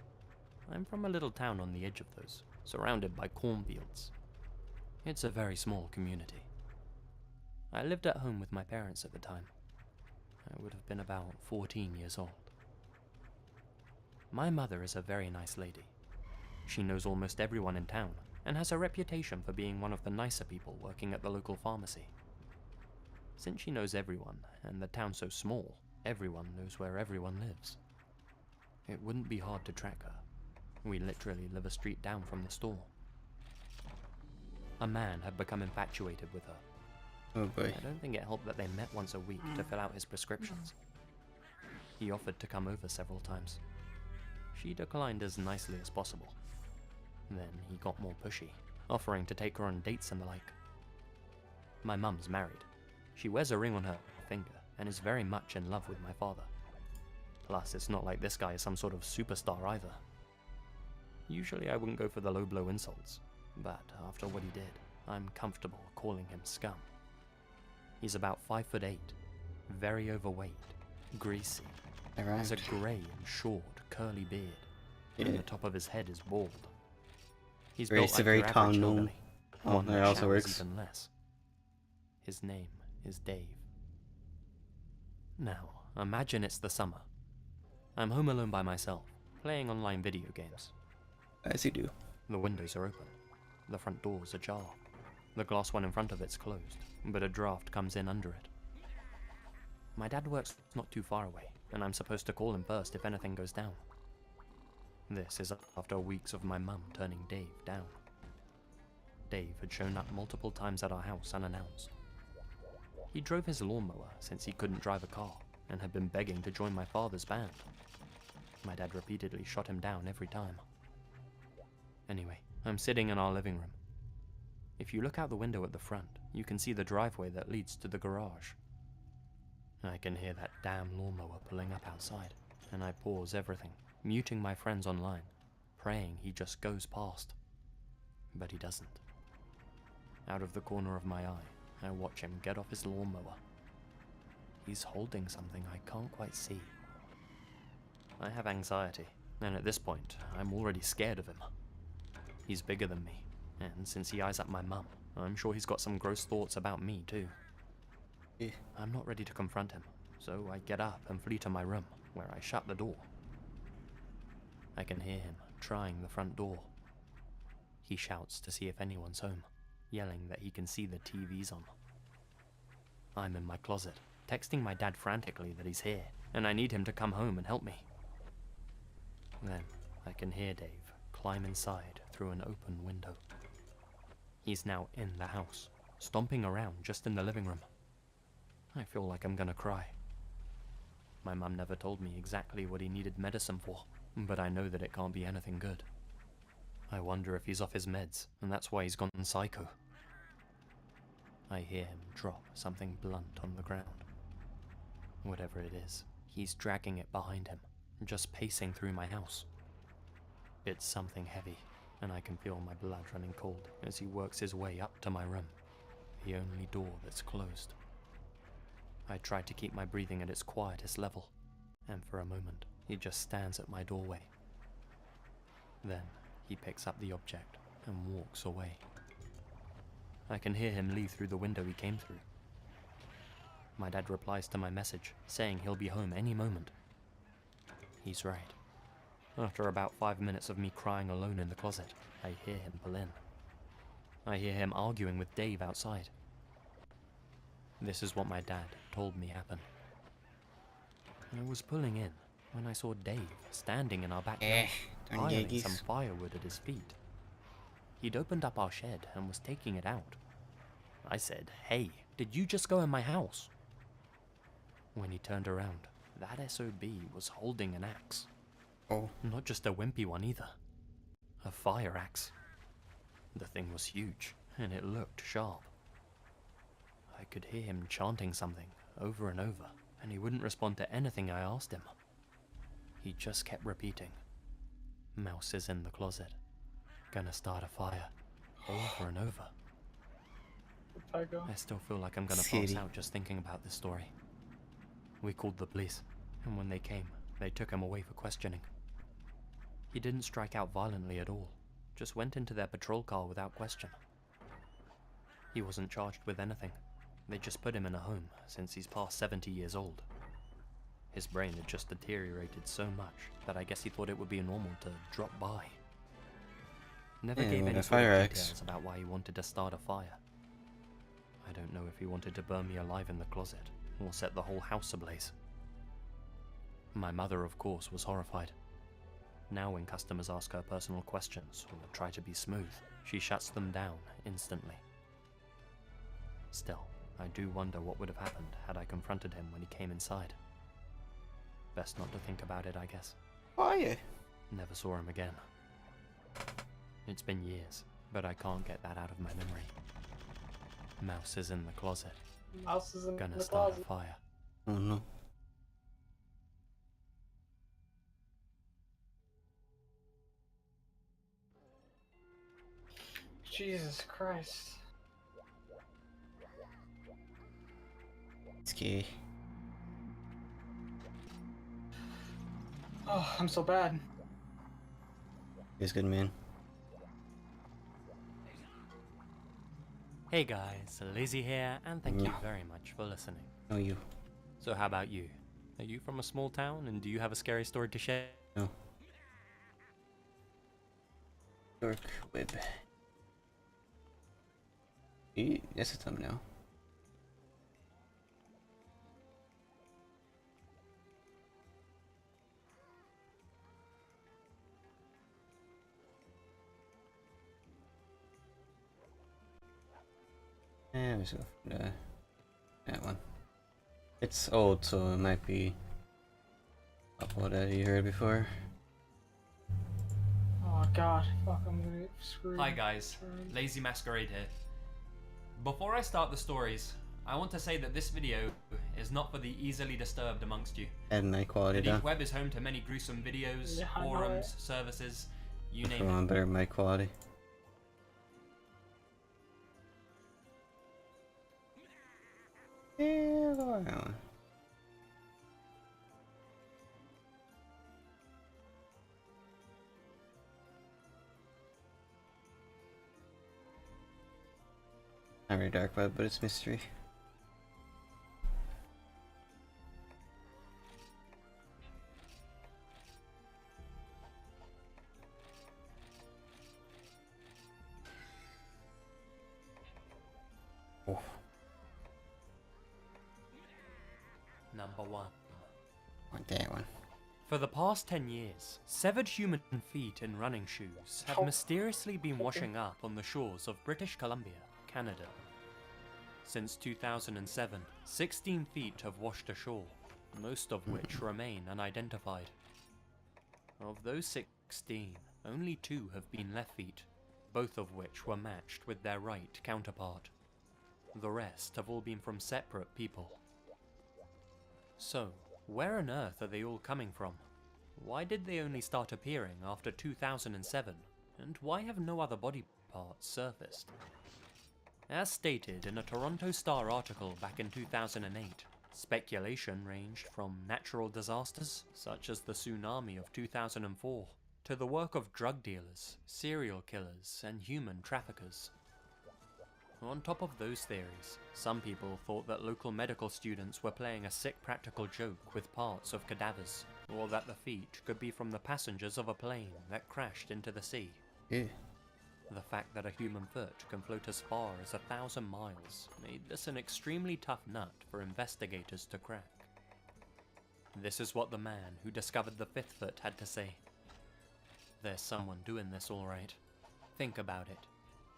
I'm from a little town on the edge of those, surrounded by cornfields. It's a very small community. I lived at home with my parents at the time. I would have been about 14 years old. My mother is a very nice lady. She knows almost everyone in town, and has a reputation for being one of the nicer people working at the local pharmacy. Since she knows everyone, and the town's so small, everyone knows where everyone lives. It wouldn't be hard to track her. We literally live a street down from the store. A man had become infatuated with her. Oh boy. I don't think it helped that they met once a week to fill out his prescriptions. He offered to come over several times. She declined as nicely as possible. Then he got more pushy, offering to take her on dates and the like. My mum's married. She wears a ring on her finger and is very much in love with my father. Plus, it's not like this guy is some sort of superstar either. Usually I wouldn't go for the low blow insults, but after what he did, I'm comfortable calling him scum. He's about 5'8", very overweight, greasy, has a grey and short, curly beard, and the top of his head is bald. He's built like your average hillbilly, one that also works even less. His name is Dave. Now, imagine it's the summer. I'm home alone by myself, playing online video games. As you do. The windows are open. The front door's ajar. The glass one in front of it's closed, but a draft comes in under it. My dad works not too far away, and I'm supposed to call him first if anything goes down. This is after weeks of my mum turning Dave down. Dave had shown up multiple times at our house unannounced. He drove his lawnmower since he couldn't drive a car, and had been begging to join my father's band. My dad repeatedly shot him down every time. Anyway, I'm sitting in our living room. If you look out the window at the front, you can see the driveway that leads to the garage. I can hear that damn lawnmower pulling up outside, and I pause everything, muting my friends online, praying he just goes past. But he doesn't. Out of the corner of my eye, I watch him get off his lawnmower. He's holding something I can't quite see. I have anxiety, and at this point, I'm already scared of him. He's bigger than me, and since he eyes up my mum, I'm sure he's got some gross thoughts about me too. I'm not ready to confront him, so I get up and flee to my room, where I shut the door. I can hear him trying the front door. He shouts to see if anyone's home, yelling that he can see the TV's on. I'm in my closet, texting my dad frantically that he's here, and I need him to come home and help me. Then I can hear Dave climb inside through an open window. He's now in the house, stomping around just in the living room. I feel like I'm gonna cry. My mum never told me exactly what he needed medicine for, but I know that it can't be anything good. I wonder if he's off his meds, and that's why he's gone psycho. I hear him drop something blunt on the ground. Whatever it is, he's dragging it behind him, just pacing through my house. It's something heavy, and I can feel my blood running cold as he works his way up to my room, the only door that's closed. I try to keep my breathing at its quietest level, and for a moment, he just stands at my doorway. Then, he picks up the object and walks away. I can hear him leave through the window he came through. My dad replies to my message, saying he'll be home any moment. He's right. After about 5 minutes of me crying alone in the closet, I hear him pull in. I hear him arguing with Dave outside. This is what my dad told me happened. I was pulling in when I saw Dave standing in our backyard, piling some firewood at his feet. He'd opened up our shed and was taking it out. I said, "Hey, did you just go in my house?" When he turned around, that SOB was holding an axe. Oh. Not just a wimpy one either. A fire axe. The thing was huge, and it looked sharp. I could hear him chanting something over and over, and he wouldn't respond to anything I asked him. He just kept repeating, "Mouse is in the closet. Gonna start a fire." Over and over. I still feel like I'm gonna pass out just thinking about this story. We called the police, and when they came, they took him away for questioning. He didn't strike out violently at all, just went into their patrol car without question. He wasn't charged with anything. They just put him in a home since he's past 70 years old. His brain had just deteriorated so much that I guess he thought it would be normal to drop by. Never gave any sort of details about why he wanted to start a fire. I don't know if he wanted to burn me alive in the closet or set the whole house ablaze. My mother, of course, was horrified. Now when customers ask her personal questions or try to be smooth, she shuts them down instantly. Still, I do wonder what would have happened had I confronted him when he came inside. Best not to think about it, I guess. Why? Never saw him again. It's been years, but I can't get that out of my memory. Mouse is in the closet. Mouse is in Gonna the start closet. a fire. Oh no. Jesus Christ. Ski. Oh, I'm so bad. He's good, man. Hey guys, Lazy here, and thank you very much for listening. Oh, you. So how about you? Are you from a small town, and do you have a scary story to share? No. Dark web. That's a thumbnail. Let's go for that one. It's old, so it might be upload that you heard before. Oh god, fuck, I'm gonna get screwed. Hi guys, Lazy Masquerade here. Before I start the stories, I want to say that this video is not for the easily disturbed amongst you. And my quality The down. deep web is home to many gruesome videos, Yeah, I know forums, services, you If name you it. want better mic quality. Yeah, go on that one. Not really dark web, but it's mystery. Oh. Number 1. Want that one. For the past 10 years, severed human feet in running shoes have mysteriously been washing up on the shores of British Columbia, Canada. Since 2007, 16 feet have washed ashore, most of which remain unidentified. Of those 16, only 2 have been left feet, both of which were matched with their right counterpart. The rest have all been from separate people. So, where on earth are they all coming from? Why did they only start appearing after 2007? And why have no other body parts surfaced? As stated in a Toronto Star article back in 2008, speculation ranged from natural disasters, such as the tsunami of 2004, to the work of drug dealers, serial killers, and human traffickers. On top of those theories, some people thought that local medical students were playing a sick practical joke with parts of cadavers, or that the feet could be from the passengers of a plane that crashed into the sea. Yeah. The fact that a human foot can float as far as 1,000 miles made this an extremely tough nut for investigators to crack. This is what the man who discovered the 5th foot had to say. There's someone doing this alright. Think about it.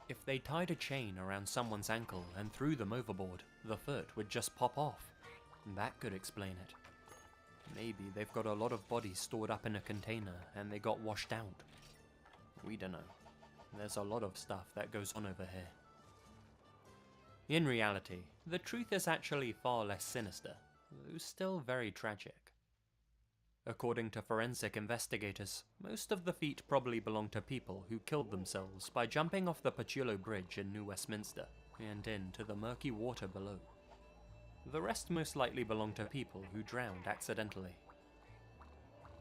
If they tied a chain around someone's ankle and threw them overboard, the foot would just pop off. That could explain it. Maybe they've got a lot of bodies stored up in a container and they got washed out. We don't know. There's a lot of stuff that goes on over here. In reality, the truth is actually far less sinister, though still very tragic. According to forensic investigators, most of the feet probably belong to people who killed themselves by jumping off the Paciolo Bridge in New Westminster and into the murky water below. The rest most likely belong to people who drowned accidentally.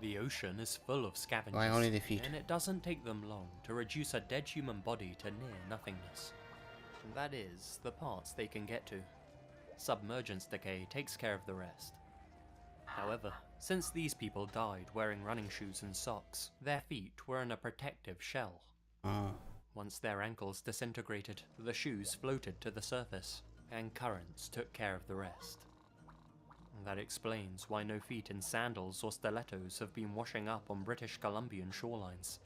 The ocean is full of scavengers, Why only the feet? and it doesn't take them long to reduce a dead human body to near nothingness. That is, the parts they can get to. Submergence decay takes care of the rest. However, since these people died wearing running shoes and socks, their feet were in a protective shell. Once their ankles disintegrated, the shoes floated to the surface, and currents took care of the rest. That explains why no feet in sandals or stilettos have been washing up on British Columbian shorelines.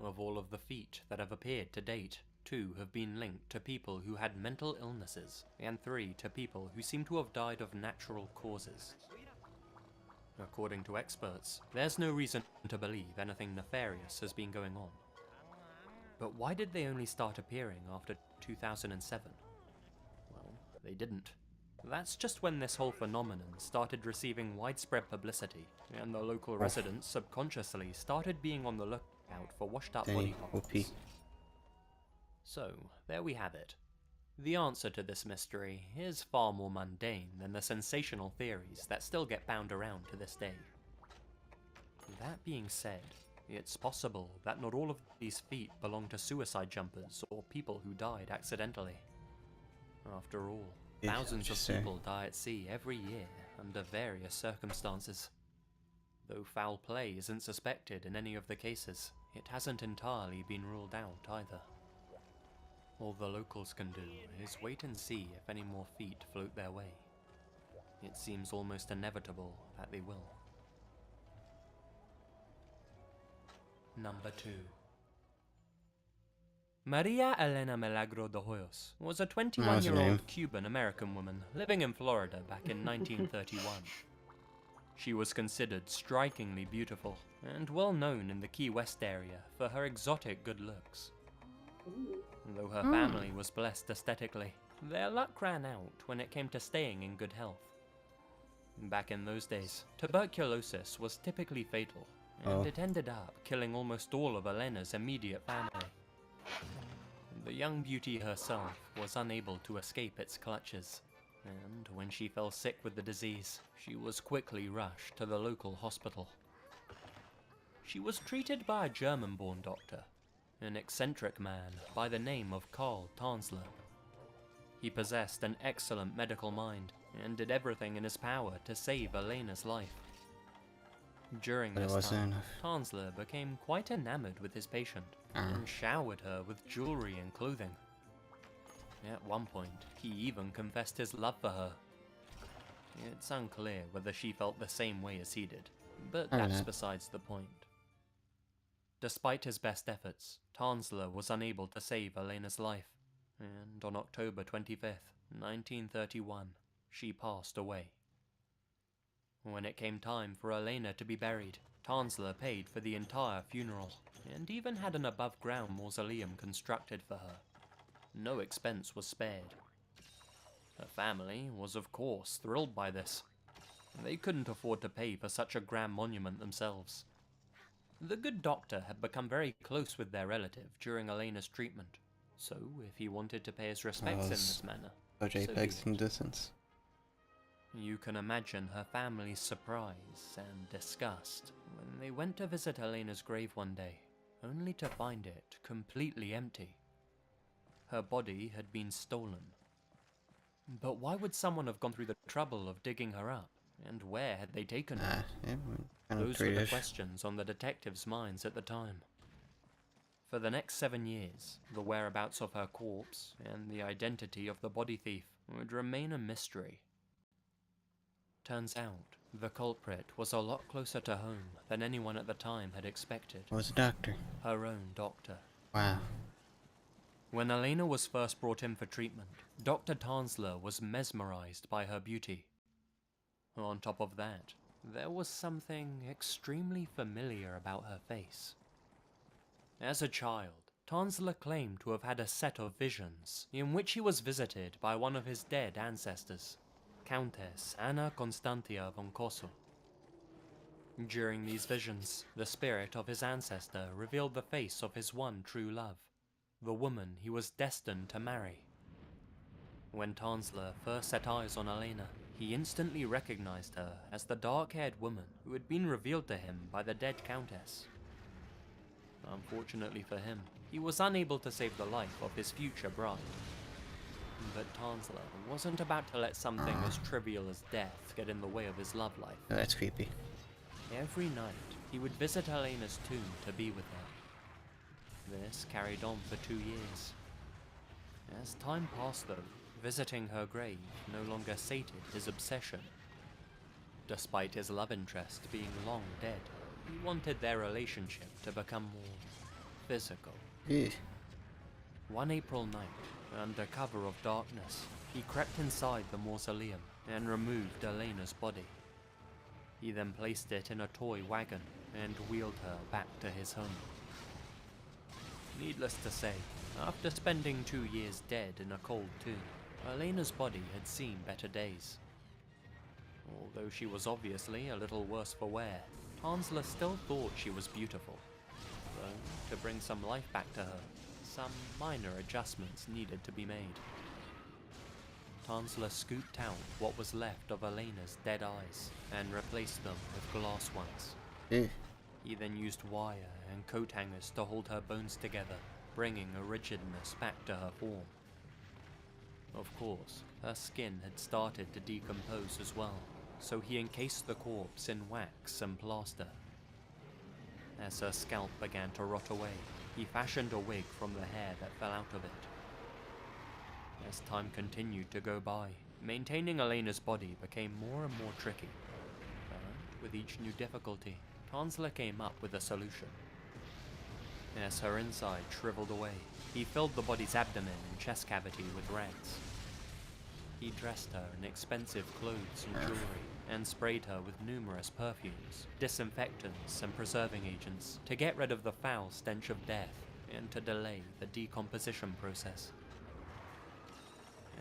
Of all of the feet that have appeared to date, 2 have been linked to people who had mental illnesses, and 3 to people who seem to have died of natural causes. According to experts, there's no reason to believe anything nefarious has been going on. But why did they only start appearing after 2007? Well, they didn't. That's just when this whole phenomenon started receiving widespread publicity, and the local residents subconsciously started being on the lookout for washed up body parts. So, there we have it. The answer to this mystery is far more mundane than the sensational theories that still get bound around to this day. That being said, it's possible that not all of these feet belong to suicide jumpers or people who died accidentally. After all, thousands of people die at sea every year under various circumstances. Though foul play isn't suspected in any of the cases, it hasn't entirely been ruled out either. All the locals can do is wait and see if any more feet float their way. It seems almost inevitable that they will. Number 2. Maria Elena Milagro de Hoyos was a 21-year-old Cuban-American woman living in Florida back in 1931. She was considered strikingly beautiful and well known in the Key West area for her exotic good looks. Though her family was blessed aesthetically, their luck ran out when it came to staying in good health. Back in those days, tuberculosis was typically fatal, and it ended up killing almost all of Elena's immediate family. The young beauty herself was unable to escape its clutches, and when she fell sick with the disease, she was quickly rushed to the local hospital. She was treated by a German-born doctor, an eccentric man by the name of Karl Tanzler. He possessed an excellent medical mind and did everything in his power to save Elena's life. During this time, Tanzler became quite enamored with his patient and showered her with jewelry and clothing. At one point, he even confessed his love for her. It's unclear whether she felt the same way as he did, but that's besides the point. Despite his best efforts, Tanzler was unable to save Elena's life, and on October 25th, 1931, she passed away. When it came time for Elena to be buried, Tanzler paid for the entire funeral, and even had an above-ground mausoleum constructed for her. No expense was spared. Her family was of course thrilled by this. They couldn't afford to pay for such a grand monument themselves. The good doctor had become very close with their relative during Elena's treatment, so if he wanted to pay his respects in this manner, JPEGs in distance. You can imagine her family's surprise and disgust when they went to visit Elena's grave one day, only to find it completely empty. Her body had been stolen. But why would someone have gone through the trouble of digging her up, and where had they taken her? Those were the questions on the detectives' minds at the time. For the next 7 years, the whereabouts of her corpse and the identity of the body thief would remain a mystery. Turns out, the culprit was a lot closer to home than anyone at the time had expected. Was a doctor? Her own doctor. Wow. When Elena was first brought in for treatment, Dr. Tanzler was mesmerized by her beauty. On top of that, there was something extremely familiar about her face. As a child, Tanzler claimed to have had a set of visions in which he was visited by one of his dead ancestors, Countess Anna Constantia von Kossel. During these visions, the spirit of his ancestor revealed the face of his one true love, the woman he was destined to marry. When Tanzler first set eyes on Elena, he instantly recognized her as the dark-haired woman who had been revealed to him by the dead Countess. Unfortunately for him, he was unable to save the life of his future bride. But Tanzler wasn't about to let something as trivial as death get in the way of his love life. Oh, that's creepy. Every night, he would visit Elena's tomb to be with her. This carried on for 2 years. As time passed though, visiting her grave no longer sated his obsession. Despite his love interest being long dead, he wanted their relationship to become more physical. One April night, under cover of darkness, he crept inside the mausoleum and removed Elena's body. He then placed it in a toy wagon and wheeled her back to his home. Needless to say, after spending 2 years dead in a cold tomb, Elena's body had seen better days. Although she was obviously a little worse for wear, Tanzler still thought she was beautiful. So, to bring some life back to her, some minor adjustments needed to be made. Tansler scooped out what was left of Elena's dead eyes and replaced them with glass ones. He then used wire and coat hangers to hold her bones together, bringing a rigidness back to her form. Of course, her skin had started to decompose as well, so he encased the corpse in wax and plaster. As her scalp began to rot away, he fashioned a wig from the hair that fell out of it. As time continued to go by, maintaining Elena's body became more and more tricky. But with each new difficulty, Tansler came up with a solution. As her inside shriveled away, he filled the body's abdomen and chest cavity with rags. He dressed her in expensive clothes and jewelry, and sprayed her with numerous perfumes, disinfectants and preserving agents to get rid of the foul stench of death and to delay the decomposition process.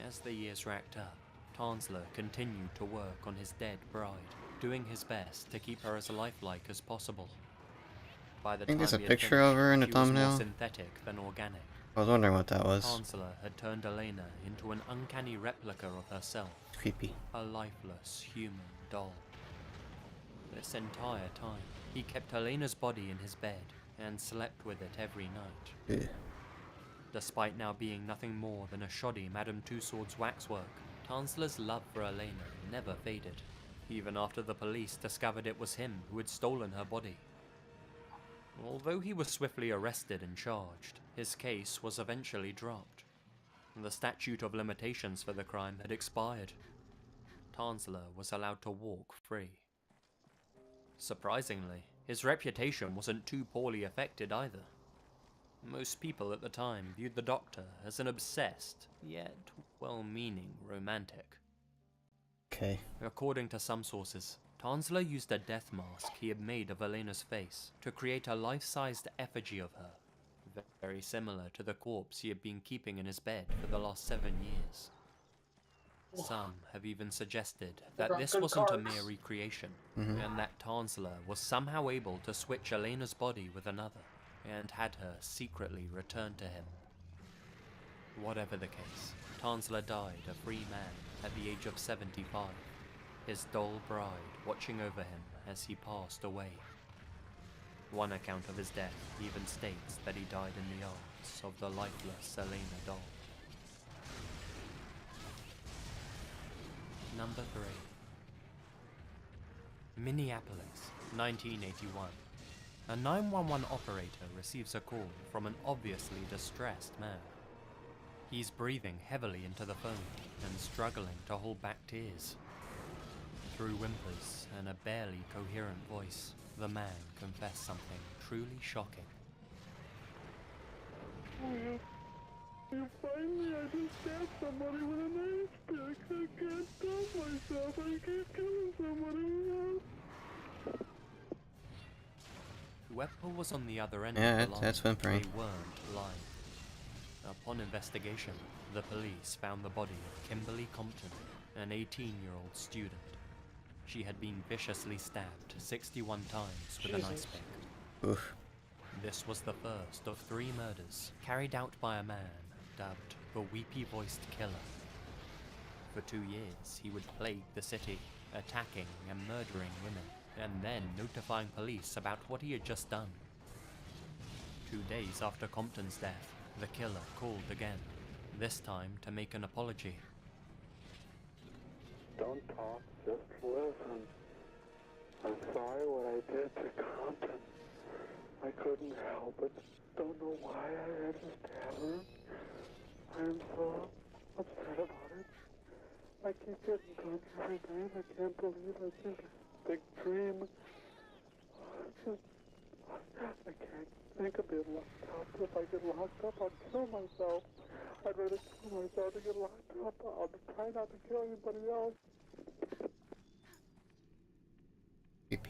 As the years racked up, Tansler continued to work on his dead bride, doing his best to keep her as lifelike as possible. By the I think time there's a he had picture finished, of her in the she was more thumbnail. synthetic than organic. I was wondering what that was. Tansler had turned Elena into an uncanny replica of herself, Creepy. a lifeless human doll. This entire time, he kept Elena's body in his bed and slept with it every night. Ugh. Despite now being nothing more than a shoddy Madame Tussauds waxwork, Tansler's love for Elena never faded, even after the police discovered it was him who had stolen her body. Although he was swiftly arrested and charged, his case was eventually dropped. The statute of limitations for the crime had expired. Tansler was allowed to walk free. Surprisingly, his reputation wasn't too poorly affected either. Most people at the time viewed the Doctor as an obsessed, yet well-meaning romantic. Okay. According to some sources, Tansler used a death mask he had made of Elena's face to create a life-sized effigy of her, very similar to the corpse he had been keeping in his bed for the last 7 years. Some have even suggested that this wasn't a mere recreation, and that Tansler was somehow able to switch Elena's body with another, and had her secretly returned to him. Whatever the case, Tansler died a free man at the age of 75, his doll bride watching over him as he passed away. One account of his death even states that he died in the arms of the lifeless Elena doll. Number 3. Minneapolis, 1981. A 911 operator receives a call from an obviously distressed man. He's breathing heavily into the phone and struggling to hold back tears. Through whimpers and a barely coherent voice, the man confessed something truly shocking. You find me, I just stabbed somebody with a knife stick. I can't stop myself. I keep killing somebody. Whoever was on the other end Yeah, of the line, that's whimpering. they weren't lying. Upon investigation, the police found the body of Kimberly Compton, an 18-year-old student. She had been viciously stabbed 61 times with an ice pick. Oof. This was the first of 3 murders carried out by a man dubbed the Weepy-Voiced Killer. For 2 years, he would plague the city, attacking and murdering women, and then notifying police about what he had just done. 2 days after Compton's death, the killer called again, this time to make an apology. Don't talk, just listen. I'm sorry what I did to Compton. I couldn't help it. Don't know why I had to stab her. I'm so upset about it. I keep getting drunk every night. I can't believe I just big dream. I can't think of being locked up. If I get locked up, I'll kill myself. I'd rather kill myself than get locked up. I'll try not to kill anybody else.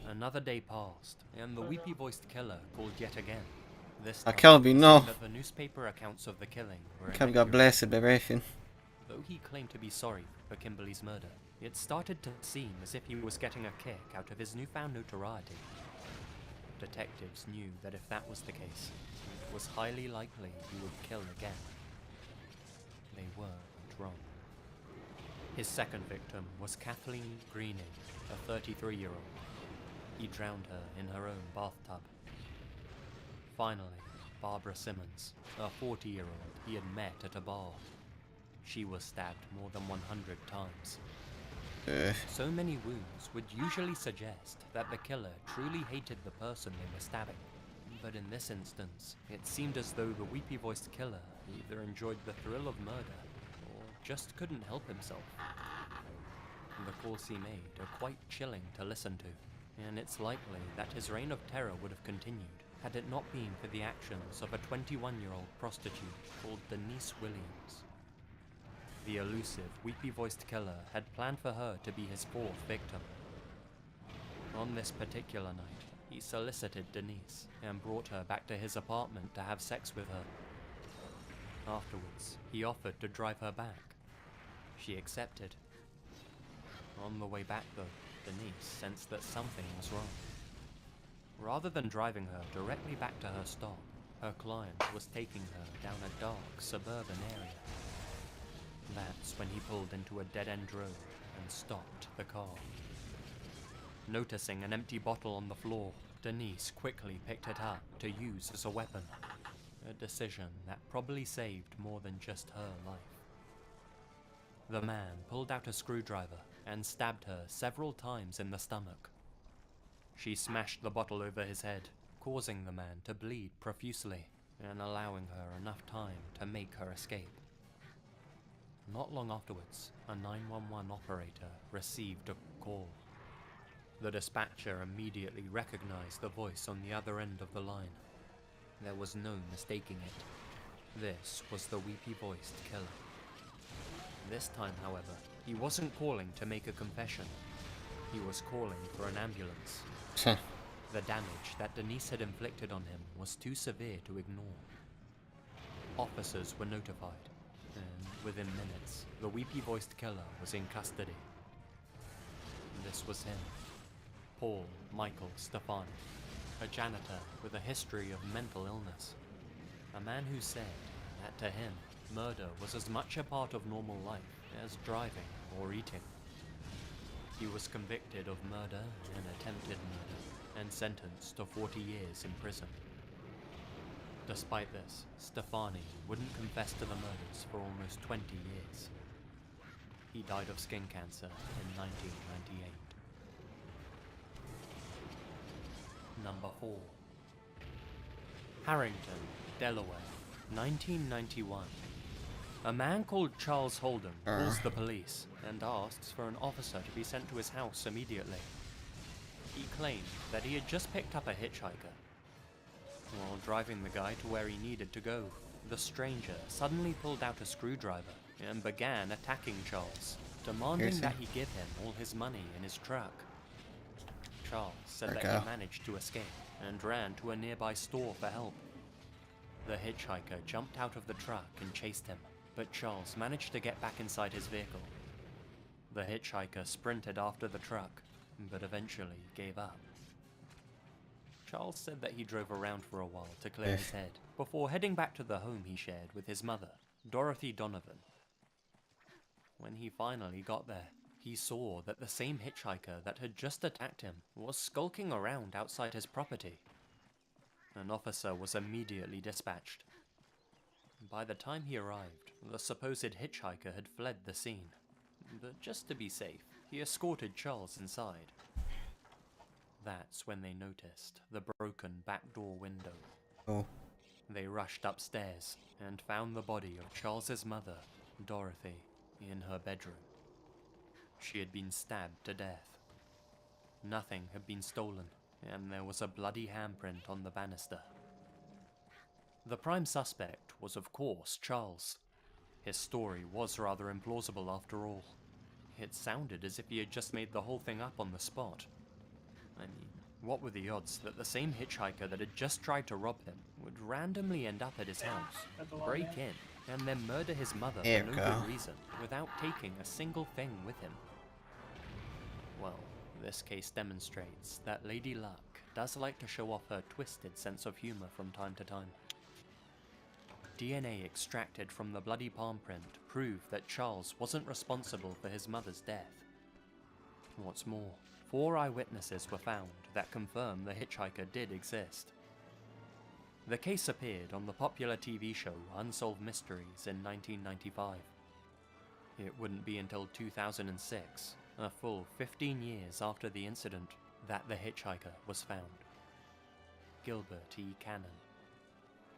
Another day passed, and the weepy-voiced killer called yet again. This I time, can't be no. that the newspaper accounts of the killing were Can't got blessed by everything. Though he claimed to be sorry for Kimberly's murder, it started to seem as if he was getting a kick out of his newfound notoriety. Detectives knew that if that was the case, it was highly likely he would kill again. They weren't wrong. His second victim was Kathleen Greening, a 33-year-old. He drowned her in her own bathtub. Finally, Barbara Simmons, a 40-year-old he had met at a bar. She was stabbed more than 100 times. So many wounds would usually suggest that the killer truly hated the person they were stabbing. But in this instance, it seemed as though the weepy-voiced killer either enjoyed the thrill of murder or just couldn't help himself. The calls he made are quite chilling to listen to, and it's likely that his reign of terror would have continued had it not been for the actions of a 21-year-old prostitute called Denise Williams. The elusive, weepy-voiced killer had planned for her to be his fourth victim. On this particular night, he solicited Denise and brought her back to his apartment to have sex with her. Afterwards, he offered to drive her back. She accepted. On the way back though, Denise sensed that something was wrong. Rather than driving her directly back to her stop, her client was taking her down a dark suburban area. That's when he pulled into a dead-end road and stopped the car. Noticing an empty bottle on the floor, Denise quickly picked it up to use as a weapon. A decision that probably saved more than just her life. The man pulled out a screwdriver and stabbed her several times in the stomach. She smashed the bottle over his head, causing the man to bleed profusely and allowing her enough time to make her escape. Not long afterwards, a 911 operator received a call. The dispatcher immediately recognized the voice on the other end of the line. There was no mistaking it. This was the weepy-voiced killer. This time, however, he wasn't calling to make a confession. He was calling for an ambulance. The damage that Denise had inflicted on him was too severe to ignore. Officers were notified, and within minutes, the weepy-voiced killer was in custody. This was him, Paul Michael Stefani, a janitor with a history of mental illness. A man who said that to him, murder was as much a part of normal life as driving or eating. He was convicted of murder and attempted murder, and sentenced to 40 years in prison. Despite this, Stefani wouldn't confess to the murders for almost 20 years. He died of skin cancer in 1998. Number 4. Harrington, Delaware, 1991. A man called Charles Holden calls the police and asks for an officer to be sent to his house immediately. He claimed that he had just picked up a hitchhiker. While driving the guy to where he needed to go, the stranger suddenly pulled out a screwdriver and began attacking Charles, demanding that he give him all his money in his truck. Charles said that he managed to escape and ran to a nearby store for help. The hitchhiker jumped out of the truck and chased him, but Charles managed to get back inside his vehicle. The hitchhiker sprinted after the truck, but eventually gave up. Charles said that he drove around for a while to clear his head, before heading back to the home he shared with his mother, Dorothy Donovan. When he finally got there, he saw that the same hitchhiker that had just attacked him was skulking around outside his property. An officer was immediately dispatched. By the time he arrived, the supposed hitchhiker had fled the scene, but just to be safe, he escorted Charles inside. That's when they noticed the broken back door window. Oh. They rushed upstairs and found the body of Charles's mother, Dorothy, in her bedroom. She had been stabbed to death. Nothing had been stolen, and there was a bloody handprint on the banister. The prime suspect was, of course, Charles. His story was rather implausible after all. It sounded as if he had just made the whole thing up on the spot. I mean, what were the odds that the same hitchhiker that had just tried to rob him would randomly end up at his house, break in, and then murder his mother for no good reason, without taking a single thing with him? Well, this case demonstrates that Lady Luck does like to show off her twisted sense of humor from time to time. DNA extracted from the bloody palm print proved that Charles wasn't responsible for his mother's death. What's more, 4 eyewitnesses were found that confirm the hitchhiker did exist. The case appeared on the popular TV show Unsolved Mysteries in 1995. It wouldn't be until 2006, a full 15 years after the incident, that the hitchhiker was found. Gilbert E. Cannon.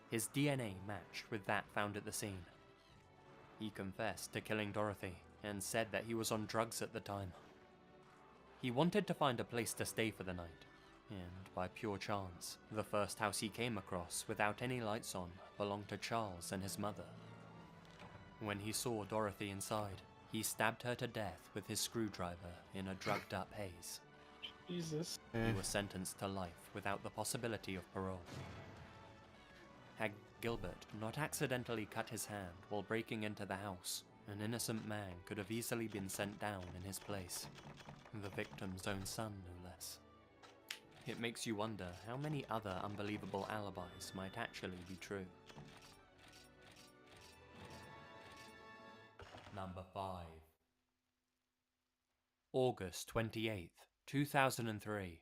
His DNA matched with that found at the scene. He confessed to killing Dorothy and said that he was on drugs at the time. He wanted to find a place to stay for the night, and by pure chance, the first house he came across without any lights on belonged to Charles and his mother. When he saw Dorothy inside, he stabbed her to death with his screwdriver in a drugged-up haze. Jesus. He was sentenced to life without the possibility of parole. Had Gilbert not accidentally cut his hand while breaking into the house, an innocent man could have easily been sent down in his place. The victim's own son, no less. It makes you wonder how many other unbelievable alibis might actually be true. Number 5. August 28th, 2003,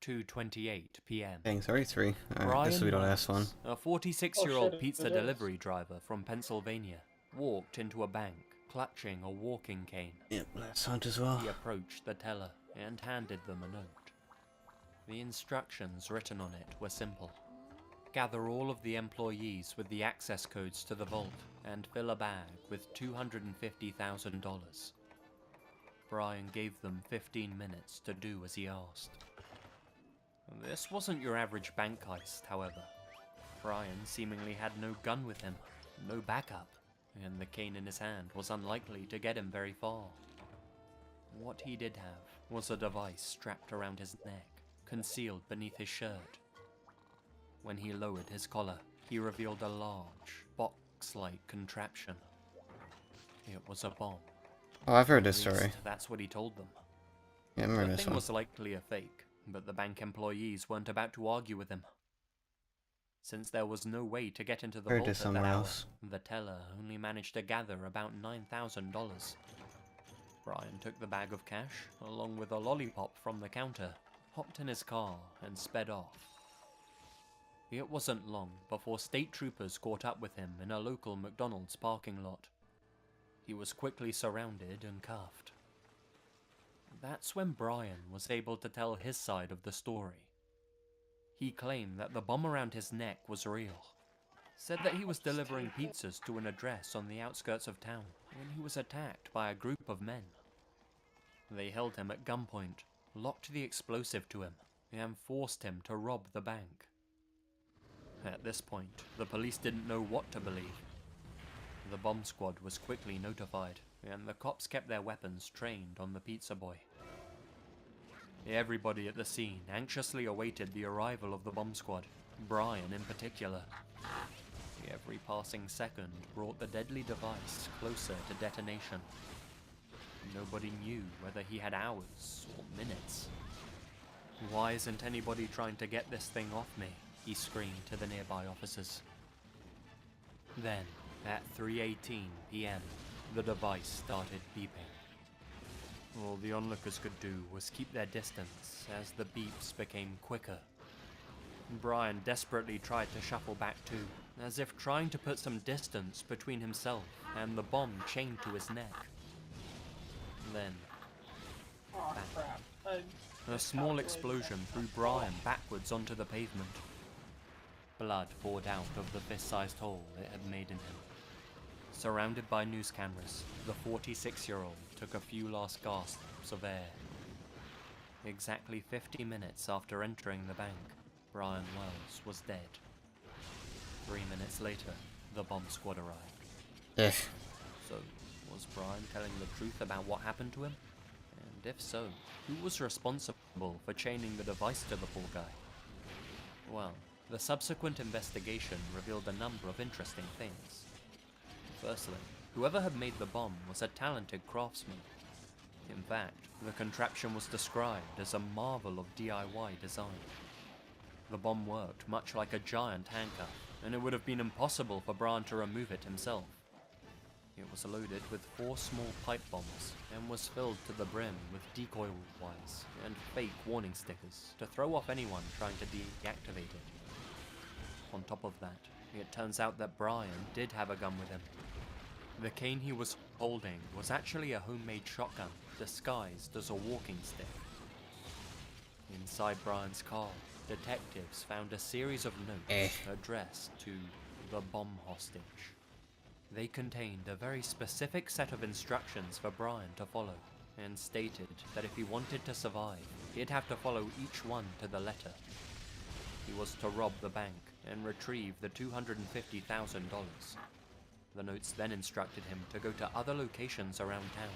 2:28 p.m. Dang, sorry, 3. Alright, Brian this will be the last one. Wells, a 46-year-old Oh, shit, pizza it is. delivery driver from Pennsylvania, walked into a bank, clutching a walking cane. Yep, last hunt as well. He approached the teller and handed them a note. The instructions written on it were simple. Gather all of the employees with the access codes to the vault and fill a bag with $250,000. Brian gave them 15 minutes to do as he asked. This wasn't your average bank heist, however. Brian seemingly had no gun with him, no backup, and the cane in his hand was unlikely to get him very far. What he did have was a device strapped around his neck, concealed beneath his shirt. When he lowered his collar, he revealed a large, box-like contraption. It was a bomb. Oh, I've heard At this least, story. that's what he told them. Yeah, I remember The this thing one. was likely a fake, but the bank employees weren't about to argue with him. Since there was no way to get into the Heard vault this at that somewhere hour, else. the teller only managed to gather about $9,000. Brian took the bag of cash, along with a lollipop from the counter, hopped in his car, and sped off. It wasn't long before state troopers caught up with him in a local McDonald's parking lot. He was quickly surrounded and cuffed. That's when Brian was able to tell his side of the story. He claimed that the bomb around his neck was real. Said that he was delivering pizzas to an address on the outskirts of town when he was attacked by a group of men. They held him at gunpoint, locked the explosive to him, and forced him to rob the bank. At this point, the police didn't know what to believe. The bomb squad was quickly notified, and the cops kept their weapons trained on the pizza boy. Everybody at the scene anxiously awaited the arrival of the bomb squad, Brian in particular. Every passing second brought the deadly device closer to detonation. Nobody knew whether he had hours or minutes. "Why isn't anybody trying to get this thing off me?" he screamed to the nearby officers. Then, at 3:18 p.m., the device started beeping. All the onlookers could do was keep their distance as the beeps became quicker. Brian desperately tried to shuffle back too, as if trying to put some distance between himself and the bomb chained to his neck. Then, Oh, bang. crap. A small explosion threw Brian backwards onto the pavement. Blood poured out of the fist-sized hole it had made in him. Surrounded by news cameras, the 46-year-old took a few last gasps of air. Exactly 50 minutes after entering the bank, Brian Wells was dead. 3 minutes later, the bomb squad arrived. Ugh. So, was Brian telling the truth about what happened to him? And if so, who was responsible for chaining the device to the poor guy? Well, the subsequent investigation revealed a number of interesting things. Firstly, whoever had made the bomb was a talented craftsman. In fact, the contraption was described as a marvel of DIY design. The bomb worked much like a giant handcuff, and it would have been impossible for Brian to remove it himself. It was loaded with 4 small pipe bombs and was filled to the brim with decoy wires and fake warning stickers to throw off anyone trying to deactivate it. On top of that, it turns out that Brian did have a gun with him. The cane he was holding was actually a homemade shotgun disguised as a walking stick. Inside Brian's car, detectives found a series of notes addressed to the bomb hostage. They contained a very specific set of instructions for Brian to follow, and stated that if he wanted to survive, he'd have to follow each one to the letter. He was to rob the bank and retrieve the $250,000. The notes then instructed him to go to other locations around town,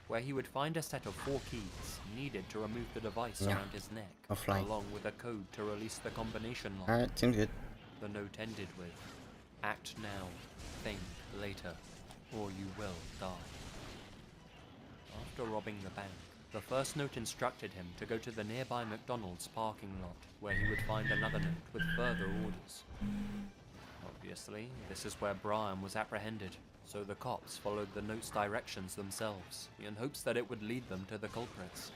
where he would find a set of 4 keys needed to remove the device around his neck, along with a code to release the combination lock. Alright, seems good. The note ended with, "Act now, think later, or you will die." After robbing the bank, the first note instructed him to go to the nearby McDonald's parking lot, where he would find another note with further orders. Obviously, this is where Brian was apprehended, so the cops followed the note's directions themselves, in hopes that it would lead them to the culprits.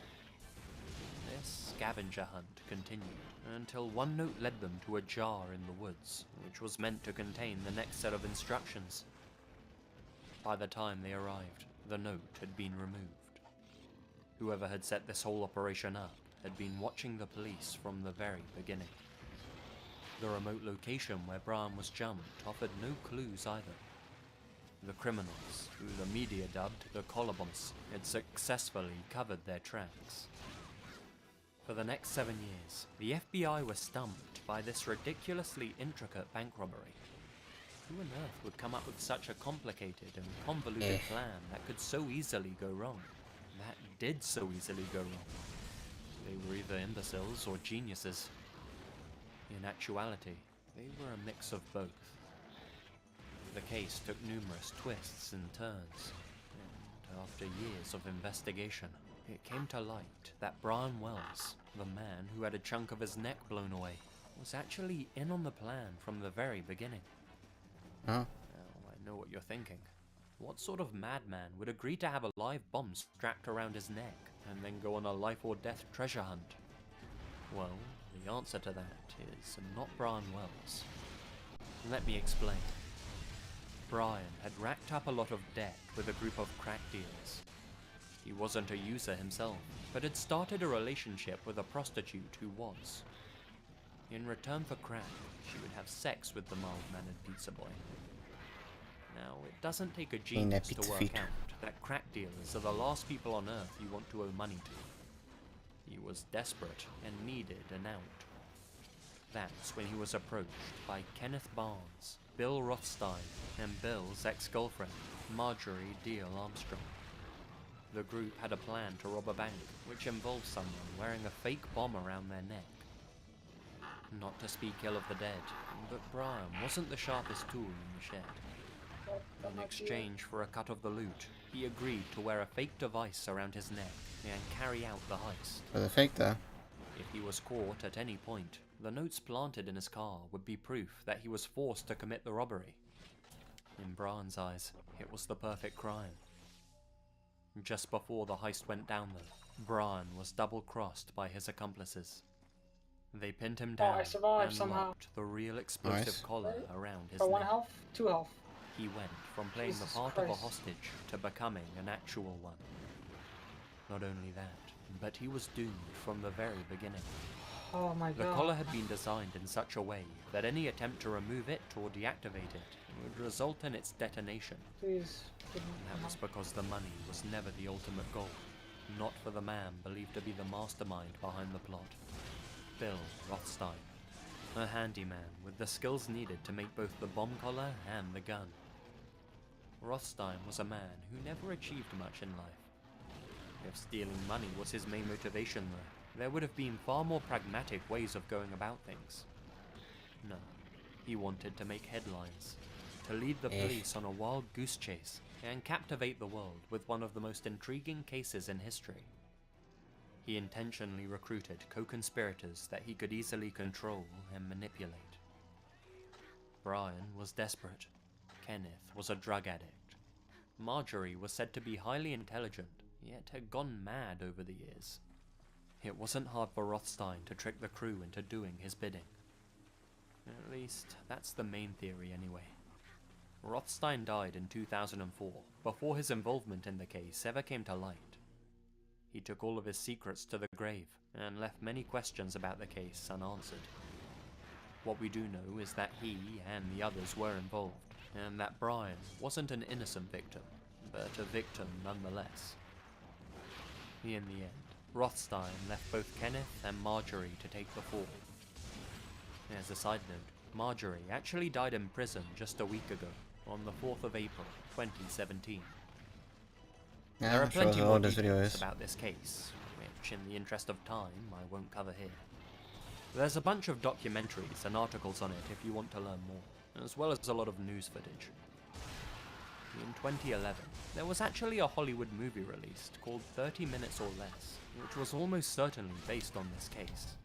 This scavenger hunt continued, until one note led them to a jar in the woods, which was meant to contain the next set of instructions. By the time they arrived, the note had been removed. Whoever had set this whole operation up had been watching the police from the very beginning. The remote location where Brian was jumped offered no clues either. The criminals, who the media dubbed the collar bombs, had successfully covered their tracks. For the next 7 years, the FBI was stumped by this ridiculously intricate bank robbery. Who on earth would come up with such a complicated and convoluted plan that could so easily go wrong? That did so easily go wrong. They were either imbeciles or geniuses. In actuality, they were a mix of both. The case took numerous twists and turns, and after years of investigation, it came to light that Brian Wells, the man who had a chunk of his neck blown away, was actually in on the plan from the very beginning. Huh? Now, I know what you're thinking. What sort of madman would agree to have a live bomb strapped around his neck and then go on a life or death treasure hunt? Well, the answer to that is not Brian Wells. Let me explain. Brian had racked up a lot of debt with a group of crack dealers. He wasn't a user himself, but had started a relationship with a prostitute who was. In return for crack, she would have sex with the mild-mannered pizza boy. Now, it doesn't take a genius to work out that crack dealers are the last people on earth you want to owe money to. He was desperate and needed an out. That's when he was approached by Kenneth Barnes, Bill Rothstein, and Bill's ex-girlfriend, Marjorie Deal Armstrong. The group had a plan to rob a bank, which involved someone wearing a fake bomb around their neck. Not to speak ill of the dead, but Brian wasn't the sharpest tool in the shed. In exchange for a cut of the loot, he agreed to wear a fake device around his neck and carry out the heist. For the fake though. If he was caught at any point, the notes planted in his car would be proof that he was forced to commit the robbery. In Brian's eyes, it was the perfect crime. Just before the heist went down though, Brian was double-crossed by his accomplices. They pinned him down and somehow. locked the real explosive collar around his For 1 neck. health, 2 health. He went from playing the part of a hostage to becoming an actual one. Not only that, but he was doomed from the very beginning. Oh my god. The collar had been designed in such a way that any attempt to remove it or deactivate it would result in its detonation. Please. That was because the money was never the ultimate goal, not for the man believed to be the mastermind behind the plot. Bill Rothstein, a handyman with the skills needed to make both the bomb collar and the gun. Rothstein was a man who never achieved much in life. If stealing money was his main motivation though, there would have been far more pragmatic ways of going about things. No, he wanted to make headlines, to lead the police on a wild goose chase, and captivate the world with one of the most intriguing cases in history. He intentionally recruited co-conspirators that he could easily control and manipulate. Brian was desperate. Kenneth was a drug addict. Marjorie was said to be highly intelligent, yet had gone mad over the years. It wasn't hard for Rothstein to trick the crew into doing his bidding. At least, that's the main theory anyway. Rothstein died in 2004, before his involvement in the case ever came to light. He took all of his secrets to the grave, and left many questions about the case unanswered. What we do know is that he and the others were involved, and that Brian wasn't an innocent victim, but a victim nonetheless. In the end, Rothstein left both Kenneth and Marjorie to take the fall. As a side note, Marjorie actually died in prison just a week ago, on the 4th of April, 2017. Yeah, There are plenty more this video details is. about this case, which in the interest of time I won't cover here. There's a bunch of documentaries and articles on it if you want to learn more, as well as a lot of news footage. In 2011, there was actually a Hollywood movie released called 30 Minutes or Less, which was almost certainly based on this case.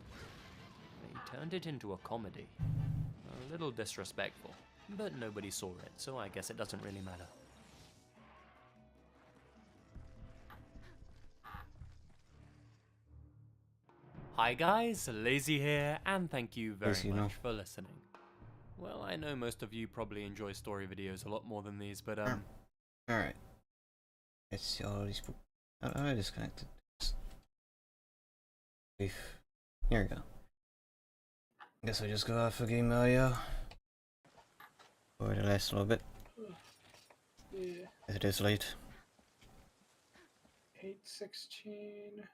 They turned it into a comedy. A little disrespectful, but nobody saw it, so I guess it doesn't really matter. Hi guys, Lazy here, and thank you very much for listening. Well, I know most of you probably enjoy story videos a lot more than these, but Alright. Let's see all these. How do I disconnect it? Here we go. Guess I just go off of game audio for the last little bit. Yeah. It is late. 8:16.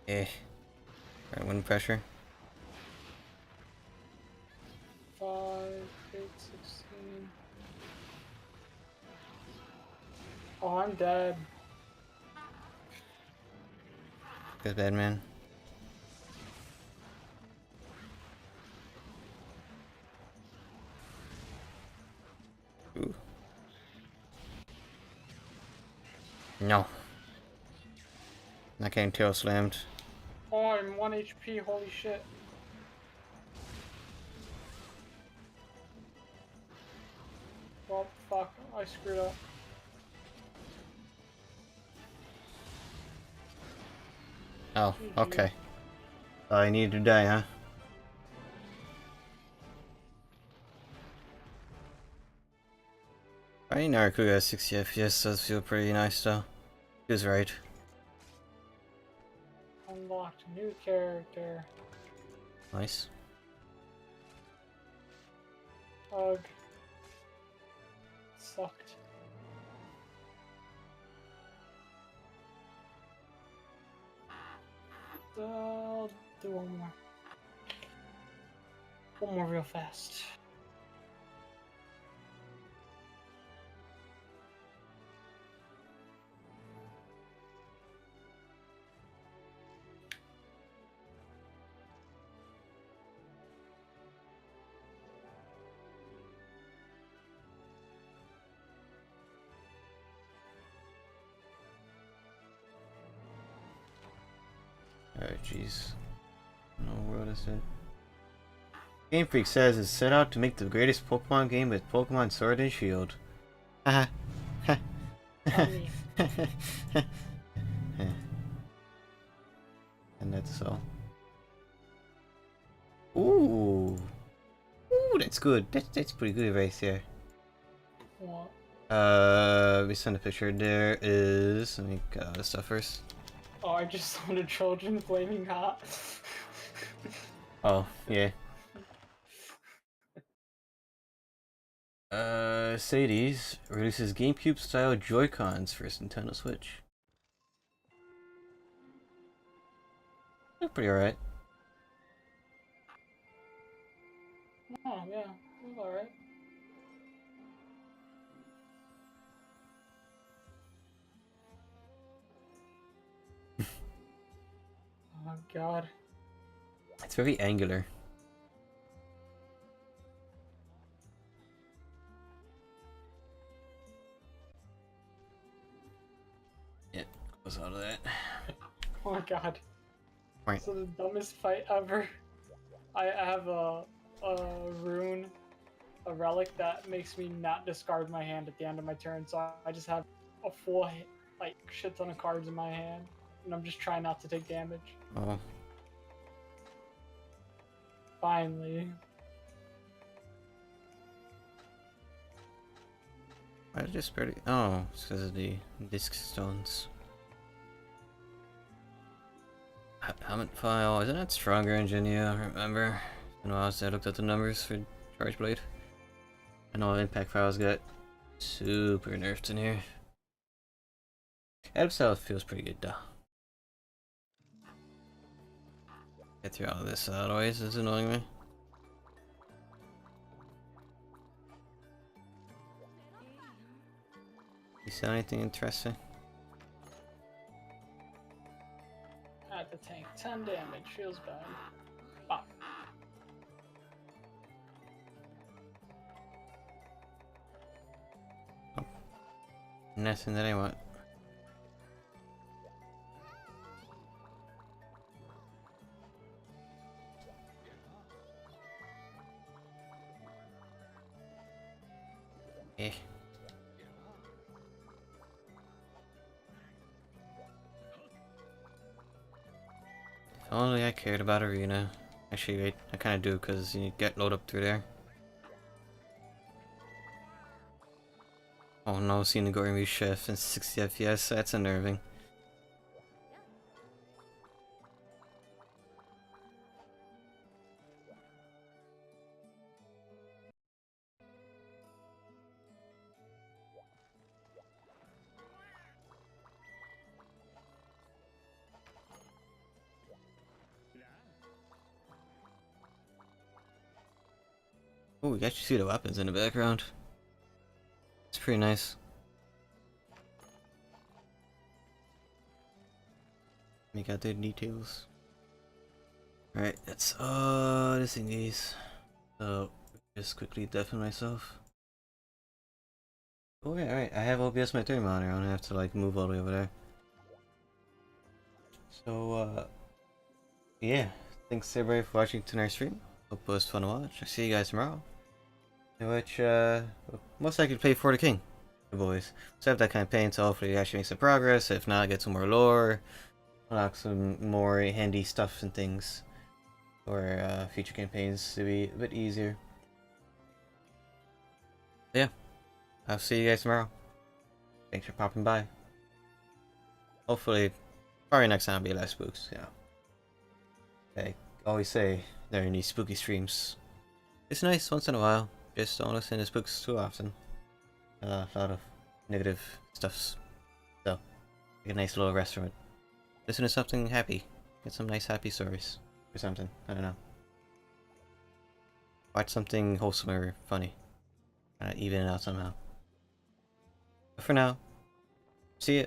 Right, wind pressure. 5, 8:16. Oh, I'm dead. Good bad man. Ooh. No. Not getting tail slammed. Oh, I'm 1 HP, holy shit. Well, fuck, I screwed up. Oh, okay. I need to die, huh? I mean, Narukuga at 60 FPS does feel pretty nice though. He was right. Unlocked new character. Nice. Ugh. Sucked. I'll do one more. One more real fast. Alright, jeez. No world is it. Game Freak says it's set out to make the greatest Pokemon game with Pokemon Sword and Shield. Haha. Funny. And that's all. Ooh. Ooh, that's good. That's pretty good right there. What? We sent a picture. There is. Let me get all this stuff first. Oh, I just saw the Trojan flaming hot. Oh, yeah. Sadie's releases GameCube style Joy-Cons for Nintendo Switch. Look pretty alright. Oh, yeah, it's alright. Oh god. It's very angular. Yeah, was out of that. Oh my god. Right. So the dumbest fight ever. I have a rune, a relic that makes me not discard my hand at the end of my turn, so I just have a full, like, shit ton of cards in my hand, and I'm just trying not to take damage. Oh. Finally. I just barely. Oh, it's because of the disc stones. Helmet file, isn't that stronger in GenU? I remember. You know, I looked at the numbers for Charge Blade. I know impact files got super nerfed in here. Edit style feels pretty good though. Get through all of this otherwise, it's annoying me. You saw anything interesting? At the tank, 10 damage, feels bad. Pop. Nothing that I want. Eh. If only I cared about Arena. Actually, wait, I kind of do because you get load up through there. Oh no, seeing the Gory Chef in 60 FPS, that's unnerving. Oh, you actually see the weapons in the background. It's pretty nice. Make out the details. Alright, that's all the thingies. So, just quickly deafen myself. Oh yeah, alright, I have OBS my third monitor, I don't have to like move all the way over there. So, yeah, thanks everybody for watching tonight's stream. Hope it was fun to watch. I'll see you guys tomorrow. In which, most likely play For the King, the boys. So I have that campaign, so hopefully actually make some progress. If not, get some more lore, unlock some more handy stuff and things for future campaigns to be a bit easier. Yeah, I'll see you guys tomorrow. Thanks for popping by. Hopefully, probably next time will be less spooks, you know. I always say during these spooky streams, it's nice once in a while. Just don't listen to spooks too often. A lot of negative stuffs. So, take a nice little rest from it. Listen to something happy. Get some nice happy stories. Or something. I don't know. Watch something wholesome or funny. Even it out somehow. But for now, see ya.